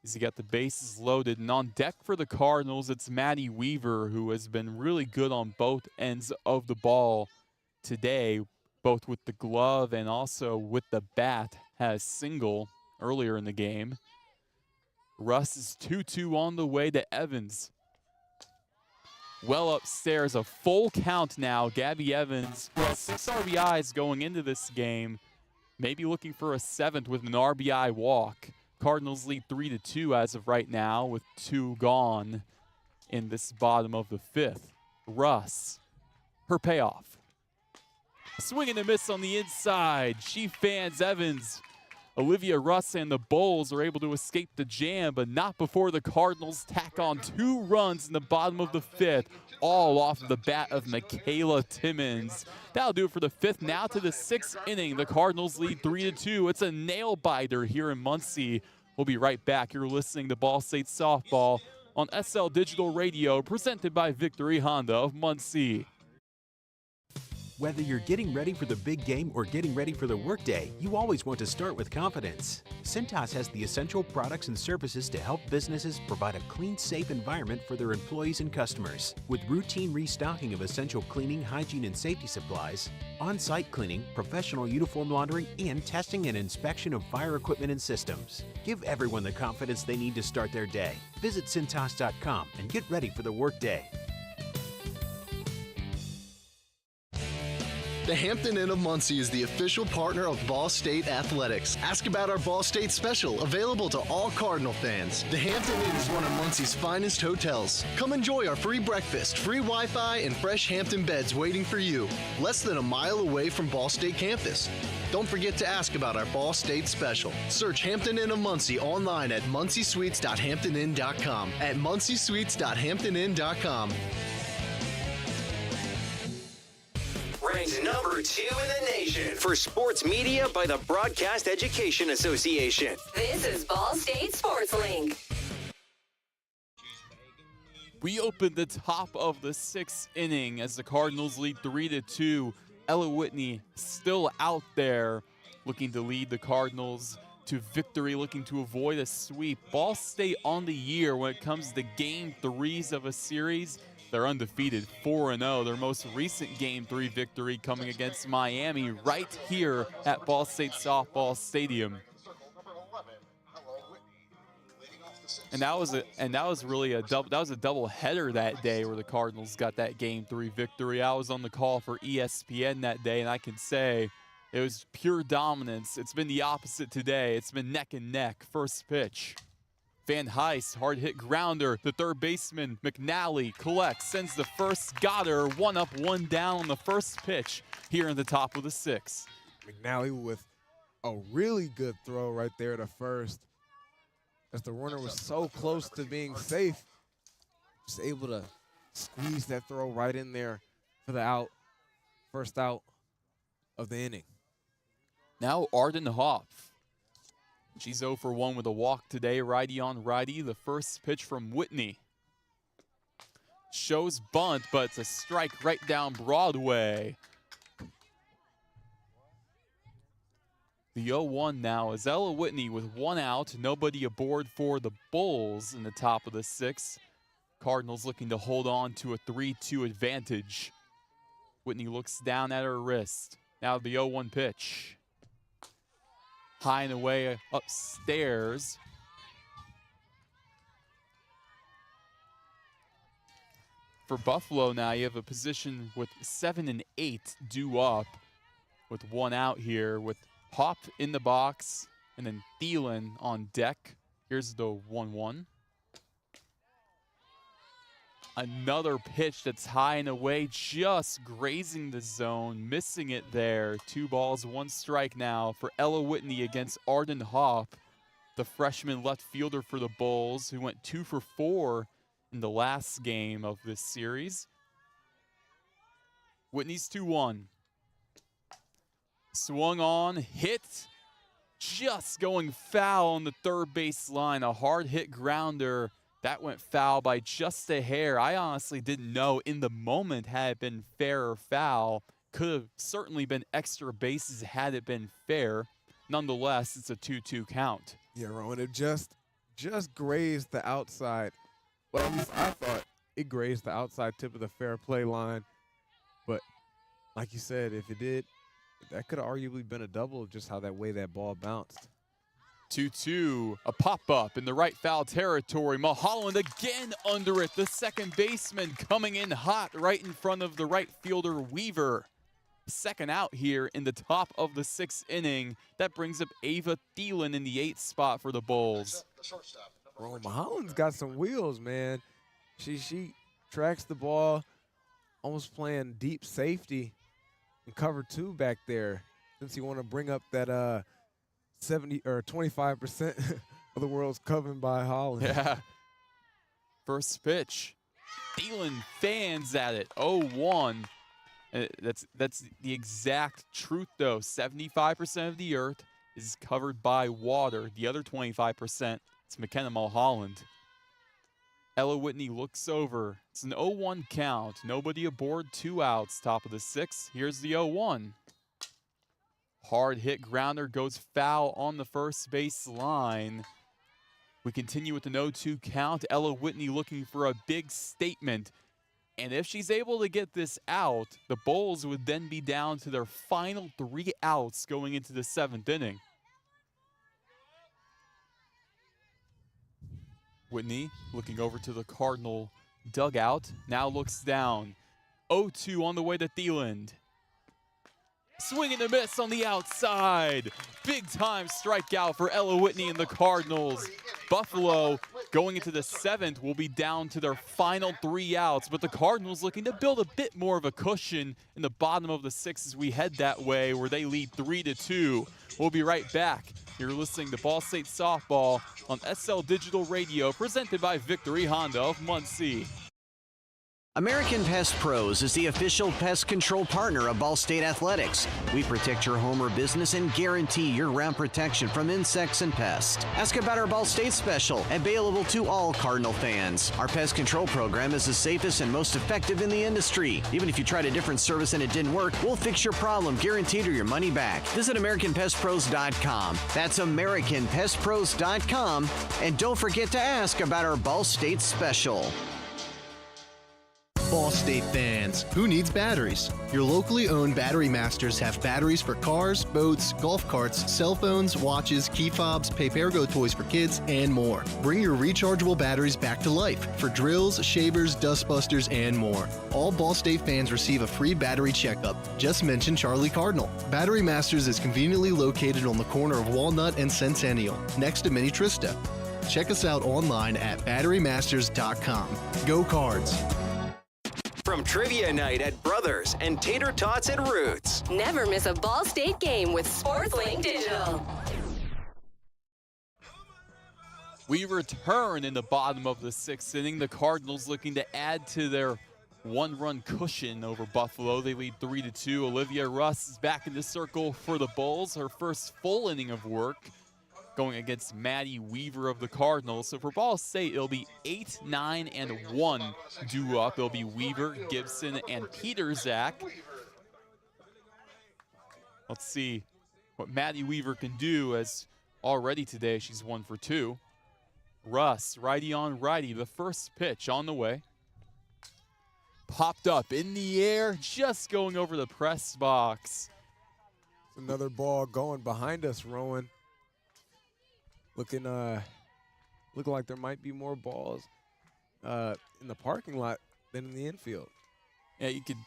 As he got the bases loaded. And on deck for the Cardinals, it's Maddie Weaver, who has been really good on both ends of the ball today, both with the glove and also with the bat. Had a single earlier in the game. Russ is 2-2 on the way to Evans. Well upstairs, a full count now. Gabby Evans, 6 RBIs going into this game. Maybe looking for a 7th with an RBI walk. Cardinals lead 3-2 as of right now with 2 gone in this bottom of the 5th. Russ, her payoff. Swing and a miss on the inside. She fans Evans. Olivia Russ and the Bulls are able to escape the jam, but not before the Cardinals tack on 2 runs in the bottom of the 5th, all off of the bat of Michaela Timmons. That'll do it for the 5th. Now to the 6th inning. The Cardinals lead 3-2. It's a nail-biter here in Muncie. We'll be right back. You're listening to Ball State Softball on SL Digital Radio, presented by Victory Honda of Muncie. Whether you're getting ready for the big game or getting ready for the workday, you always want to start with confidence. Cintas has the essential products and services to help businesses provide a clean, safe environment for their employees and customers. With routine restocking of essential cleaning, hygiene, and safety supplies, on-site cleaning, professional uniform laundering, and testing and inspection of fire equipment and systems. Give everyone the confidence they need to start their day. Visit Cintas.com and get ready for the workday. The Hampton Inn of Muncie is the official partner of Ball State Athletics. Ask about our Ball State special, available to all Cardinal fans. The Hampton Inn is one of Muncie's finest hotels. Come enjoy our free breakfast, free Wi-Fi, and fresh Hampton beds waiting for you. Less than a mile away from Ball State campus. Don't forget to ask about our Ball State special. Search Hampton Inn of Muncie online at munciesuites.hamptoninn.com. At munciesuites.hamptoninn.com. Ranked number 2 in the nation for sports media by the Broadcast Education Association. This is Ball State Sports Link. We opened the top of the 6th inning as the Cardinals lead 3-2. Ella Whitney still out there looking to lead the Cardinals to victory, looking to avoid a sweep. Ball State on the year when it comes to game 3s of a series They're undefeated, 4-0. Their most recent Game 3 victory coming against Miami right here at Ball State Softball Stadium. And that was really a double header that day where the Cardinals got that Game 3 victory. I was on the call for ESPN that day, and I can say it was pure dominance. It's been the opposite today. It's been neck and neck. First pitch. Van Heist, hard hit grounder. The third baseman, McNally, collects, sends the first, got her. 1 up, 1 down on the first pitch here in the top of the 6th. McNally with a really good throw right there to first. As the runner was so close to being safe, just able to squeeze that throw right in there for the out, first out of the inning. Now Arden Hoff. She's 0 for 1 with a walk today, righty on righty. The first pitch from Whitney. Shows bunt, but it's a strike right down Broadway. The 0-1 now is Ella Whitney with 1 out, nobody aboard for the Bulls in the top of the 6th. Cardinals looking to hold on to a 3-2 advantage. Whitney looks down at her wrist. Now the 0-1 pitch. High and away upstairs. For Buffalo now, you have a position with 7 and 8 due up with 1 out here with Hop in the box and then Thielen on deck. Here's the 1-1. Another pitch that's high and away, just grazing the zone, missing it there. 2 balls, 1 strike now for Ella Whitney against Arden Hopp, the freshman left fielder for the Bulls, who went 2 for 4 in the last game of this series. Whitney's 2-1. Swung on, hit, just going foul on the third base line. A hard hit grounder. That went foul by just a hair. I honestly didn't know in the moment had it been fair or foul. Could have certainly been extra bases had it been fair. Nonetheless, it's a 2-2 count. Yeah, Roen, it just grazed the outside. Well, at least I thought it grazed the outside tip of the fair play line. But like you said, if it did, that could have arguably been a double of just how that way that ball bounced. 2-2, a pop-up in the right foul territory. Mulholland again under it. The second baseman coming in hot right in front of the right fielder, Weaver. Second out here in the top of the 6th inning. That brings up Ava Thielen in the 8th spot for the Bulls. Bro, Mulholland's got some wheels, man. She tracks the ball, almost playing deep safety and cover 2 back there. Since you want to bring up that 70 or 25% of the world's covered by Holland. Yeah. First pitch. Thielen fans at it. 0-1. That's the exact truth, though. 75% of the earth is covered by water. The other 25%, it's McKenna Mulholland. Ella Whitney looks over. It's an 0-1 count. Nobody aboard, 2 outs. Top of the 6th. Here's the 0-1. Hard hit grounder goes foul on the first base line. We continue with an 0-2 count. Ella Whitney looking for a big statement. And if she's able to get this out, the Bulls would then be down to their final 3 outs going into the 7th inning. Whitney looking over to the Cardinal dugout. Now looks down. 0-2 on the way to Thielen. Swing and a miss on the outside. Big time strikeout for Ella Whitney and the Cardinals. Buffalo going into the 7th will be down to their final 3 outs, but the Cardinals looking to build a bit more of a cushion in the bottom of the 6th as we head that way where they lead 3-2. We'll be right back. You're listening to Ball State Softball on SL Digital Radio, presented by Victory Honda of Muncie. American Pest Pros is the official pest control partner of Ball State Athletics. We protect your home or business and guarantee year-round protection from insects and pests. Ask about our Ball State special, available to all Cardinal fans. Our pest control program is the safest and most effective in the industry. Even if you tried a different service and it didn't work, we'll fix your problem, guaranteed, or your money back. Visit AmericanPestPros.com. That's AmericanPestPros.com. And don't forget to ask about our Ball State special. Ball State fans, who needs batteries? Your locally owned Battery Masters have batteries for cars, boats, golf carts, cell phones, watches, key fobs, Papergo toys for kids, and more. Bring your rechargeable batteries back to life for drills, shavers, dustbusters, and more. All Ball State fans receive a free battery checkup. Just mention Charlie Cardinal. Battery Masters is conveniently located on the corner of Walnut and Centennial, next to Mini Trista. Check us out online at batterymasters.com. Go Cards! From trivia night at Brothers and tater tots at Roots. Never miss a Ball State game with SportsLink Digital. We return in the bottom of the 6th inning. The Cardinals looking to add to their one-run cushion over Buffalo. They lead 3-2. Olivia Russ is back in the circle for the Bulls. Her first full inning of work going against Maddie Weaver of the Cardinals. So for Ball State, it'll be 8, 9, and 1 due up. It'll be Weaver, Gibson, and Peterzak. Let's see what Maddie Weaver can do, as already today she's 1 for 2. Russ, righty on righty, the first pitch on the way. Popped up in the air, just going over the press box. Another ball going behind us, Roen. Looking like there might be more balls in the parking lot than in the infield. Yeah, you could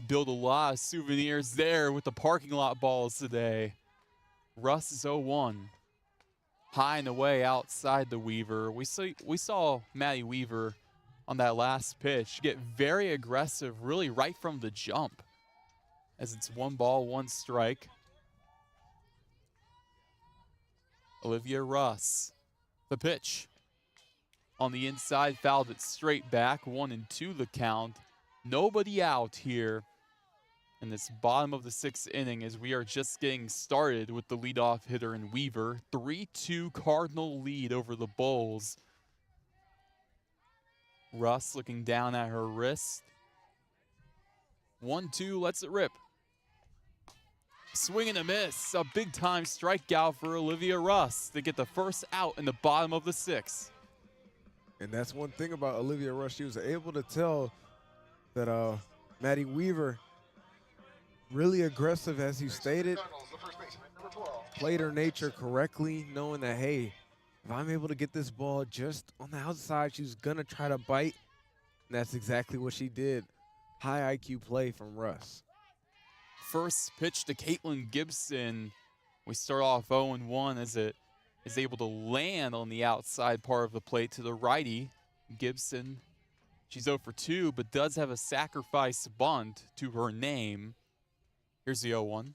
build a lot of souvenirs there with the parking lot balls today. Russ is 0-1. High and away outside the Weaver. We saw Maddie Weaver on that last pitch get very aggressive, really right from the jump, as it's 1 ball, 1 strike. Olivia Russ, the pitch. On the inside, fouled it straight back, 1-2 the count. Nobody out here in this bottom of the 6th inning, as we are just getting started with the leadoff hitter in Weaver. 3-2 Cardinal lead over the Bulls. Russ looking down at her wrist. 1-2, lets it rip. Swing and a miss. A big-time strikeout for Olivia Russ to get the first out in the bottom of the 6th. And that's one thing about Olivia Russ. She was able to tell that Maddie Weaver, really aggressive, as you stated, played her nature correctly, knowing that, hey, if I'm able to get this ball just on the outside, she's going to try to bite. And that's exactly what she did. High IQ play from Russ. First pitch to Caitlin Gibson. We start off 0-1 as it is able to land on the outside part of the plate to the righty. Gibson, she's 0 for 2, but does have a sacrifice bunt to her name. Here's the 0-1.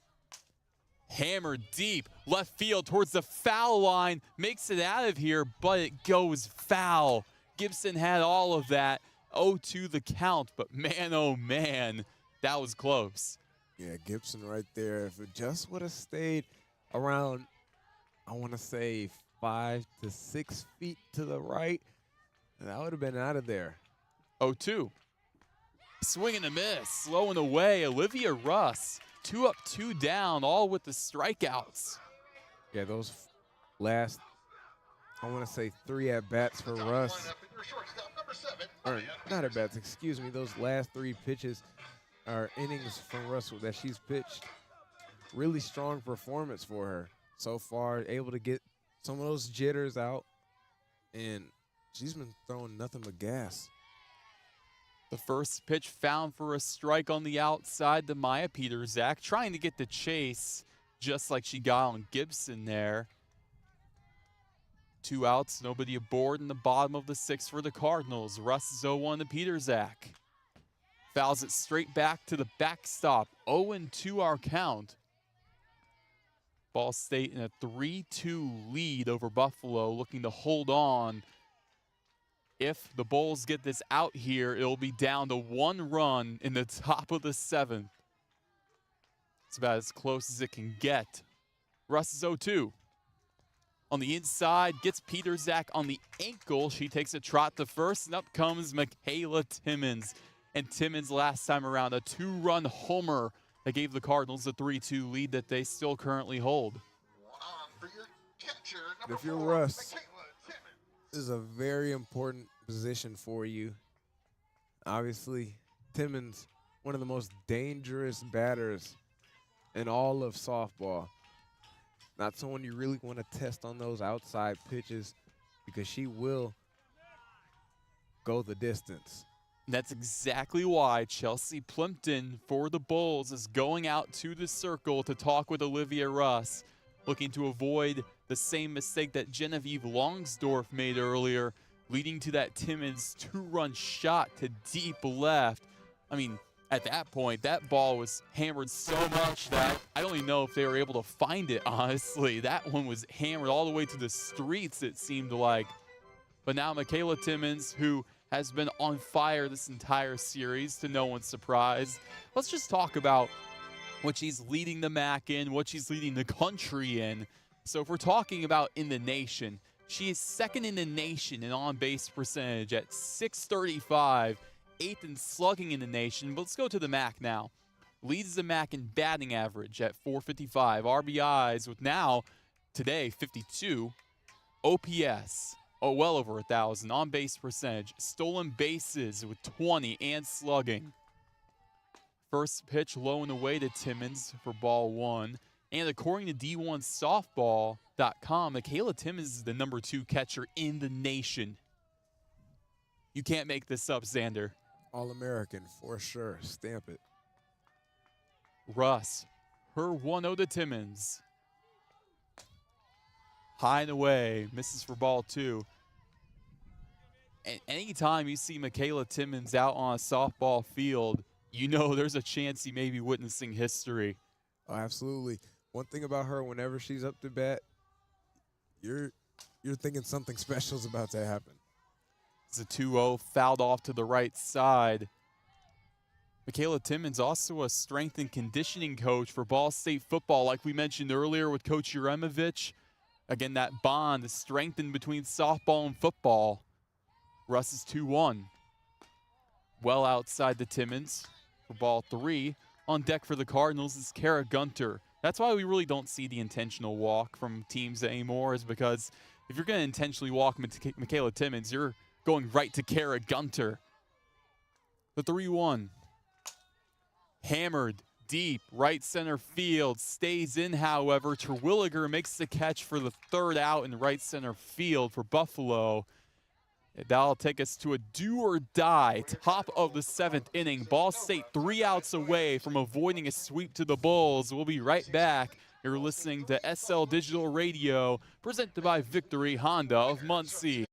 Hammered deep, left field towards the foul line. Makes it out of here, but it goes foul. Gibson had all of that. 0-2 the count, but man, oh man, that was close. Yeah, Gibson right there. If it just would have stayed around, I want to say 5 to 6 feet to the right, that would have been out of there. 0-2. Swing and a miss, low and away. Olivia Russ, 2 up, 2 down, all with the strikeouts. Yeah, those last, I want to say 3 at-bats for Russ. Or not at-bats, excuse me. Those last 3 pitches are innings from Russ that she's pitched. Really strong performance for her so far. Able to get some of those jitters out, and she's been throwing nothing but gas. The first pitch found for a strike on the outside to Maya Peterzak, trying to get the chase just like she got on Gibson there. 2 outs, nobody aboard in the bottom of the 6th for the Cardinals. Russ is 0-1 to Peterzak. Fouls it straight back to the backstop. 0-2 our count. Ball State in a 3-2 lead over Buffalo, looking to hold on. If the Bulls get this out here, it'll be down to 1 run in the top of the 7th. It's about as close as it can get. Russ is 0-2. On the inside, gets Peterzak on the ankle. She takes a trot to first, and up comes Michaela Timmons. And Timmons last time around, a 2-run homer that gave the Cardinals a 3-2 lead that they still currently hold. If you're Russ, this is a very important position for you. Obviously, Timmons, one of the most dangerous batters in all of softball. Not someone you really want to test on those outside pitches because she will go the distance. That's exactly why Chelsea Plimpton for the Bulls is going out to the circle to talk with Olivia Russ, looking to avoid the same mistake that Genevieve Longsdorf made earlier, leading to that Timmons 2-run shot to deep left. I mean, at that point, that ball was hammered so much that I don't even know if they were able to find it, honestly. That one was hammered all the way to the streets, it seemed like. But now Michaela Timmons, who has been on fire this entire series, to no one's surprise. Let's just talk about what she's leading the MAC in, what she's leading the country in. So if we're talking about in the nation, she is second in the nation in on-base percentage at .635, 8th in slugging in the nation. But let's go to the MAC now. Leads the MAC in batting average at .455, RBIs with now, today, 52, OPS, well over 1,000, on-base percentage, stolen bases with 20, and slugging. First pitch low and away to Timmons for ball 1. And according to D1Softball.com, Michaela Timmons is the #2 catcher in the nation. You can't make this up, Zander. All-American for sure. Stamp it. Russ, her 1-0 to Timmons. High and away, misses for ball 2. And anytime you see Michaela Timmons out on a softball field, you know there's a chance he may be witnessing history. Oh, absolutely. One thing about her, whenever she's up to bat, you're thinking something special is about to happen. It's a 2-0, fouled off to the right side. Michaela Timmons, also a strength and conditioning coach for Ball State football, like we mentioned earlier with Coach Uremovich. Again, that bond is strengthened between softball and football. Russ is 2-1. Well outside the Timmons for ball 3. On deck for the Cardinals is Kara Gunter. That's why we really don't see the intentional walk from teams anymore, is because if you're going to intentionally walk Michaela Timmons, you're going right to Kara Gunter. The 3-1. Hammered deep, right center field. Stays in, however. Terwilliger makes the catch for the 3rd out in right center field for Buffalo. That'll take us to a do-or-die top of the 7th inning. Ball State 3 outs away from avoiding a sweep to the Bulls. We'll be right back. You're listening to SL Digital Radio, presented by Victory Honda of Muncie.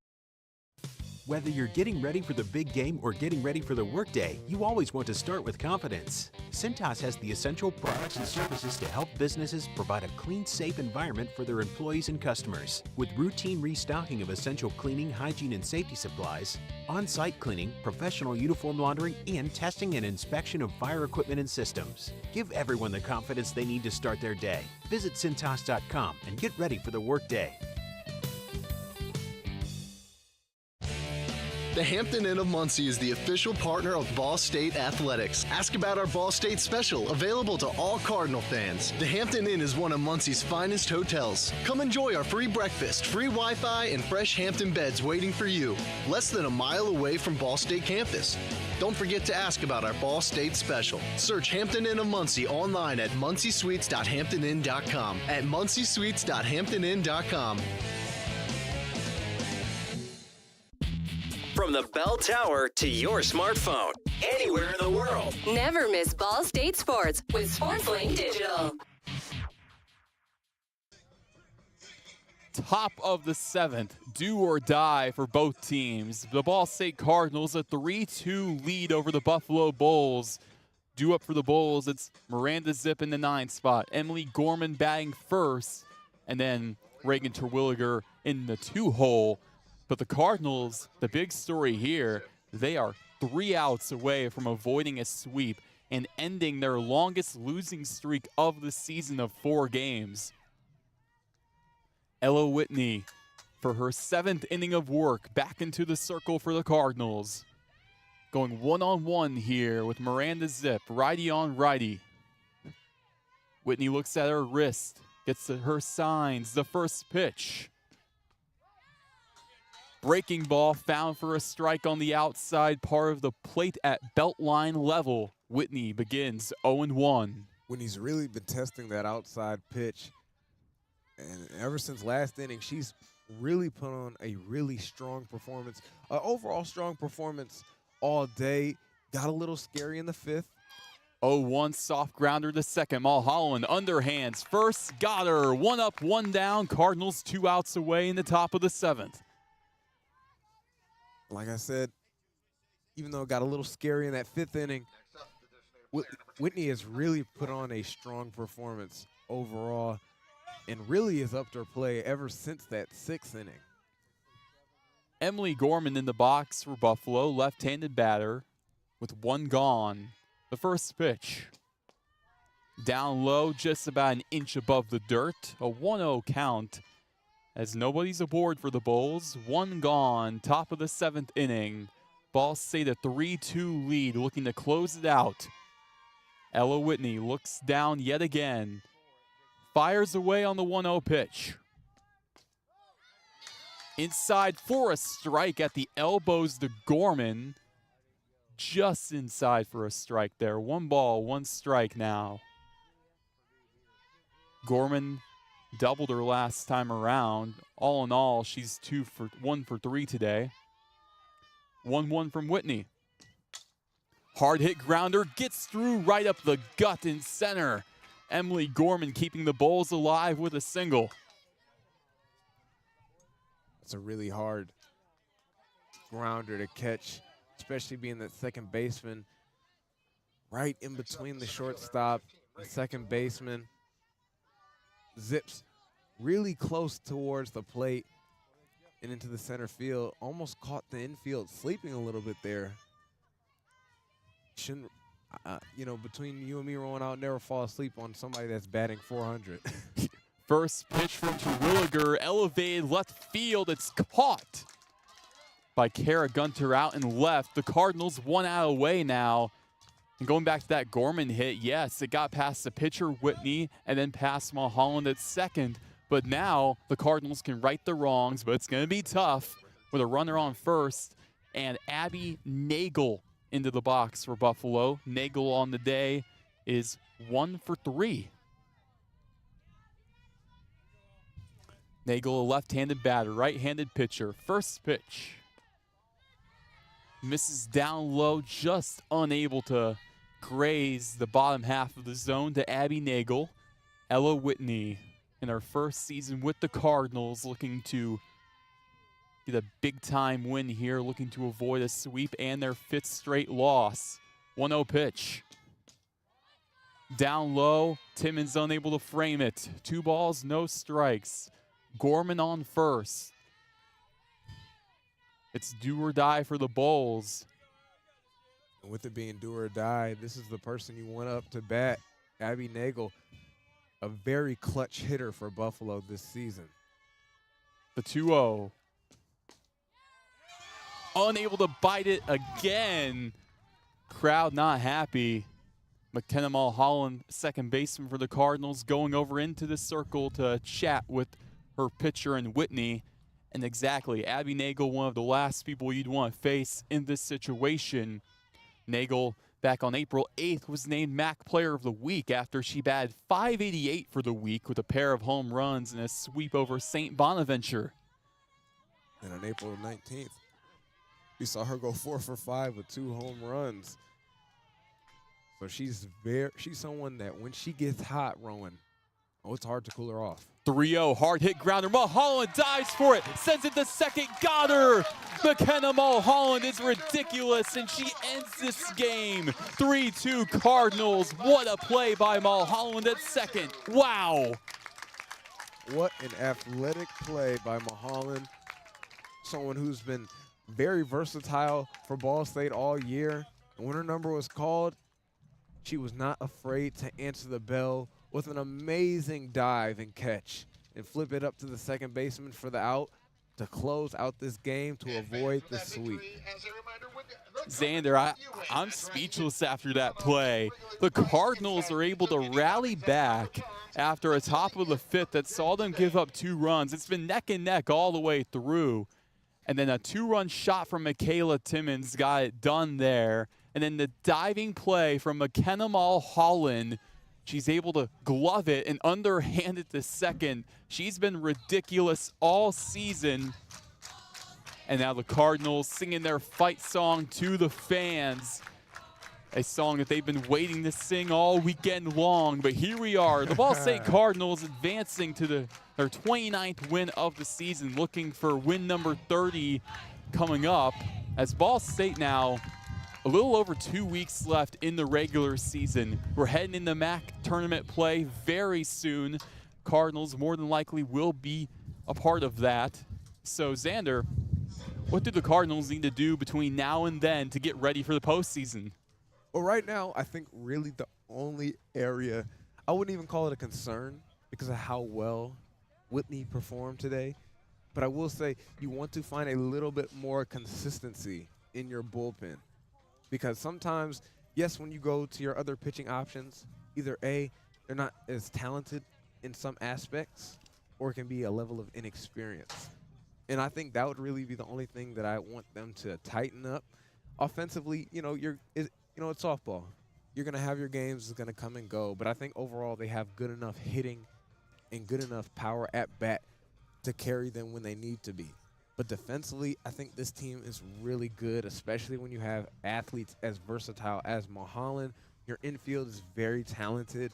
Whether you're getting ready for the big game or getting ready for the workday, you always want to start with confidence. Cintas has the essential products and services to help businesses provide a clean, safe environment for their employees and customers. With routine restocking of essential cleaning, hygiene, and safety supplies, on-site cleaning, professional uniform laundering, and testing and inspection of fire equipment and systems. Give everyone the confidence they need to start their day. Visit Cintas.com and get ready for the workday. The Hampton Inn of Muncie is the official partner of Ball State Athletics. Ask about our Ball State special, available to all Cardinal fans. The Hampton Inn is one of Muncie's finest hotels. Come enjoy our free breakfast, free Wi-Fi, and fresh Hampton beds waiting for you. Less than a mile away from Ball State campus. Don't forget to ask about our Ball State special. Search Hampton Inn of Muncie online at munciesuites.hamptonin.com. At munciesuites.hamptonin.com. From the bell tower to your smartphone, anywhere in the world. Never miss Ball State Sports with SportsLink Digital. Top of the 7th, do or die for both teams. The Ball State Cardinals, a 3-2 lead over the Buffalo Bulls. Due up for the Bulls, it's Miranda Zip in the 9th spot, Emily Gorman batting first, and then Reagan Terwilliger in the 2-hole. But the Cardinals, the big story here, they are 3 outs away from avoiding a sweep and ending their longest losing streak of the season of 4 games. Ella Whitney, for her 7th inning of work, back into the circle for the Cardinals. Going one-on-one here with Miranda Zip, righty on righty. Whitney looks at her wrist, gets her signs, the first pitch. Breaking ball found for a strike on the outside part of the plate at belt line level. Whitney begins 0-1. Whitney's really been testing that outside pitch. And ever since last inning, she's really put on a really strong performance. Overall strong performance all day. Got a little scary in the fifth. 0-1 soft grounder to second. Mulholland underhands first. Got her. 1 up, 1 down. Cardinals 2 outs away in the top of the 7th. Like I said, even though it got a little scary in that 5th inning, Whitney has really put on a strong performance overall and really has upped her play ever since that 6th inning. Emily Gorman in the box for Buffalo, left-handed batter with 1 gone. The first pitch. Down low, just about an inch above the dirt. A 1-0 count as nobody's aboard for the Bulls. 1 gone, top of the 7th inning. Ball State a 3-2 lead, looking to close it out. Ella Whitney looks down yet again. Fires away on the 1-0 pitch. Inside for a strike at the elbows to Gorman. Just inside for a strike there. 1 ball, 1 strike now. Gorman doubled her last time around. All in all, she's 1 for 3 today. 1-1 from Whitney. Hard hit grounder gets through right up the gut in center. Emily Gorman keeping the Bulls alive with a single. It's a really hard grounder to catch, especially being that second baseman right in between the shortstop and second baseman. Zips really close towards the plate and into the center field. Almost caught the infield sleeping a little bit there. Shouldn't, between you and me, Roen, I'll never fall asleep on somebody that's batting 400. First pitch from Terwilliger, elevated left field. It's caught by Kara Gunter out and left. The Cardinals 1 out away now. And going back to that Gorman hit, yes, it got past the pitcher, Whitney, and then past Mulholland at second. But now the Cardinals can right the wrongs, but it's going to be tough with a runner on first. And Abby Nagel into the box for Buffalo. Nagel on the day is 1 for 3. Nagel, a left-handed batter, right-handed pitcher. First pitch. Misses down low, just unable to graze the bottom half of the zone to Abby Nagel. Ella Whitney in her first season with the Cardinals, looking to get a big-time win here, looking to avoid a sweep and their 5th straight loss. 1-0 pitch. Down low, Timmons unable to frame it. 2 balls, no strikes. Gorman on first. It's do or die for the Bulls. And with it being do or die, this is the person you want up to bat. Abby Nagel, a very clutch hitter for Buffalo this season. The 2-0. Unable to bite it again. Crowd not happy. McKenna Mulholland, second baseman for the Cardinals, going over into the circle to chat with her pitcher and Whitney. And exactly, Abby Nagel, one of the last people you'd want to face in this situation. Nagel, back on April 8th, was named MAC Player of the Week after she batted .588 for the week with a pair of home runs and a sweep over St. Bonaventure. And on April 19th, we saw her go 4 for 5 with 2 home runs. So she's someone that when she gets hot, Roen, it's hard to cool her off. 3-0, hard hit grounder. Mulholland dives for it, sends it to second, got her. McKenna Mulholland is ridiculous, and she ends this game. 3-2 Cardinals. What a play by Mulholland at second. Wow. What an athletic play by Mulholland. Someone who's been very versatile for Ball State all year. And when her number was called, she was not afraid to answer the bell with an amazing dive and catch and flip it up to the second baseman for the out to close out this game to avoid the sweep. Zander, I'm speechless after that play. The Cardinals are able to rally back after a top of the 5th that saw them give up 2 runs. It's been neck and neck all the way through. And then a 2-run shot from Michaela Timmons got it done there. And then the diving play from McKenna Mulholland. She's able to glove it and underhand it to second. She's been ridiculous all season. And now the Cardinals singing their fight song to the fans. A song that they've been waiting to sing all weekend long. But here we are, the Ball State Cardinals advancing to their 29th win of the season, looking for win number 30 coming up. As Ball State now, a little over 2 weeks left in the regular season. We're heading into MAC tournament play very soon. Cardinals more than likely will be a part of that. So Zander, what do the Cardinals need to do between now and then to get ready for the postseason? Well, right now, I think really the only area, I wouldn't even call it a concern because of how well Whitney performed today. But I will say you want to find a little bit more consistency in your bullpen. Because sometimes, yes, when you go to your other pitching options, either A, they're not as talented in some aspects, or it can be a level of inexperience. And I think that would really be the only thing that I want them to tighten up. Offensively, it's softball. You're going to have your games, it's going to come and go. But I think overall they have good enough hitting and good enough power at bat to carry them when they need to be. But defensively, I think this team is really good, especially when you have athletes as versatile as Mulholland. Your infield is very talented.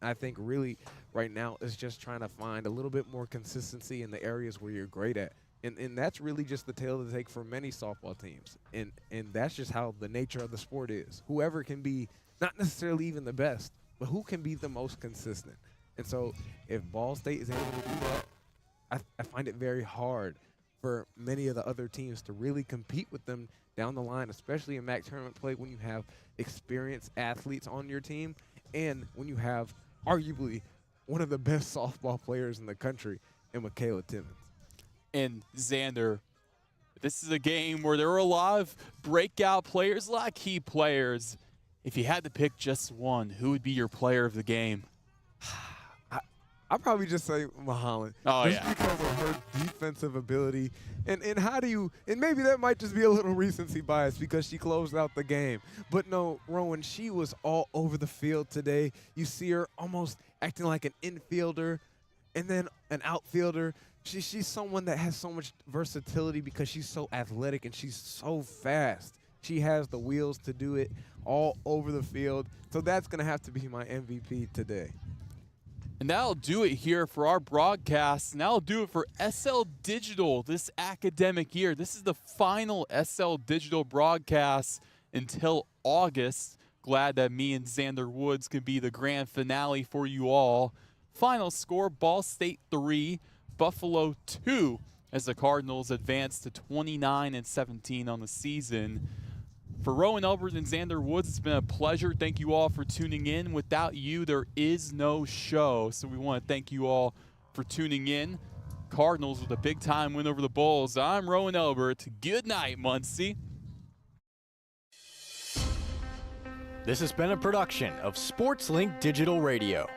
I think really right now is just trying to find a little bit more consistency in the areas where you're great at. And that's really just the tale to take for many softball teams. And that's just how the nature of the sport is. Whoever can be not necessarily even the best, but who can be the most consistent. And so if Ball State is able to do that, I find it very hard for many of the other teams to really compete with them down the line, especially in MAC tournament play when you have experienced athletes on your team and when you have arguably one of the best softball players in the country in Michaela Timmons. And Zander, this is a game where there were a lot of breakout players, a lot of key players. If you had to pick just one, who would be your player of the game? I'd probably just say Mulholland. Oh, just because of her defensive ability. And maybe that might just be a little recency bias because she closed out the game. But no, Roen, she was all over the field today. You see her almost acting like an infielder and then an outfielder. She's someone that has so much versatility because she's so athletic and she's so fast. She has the wheels to do it all over the field. So that's going to have to be my MVP today. And that'll do it here for our broadcast. And that'll do it for SL Digital this academic year. This is the final SL Digital broadcast until August. Glad that me and Zander Woods can be the grand finale for you all. Final score, Ball State 3, Buffalo 2, as the Cardinals advance to 29-17 on the season. For Roen, Elbert, and Zander Woods, it's been a pleasure. Thank you all for tuning in. Without you, there is no show. So we want to thank you all for tuning in. Cardinals with a big-time win over the Bulls. I'm Roen Elbert. Good night, Muncie. This has been a production of SportsLink Digital Radio.